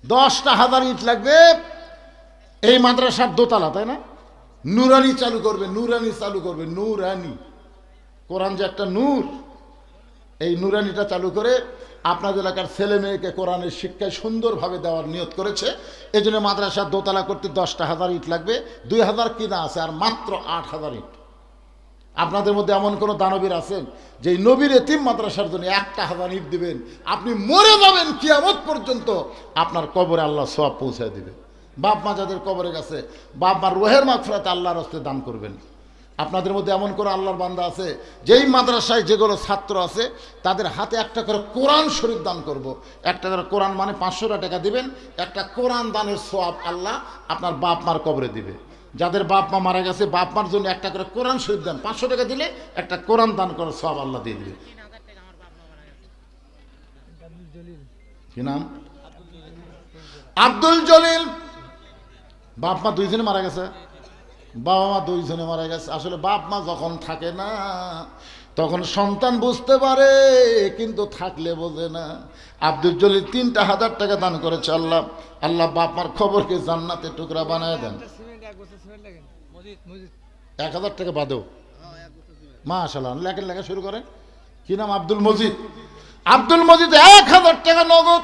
[SPEAKER 1] 10,000 ইট লাগবে। এই মাদ্রাসার দোতলা, তাই না? নুরানি চালু করবে, নুরানি চালু করবে, নুরানি। কোরআন যে একটা নূর, এই নুরানিটা চালু করে আপনাদের এলাকার ছেলে মেয়েকে কোরআনের শিক্ষায় সুন্দরভাবে দেওয়ার নিয়ত করেছে। এই জন্য মাদ্রাসার দোতলা করতে 10,000 ইট লাগবে। 2,000 কিনা আছে, আর মাত্র 8,000 ইট। আপনাদের মধ্যে এমন কোনো দানবীর আছেন যে নবীর এতিম মাদ্রাসার জন্য 1,000 ইট দিবেন? আপনি মরে যাবেন, কিয়ামত পর্যন্ত আপনার কবরে আল্লাহ সওয়াব পৌঁছায় দিবে। বাপ মা যাদের কবরে গেছে, বাপ মার রুহের মাগফিরাতে আল্লাহর হস্তে দান করবেন। আপনাদের মধ্যে এমন করে আল্লাহর বান্দা আছে, যেই মাদ্রাসায় যেগুলো ছাত্র আছে তাদের হাতে একটা করে কোরআন শরীফ দান করব। একটা করে কোরআন মানে 500 টাকা দিবেন, একটা কোরআন দানের সওয়াব আল্লাহ আপনার বাপ মার কবরে দিবে। যাদের বাপ মা মারা গেছে, বাপ মার জন্য একটা করে কোরআন শরীফ দেন, 500 টাকা দিলে একটা কোরআন দান করার সওয়াব আল্লাহ দিয়ে দিবে। কি নাম? আব্দুল জলিল। বাপ মা 2 জনে মারা গেছে, বাবা মা 2 জনে মারা গেছে। আসলে বাপ মা যখন থাকে না তখন সন্তান বুঝতে পারে, কিন্তু থাকলে বোঝে না। আব্দুল জলিল 3,000 টাকা দান করেছে। আল্লাহ আল্লাহ বাপ মার খবরকে জান্নাতে টুকরা বানায় দেন। 1,000 টাকা বাদেও মাশাআল্লাহ লেখা লেখা শুরু করেন। কি নাম? আব্দুল মজিদ। আব্দুল মজিদ 1,000 টাকা নগদ,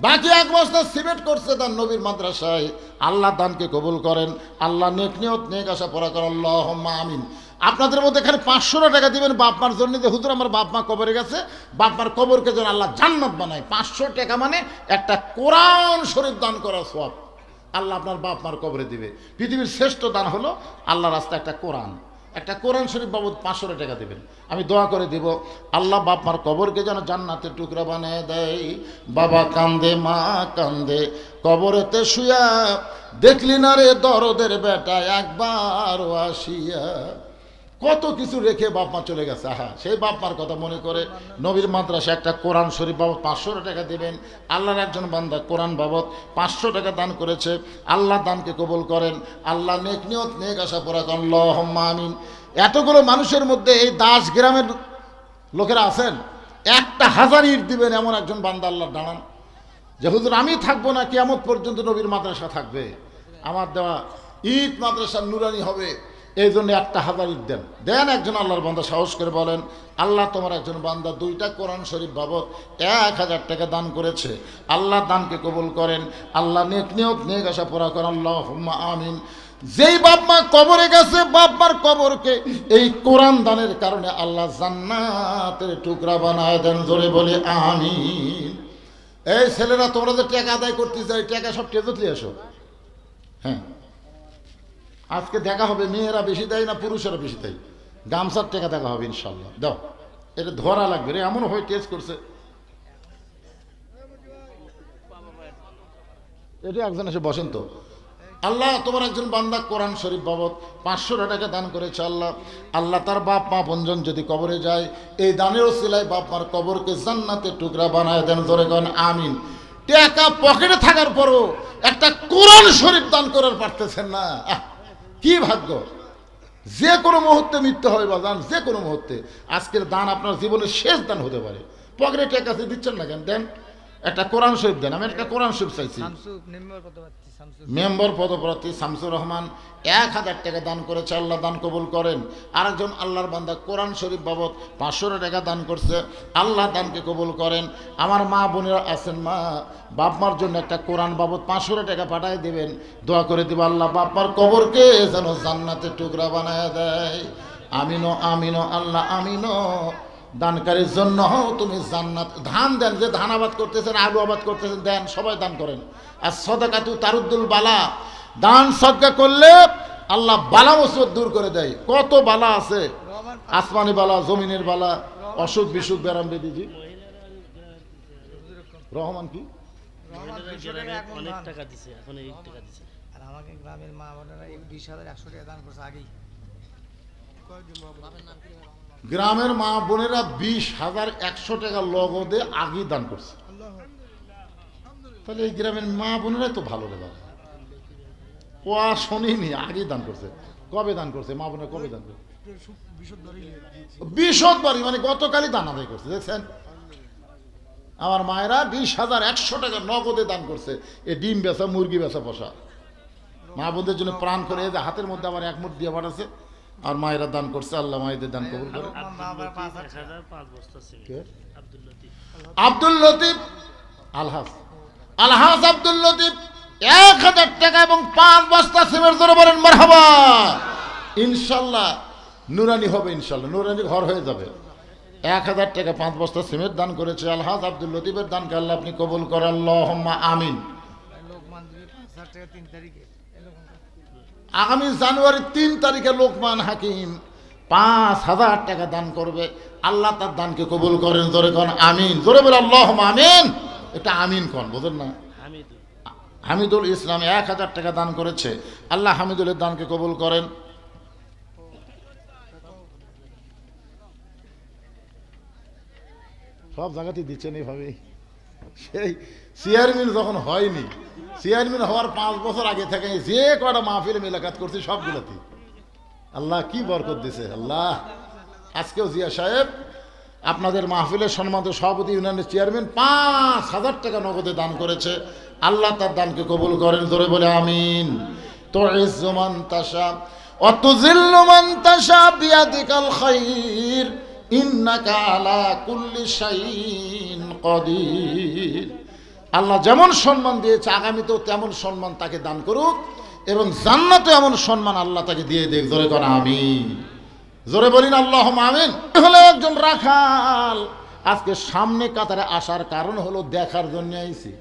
[SPEAKER 1] বাকি 1 বস্তা সিমেন্ট করছে তার নবীর মাদ্রাসায়। আল্লাহ দানকে কবুল করেন, আল্লাহ নেক নিয়ত নেক আশা পূরা করেন, আল্লাহুম্মা আমিন। আপনাদের মধ্যে এখানে 500 টাকা দিবেন বাপ মার জন্য, যে হুজুর আমার বাপ মা কবরে গেছে, বাপ মার কবরকে যেন আল্লাহ জান্নাত বানায়। 500 টাকা মানে একটা কোরআন শরীফ দান করার সওয়াব আল্লাহ আপনার বাপ মার কবরে দিবে। পৃথিবীর শ্রেষ্ঠ দান হলো আল্লাহর রাস্তায় একটা কোরআন, একটা কোরআন শরীফ বাবদ 500 টাকা দেবেন। আমি দোয়া করে দিব, আল্লাহ বাপ মার কবরকে যেন জান্নাতের টুকরা বানিয়ে দেয়। বাবা কান্দে, মা কান্দে, কবরেতে শুয়া, দেখলি না রে দরদের বেটা একবার আসিয়া। কত কিছু রেখে বাপ মা চলে গেছে। হ্যাঁ, সেই বাপ মার কথা মনে করে নবীর মাদ্রাসা একটা কোরআন শরীফ বাবদ 500 টাকা দেবেন। আল্লাহর একজন বান্দা কোরআন বাবদ 500 টাকা দান করেছে। আল্লাহ দানকে কবুল করেন, আল্লাহ নেক নিয়ত নেক আশা পূরা করেন, আল্লাহুম্মা আমিন। এতগুলো মানুষের মধ্যে এই 10 গ্রামের লোকেরা আছেন, 1,000 ইট দিবেন এমন একজন বান্দা আল্লাহ দাঁড়ান, যে হুজুর আমি থাকবো না, কিয়ামত পর্যন্ত নবীর মাদ্রাসা থাকবে, আমার দেওয়া ইট মাদ্রাসা নুরানি হবে, এই জন্য 1,000 ইট দেন। দেন একজন আল্লাহর বান্দা সাহস করে বলেন, আল্লাহ তোমার একজন বান্দা 2টা কোরআন শরীফ বাবদ 1,000 টাকা দান করেছে। আল্লাহ দানকে কবুল করেন, আল্লাহ নেক নিয়ত নেক আশা পূরা করেন, আল্লাহুম্মা আমিন। যেই বাপ মা কবরে গেছে, বাপ মার কবরকে এই কোরআন দানের কারণে আল্লাহ জান্নাতের টুকরা বানায় দেন। জোরে বলে আমিন। এই ছেলেরা, তোমরা যে টাকা আদায় করতে চাই, টাকা সব টেজত নিয়ে আসো। হ্যাঁ, আজকে দেখা হবে মেয়েরা বেশি দেয় না পুরুষেরা বেশি দেয়। গামছার টাকা দেখা হবে ইনশাল্লাহ। দাও, এটা ধরা লাগবে রে, এমন হয়ে টেস্ট করছে। এটা একজন এসে বসেন তো। আল্লাহ তোমার একজন বান্দা কোরআন শরীফ বাবদ 500 টাকা দান করেছে। আল্লাহ আল্লাহ তার বাপ মা বঞ্জন যদি কবরে যায়, এই দানের ওসিলায় বাপ মার কবরকে জান্নাতের টুকরা বানায় দেন। ধরে গণ আমিন। টাকা পকেটে থাকার পরও একটা কোরআন শরীফ দান করার পারতেছেন না, কি ভাগ্য! যে কোনো মুহূর্তে মৃত্যু হবে বাজান, যে কোনো মুহূর্তে। আজকের দান আপনার জীবনের শেষ দান হতে পারে। পকেটে টাকা আছে, দিচ্ছেন না কেন? দেন। একটা কোরআন শরীফ দেন। আমি একটা কোরআন শরীফ চাইছি। মেম্বার পদপ্রার্থী শামসুর রহমান 1000 টাকা দান করেছে, আল্লাহ দান কবুল করেন। আরেকজন আল্লাহর বান্দা কোরআন শরীফ বাবদ 500 টাকা দান করছে, আল্লাহ দানকে কবুল করেন। আমার মা বোনেরা আছেন, মা বাপ মার জন্য একটা কোরআন বাবদ 500 টাকা পাঠায় দেবেন, দোয়া করে দিব আল্লাহ বাপ মার কবরকে যেন জান্নাতের টুকরা বানায় দেয়। আমিনো আমিনো আল্লাহ আমিনো। দানকারীর জন্য তুমি জান্নাত। ধান দেন, যে ধান আবাদ করতেছেন, আলু আবাদ করতেছেন, দেন, সবাই দান করেন। আর সদাকাতু তারুদ্দুল বালা, দান সদকা করলে আল্লাহ বালা মুসিবত দূর করে দেয়। কত বালা আছে, আসমানি বালা, জমিনের বালা, অসুখ বিসুখ ব্যারাম বেদিজি। রহমান কি
[SPEAKER 2] অনেক টাকা দিছে, এখন এই টাকা দিছে। আর আমাকে গ্রামের মা বোনেরা 20,100 টাকা দান করছে আগেই।
[SPEAKER 1] গ্রামের মা বোনেরা 20,100 টাকা লগদে আগেই দান করছে। তাহলে এই গ্রামের মা বোনেরাই তো ভালো রে বাবা। ও আর শোনেনি, আগেই দান করছে। কবে দান করছে মা বোনেরা, কবে দান করছে? বিশদবারই, মানে গতকালই দান আদায় করছে। দেখছেন আমার মায়েরা 20,100 টাকা নগদে দান করছে। এ ডিম বেচা, মুরগি বেচা পোষা মা বোনদের জন্য প্রাণ করে। এই যে হাতের মধ্যে আবার 1 মুঠ দিয়ে পাঠাচ্ছে, আর মায়েরা দান করছে। আল্লাহ মায়েদের দান কবুল করে। আব্দুল লতিফ আলহাজ, আলহাজ আব্দুল লতিফ 1000 টাকা এবং 5 বস্তা সিমেন্ট ধরে বলেন মারহাবা। ইনশাল্লাহ নুরানি হবে, ইনশাল্লাহ নুরানি ঘর হয়ে যাবে। 1000 টাকা 5 বস্তা সিমেন্ট দান করেছে আলহাজ আব্দুল লতিফের দানকে আল্লাহ আপনি কবুল করেন, আল্লাহুম্মা আমিন। আগামী জানুয়ারি 3 তারিখে লোকমান হাকিম 5,000 টাকা দান করবে, আল্লাহ তার দানকে কবুল করেন। জোরে কোন আমিন, জোরে বলে আল্লাহুম্মা আমিন। এটা আমিন কোন বোঝেন না? হামিদুল ইসলাম 1000 টাকা দান করেছে, আল্লাহ হামিদুলের দানকে কবুল করেন। সব জায়গাতেই দিচ্ছেন এইভাবে। সেই চেয়ারম্যান যখন হয়নি, চেয়ারম্যান হওয়ার 5 বছর আগে থেকে যে কটা মাহফিলে মেলাকাত করছি সবগুলোতে আল্লাহ কি বরকত দিছে। আল্লাহ আজকেও জিয়া সাহেব আপনাদের মাহফিলের সম্মানিত সভাপতি ইউনিয়নের চেয়ারম্যান 5,000 টাকা নগদে দান করেছে, আল্লাহ তার দানকে কবুল করেন। জোরে বলে আমিন। তুইজ্জু মান তাশা ওয়া তুযিল্লু মান তাশা বিয়াদিকাল খায়র ইন্নাকা আলা কুল্লি শাইইন কাদির। আল্লাহ যেমন সম্মান দিয়েছে আগামীতেও তেমন সম্মান তাকে দান করুক, এবং জান্নাতে এমন সম্মান আল্লাহ তাকে দিয়ে দেখ। জোরে কোন আমিন, জোরে বলিন আল্লাহুম্মা আমিন। হলো একজন রাখাল, আজকে সামনে কাতারে আসার কারণ হলো দেখার জন্য আইছি।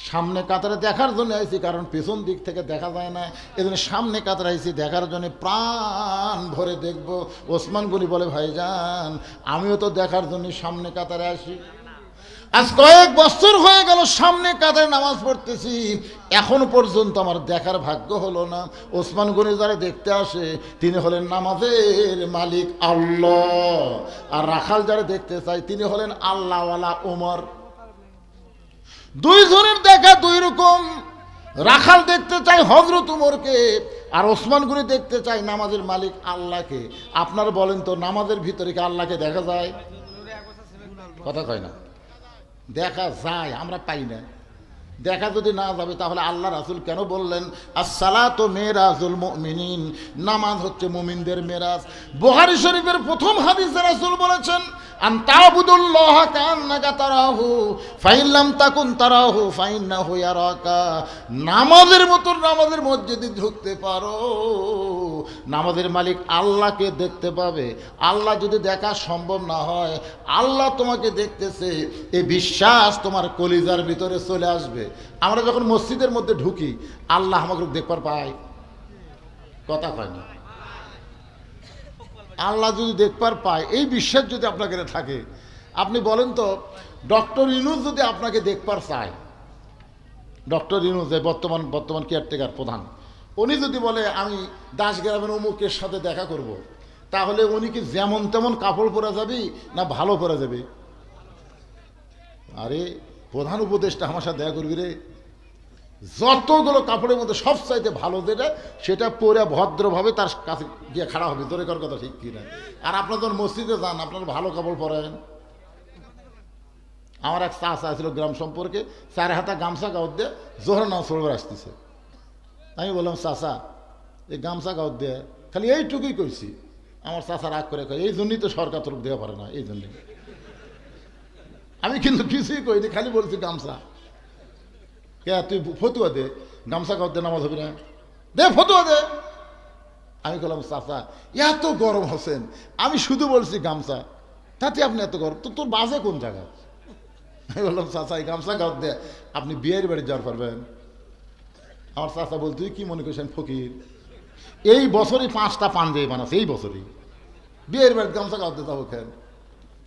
[SPEAKER 1] সামনে কাতারে দেখার জন্য আইছি, কারণ পেছন দিক থেকে দেখা যায় না, এজন্য সামনে কাতারে আইছি দেখার জন্য। প্রাণ ভরে দেখব। ওসমান গনি বলে ভাইজান আমিও তো দেখার জন্য সামনে কাতারে আসি। আজ কয়েক বছর হয়ে গেল সামনে কাতারে নামাজ পড়তেছি, এখন পর্যন্ত আমার দেখার ভাগ্য হলো না। ওসমান গনি যারা দেখতে আসে তিনি হলেন নামাজের মালিক আল্লাহ, আর রাখাল যারা দেখতে চাই তিনি হলেন আল্লাহওয়ালা ওমর। দুইজনের দেখা দুই রকম। রাখাল দেখতে চাই হযরত উমরকে, আর ওসমান গনি দেখতে চাই নামাজের মালিক আল্লাহকে। আপনারা বলেন তো নামাজের ভিতরে কি আল্লাহকে দেখা যায়? কথা কয় না, দেখা যায়, আমরা পাই না। দেখা যদি না যাবে তাহলে আল্লাহ রাসূল কেন বললেন আসসালাতু মিরাজুল মুমিনিন, নামাজ হচ্ছে মুমিনদের মেরাজ। বুখারী শরীফের প্রথম হাদিসে রাসূল বলেছেন আন তা'বুদুল্লাহ কান্নাকা তারাহু ফাইন লাম তাকুন তারাহু ফাইন্নাহু ইয়ারাকা। নামাজের মতো নামাজের মসজিদে ঢুকতে পারো, নামাজের মালিক আল্লাহকে দেখতে পাবে। আল্লাহ যদি দেখা সম্ভব না হয়, আল্লাহ তোমাকে দেখতেছে, এই বিশ্বাস তোমার কলিজার ভিতরে চলে আসবে। আমরা যখন মসজিদের মধ্যে ঢুকি আল্লাহ আমাকে দেখবার পাই, কথা কয় না। আল্লাহ যদি দেখবার পায়, এই বিশ্বাস যদি আপনাকে থাকে, আপনি বলেন তো ডক্টর ইউনূস যদি আপনাকে দেখবার চায়, ডক্টর ইউনূস বর্তমান কেয়ারটেকার প্রধান, উনি যদি বলে আমি দাসগ্রামের অমুকের সাথে দেখা করব, তাহলে উনি কি যেমন তেমন কাপড় পরা যাবে না ভালো পরা যাবে? আরে প্রধান উপদেষ্টা আমার সাথে দেখা করবি রে, যতগুলো কাপড়ের মধ্যে সবচাইতে ভালো যেটা সেটা পরে ভদ্রভাবে তার কাছে গিয়ে খাড়া হবে। তোর কার কথা ঠিক কিনা? আর আপনার যখন মসজিদে যান আপনারা ভালো কাপড় পরেন, আমার এক চাচা ছিল গ্রাম সম্পর্কে, 4 হাতা গামছা গাউত দিয়ে জোহর নামাজ পড়বে আসতেছে। আমি বললাম চাচা এই গামছা গাউত দিয়ে খালি এইটুকুই কইছি। আমার চাচা রাগ করে কয় এই জন্যই তো সরকার তরফ দেওয়া পারে না, এই জন্যই। আমি কিন্তু কিছুই কইনি, খালি বলছি গামছা। কে তুই ফতুয়া দে, গামছা গাউত দিয়ে নামাজ হবে না, দে ফতুয়া দে। আমি বললাম চাচা এত গরম হোসেন, আমি শুধু বলছি গামছা, তাতে আপনি এত গরম, তো তোর বাজে কোন জায়গা? আমি বললাম চাচা এই গামছা গাউত দিয়ে আপনি বিয়ের বাড়ি যাওয়ার পারবেন? আমার চাচা বল তুই কি মনে করছেন ফকির, এই বছরই 5টা পাঞ্জাবি বানাচ্ছে, এই বছরই বিয়ের বাড়িতে গামছা গাউত দিয়ে যাবো কেন?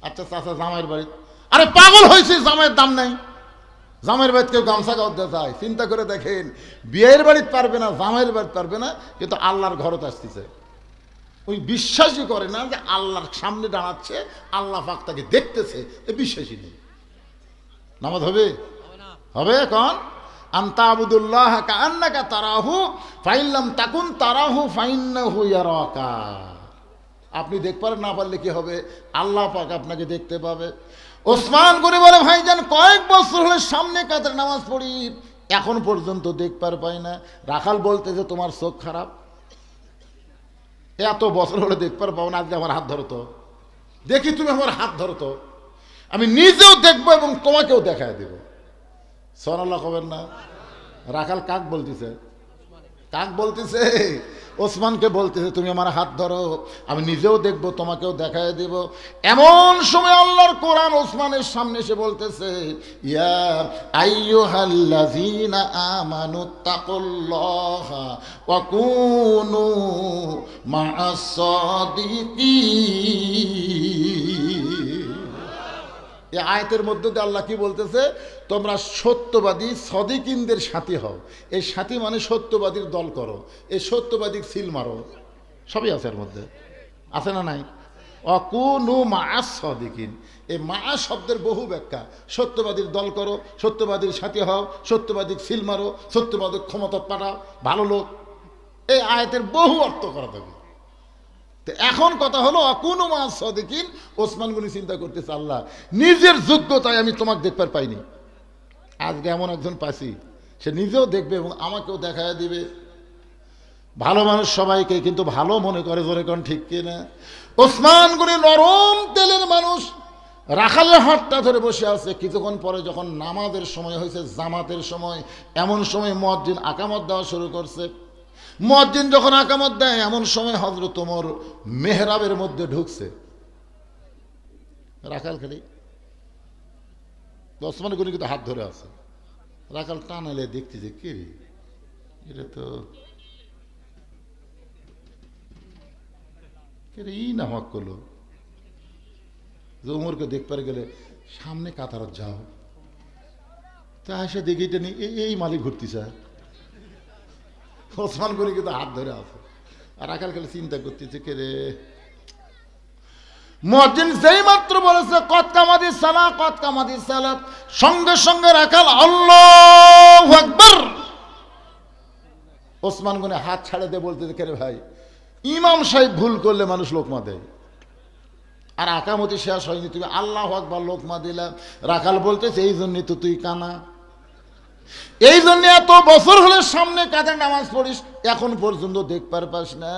[SPEAKER 1] আচ্ছা চাচা জামাইয়ের বাড়ি, আরে পাগল হয়েছে, জামাইয়ের দাম নাই, জামাইয়ের বাড়িতে কেউ গামছা গাউত দিয়ে যায়? চিন্তা করে দেখেন, বিয়ের বাড়িতে পারবে না, জামাইয়ের বাড়িতে পারবে না, কিন্তু আল্লাহর ঘরত আসতেছে। ওই বিশ্বাসই করে না যে আল্লাহর সামনে দাঁড়াচ্ছে, আল্লাহ পাক তাকে দেখতেছে, এ বিশ্বাসই নেই। নামাজ হবে? হবে কন আনতা আবুদুল্লাহ কাআন্নাকা তারাহু ফাইল্লাম তাকুন তারাহু ফাইন্নাহু ইয়ারাকা। আপনি দেখতে পারেন, না পারলে কি হবে? আল্লাহ পাক আপনাকে দেখতে পাবে। ওসমান করে বলে ভাইজান কয়েক বছর হলে সামনে কাতার নামাজ পড়ি, এখন পর্যন্ত দেখতে পাই না। রাখাল বলতে যে তোমার চোখ খারাপ, এত বছর হলে দেখতে পাও না, আজকে আমার হাত ধরতো, দেখি তুমি আমার হাত ধরতো, আমি নিজেও দেখবো এবং তোমাকেও দেখায় দেব। সুবহানাল্লাহ কবেন না? রাখাল কাক বলতেছে? কাক বলতেছে? ওসমানকে বলতেছে তুমি আমার হাত ধরো, আমি নিজেও দেখবো, তোমাকেও দেখায় দেব। এমন সময় আল্লাহর কোরআন ওসমানের সামনে এসে বলতেছে ইয়া আইয়ুহাল্লাযীনা আমানুত্তাকুল্লাহা ওয়া কুনু মা'আস সাদিকিন। এই আয়াতের মধ্যে দিয়ে আল্লাহ কি বলতেছে? তোমরা সত্যবাদী সদিকিনদের সাথী হও। এই সাথী মানে সত্যবাদীর দল করো, এই সত্যবাদী সিল মারো, সবই আছে এর মধ্যে, আছে না নাই? অকুনু মা'আস সাদিকিন, এই মা শব্দের বহু ব্যাখ্যা। সত্যবাদীর দল করো, সত্যবাদীর সাথী হও, সত্যবাদীর সিল মারো, সত্যবাদীর ক্ষমতা পাঠাও, ভালো লোক, এই আয়াতের বহু অর্থ করা থাকে। তো এখন কথা হলো অকুনু মা'আস সাদিকিন। ওসমান গনি চিন্তা করতেছে আল্লাহ নিজের যোগ্যতায় আমি তোমাকে দেখতে পাইনি, আজকে এমন একজন পাইছি, সে নিজেও দেখবে এবং আমাকেও দেখায় দিবে। ভালো মানুষ সবাইকে কিন্তু ভালো মনে করে, জোরে কোন ঠিক কিনা? ওসমান গনি নরম তেলের মানুষ, রাখালের হাতটা ধরে বসে আছে। কিছুক্ষণ পরে যখন নামাজের সময় হয়েছে, জামাতের সময়, এমন সময় মুয়াজ্জিন আকামত দেওয়া শুরু করছে। মুয়াজ্জিন যখন আকামত দেয়, এমন সময় হযরত ওমর মেহরাবের মধ্যে ঢুকছে। রাখাল খালি ওসমান গনি কিন্তু হাত ধরে আছে। রাখাল টানালে দেখতে যে কে রে, এটা তো কে রে, ই নামাক করলো। যে ওমরকে দেখতে গেলে সামনে কাতারত যাও, তা এসে দেখি এটা নিয়ে এই মালিক ঘুরতেছে। ওসমান গনি কিন্তু হাত ধরে আছে, আর রাখাল খালি চিন্তা করতেছে কে রে। মুয়াজ্জিন যেই মাত্র বলেছে কদ কামাদিস সালাহ, কদ কামাদিস সালাত, সঙ্গে সঙ্গে রাখাল আল্লাহু আকবার। ওসমান গনি হাত ছাড়ে দিয়ে বলতে কে রে ভাই, ইমাম সাহেব ভুল করলে মানুষ লোকমা দেয়, আর আকামতি শেষ হয়নি, তুমি আল্লাহু আকবার লোকমা দিলা। রাখাল বলতেছে এই জন্যই তো তুই কানা, এই জন্য এত বছর হলে সামনে কাতার নামাজ পড়িস, এখন পর্যন্ত দেখবার পাস না,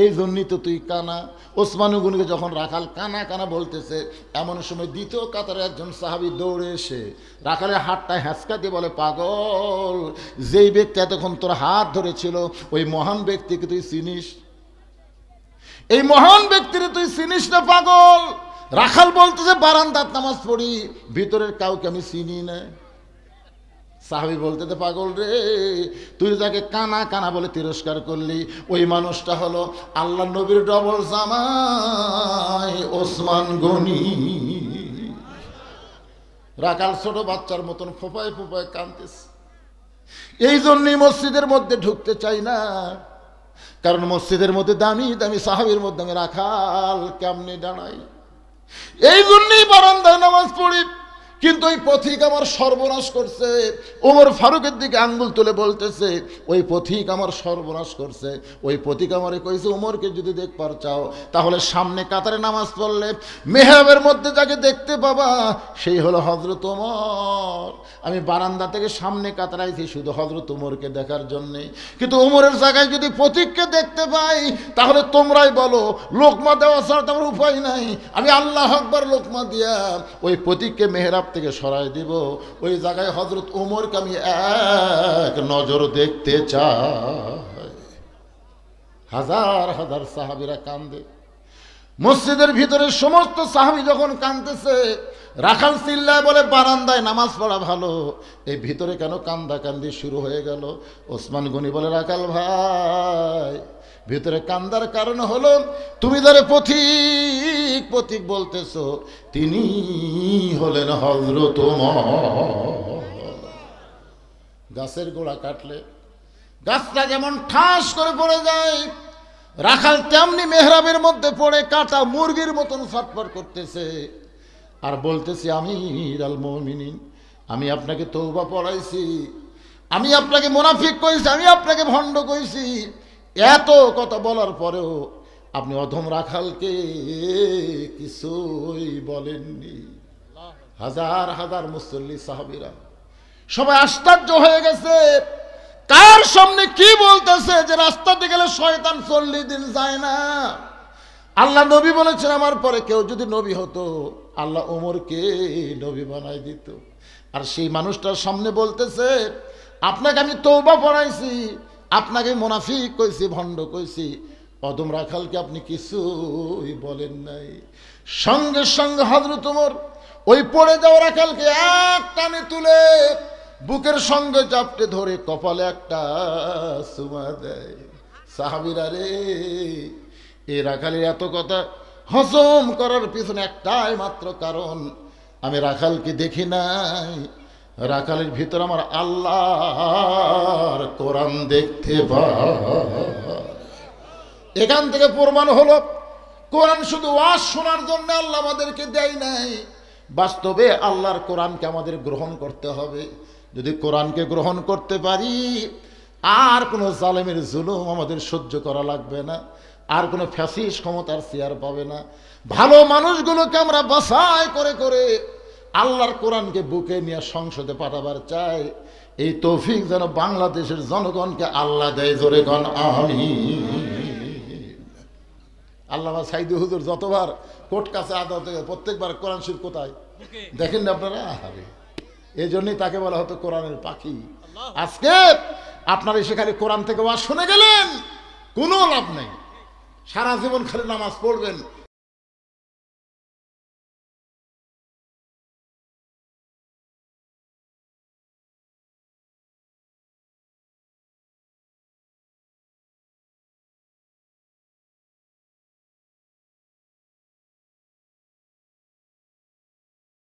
[SPEAKER 1] এই জন্যই তো তুই কানা। ওসমান গনিকে যখন রাখাল কানা কানা বলতেছে, এমন সময় দ্বিতীয় কাতারে একজন সাহাবী দৌড়ে এসে রাখালের হাতটা হ্যাঁচকা দিয়ে বলে পাগল, যেই ব্যক্তি এতক্ষণ তোর হাত ধরেছিল ওই মহান ব্যক্তিকে তুই চিনিস? এই মহান ব্যক্তির তুই চিনিস না পাগল? রাখাল বলতেছে বারান্দার নামাজ পড়ি, ভিতরের কাউকে আমি চিনি না। সাহাবী বলতে পাগল রে, তুই যাকে কানা কানা বলে তিরস্কার করলি, ওই মানুষটা হলো আল্লাহ নবীর ডবল জামাই ওসমান গনি। রাখাল ছোট বাচ্চার মতন ফোপায় ফোপায় কাঁদতেছে। এই জন্যই মসজিদের মধ্যে ঢুকতে চাই না, কারণ মসজিদের মধ্যে দামি দামি সাহাবীর মধ্যে আমি রাখাল কেমনে দাঁড়াই। এই জন্যই বারান্দায় নামাজ পড়ি, কিন্তু ওই পথিক আমার সর্বনাশ করছে। ওমর ফারুকের দিকে আঙ্গুল তুলে বলতেছে, ওই পথিক আমার সর্বনাশ করছে। ওই পথিক আমারে কইছে, ওমরকে যদি দেখবার চাও তাহলে সামনে কাতারে নামাজ পড়লে মেহরাবের মধ্যে যাকে দেখতে পাবা সেই হলো হযরত ওমর। আমি বারান্দা থেকে সামনে কাতারে আইছি শুধু হযরত ওমরকে দেখার জন্যে, কিন্তু ওমরের জায়গায় যদি পথিককে দেখতে পাই তাহলে তোমরাই বলো লোকমা দেওয়া ছাড়া তো আমার উপায় নাই। আমি আল্লাহু আকবার লোকমা দিয়া ওই পথিককে মেহরাব থেকে সরাই দিব। ওই জায়গায় হযরত ওমরকে আমি এক নজর দেখতে চাই। হাজার হাজার সাহাবীরা কান্দে। মসজিদের ভিতরে সমস্ত সাহাবী যখন কাঁদতেছে, রাখাল চিল্লায় বলে বারান্দায় নামাজ পড়া ভালো, এই ভিতরে কেন কান্দাকান্দি শুরু হয়ে গেল? ওসমান গনি বলে, রাখাল ভাই, ভিতরে কান্দার কারণ হলো তুমি যারে পথিক পথিক বলতেছো তিনি হলেন হযরত ওমর। গাছের গোড়া কাটলে গাছটা যেমন ঠাস করে পড়ে যায়, রাখাল তেমনি মেহরাবের মধ্যে পড়ে কাটা মুরগির মতন ছটফট করতেছে আর বলতেছে, আমির আল মুমিনিন, আমি আপনাকে তওবা পড়াইছি, আমি আপনাকে মুনাফিক কইছি, আমি আপনাকে ভণ্ড কইছি। এত কথা বলার পরেও আপনি অধম রাখালকে কিছুই বলেননি। হাজার হাজার মুসল্লি সাহাবীরা সবাই আশ্চর্য হয়ে গেছে, কার সামনে কি বলতেছে যে রাস্তাতে গেলে শয়তান 40 দিন যায় না। আল্লাহ নবী বলেছেন, আমার পরে কেউ যদি নবী হতো আল্লাহ ওমরকে নবী বানাই দিত। আর সেই মানুষটার সামনে বলতেছে, আপনাকে আমি তওবা পড়াইছি, আপনাকে মুনাফিক কইছি, ভণ্ড কইছি, অদম রাখালকে আপনি কিছুই বলেন নাই। সঙ্গে সঙ্গে হযরত ওমর ওই পড়ে যাওয়া রাখালকে এক টানে তুলে বুকের সঙ্গে চাপটে ধরে কপালে একটা চুমা দেয়। সাহাবীরা রে, এই রাখালের এত কথা হজম করার পিছনে একটাই মাত্র কারণ, আমি রাখালকে দেখি নাই, রাখালের ভিতর আমার আল্লাহর কোরআন দেখতে পাই। এখান থেকে প্রমাণ হলো কোরআন শুধু ওয়াজ শোনার জন্য আল্লাহ আমাদেরকে দেয় নাই, বাস্তবে আল্লাহর কোরআনকে আমাদের গ্রহণ করতে হবে। যদি কোরআনকে গ্রহণ করতে পারি আর কোনো জালেমের জুলুম আমাদের সহ্য করা লাগবে না, আর কোনো ফ্যাসিস্ট ক্ষমতার চেয়ার পাবে না। ভালো মানুষগুলোকে আমরা বাছাই করে করে আল্লাহর কোরআনকে বুকে নিয়ে সংসদে পাঠাবার চাই। এই তৌফিক যেন বাংলাদেশের জনগণকে আল্লাহ দেয়। জোরে গণ আমিন। আল্লামা সাইদি হুজুর যতবার কোর্ট কাছে আদালতে প্রত্যেকবার কোরআন শরীফ কোথায় দেখেন না আপনারা? আরে এই জন্যই তাকে বলা হতো কোরআনের পাখি। আজকে আপনারা সেখানে কোরআন থেকে ওয়াজ শুনে গেলেন, কোনো লাভ নেই। সারা জীবন খালি নামাজ পড়বেন,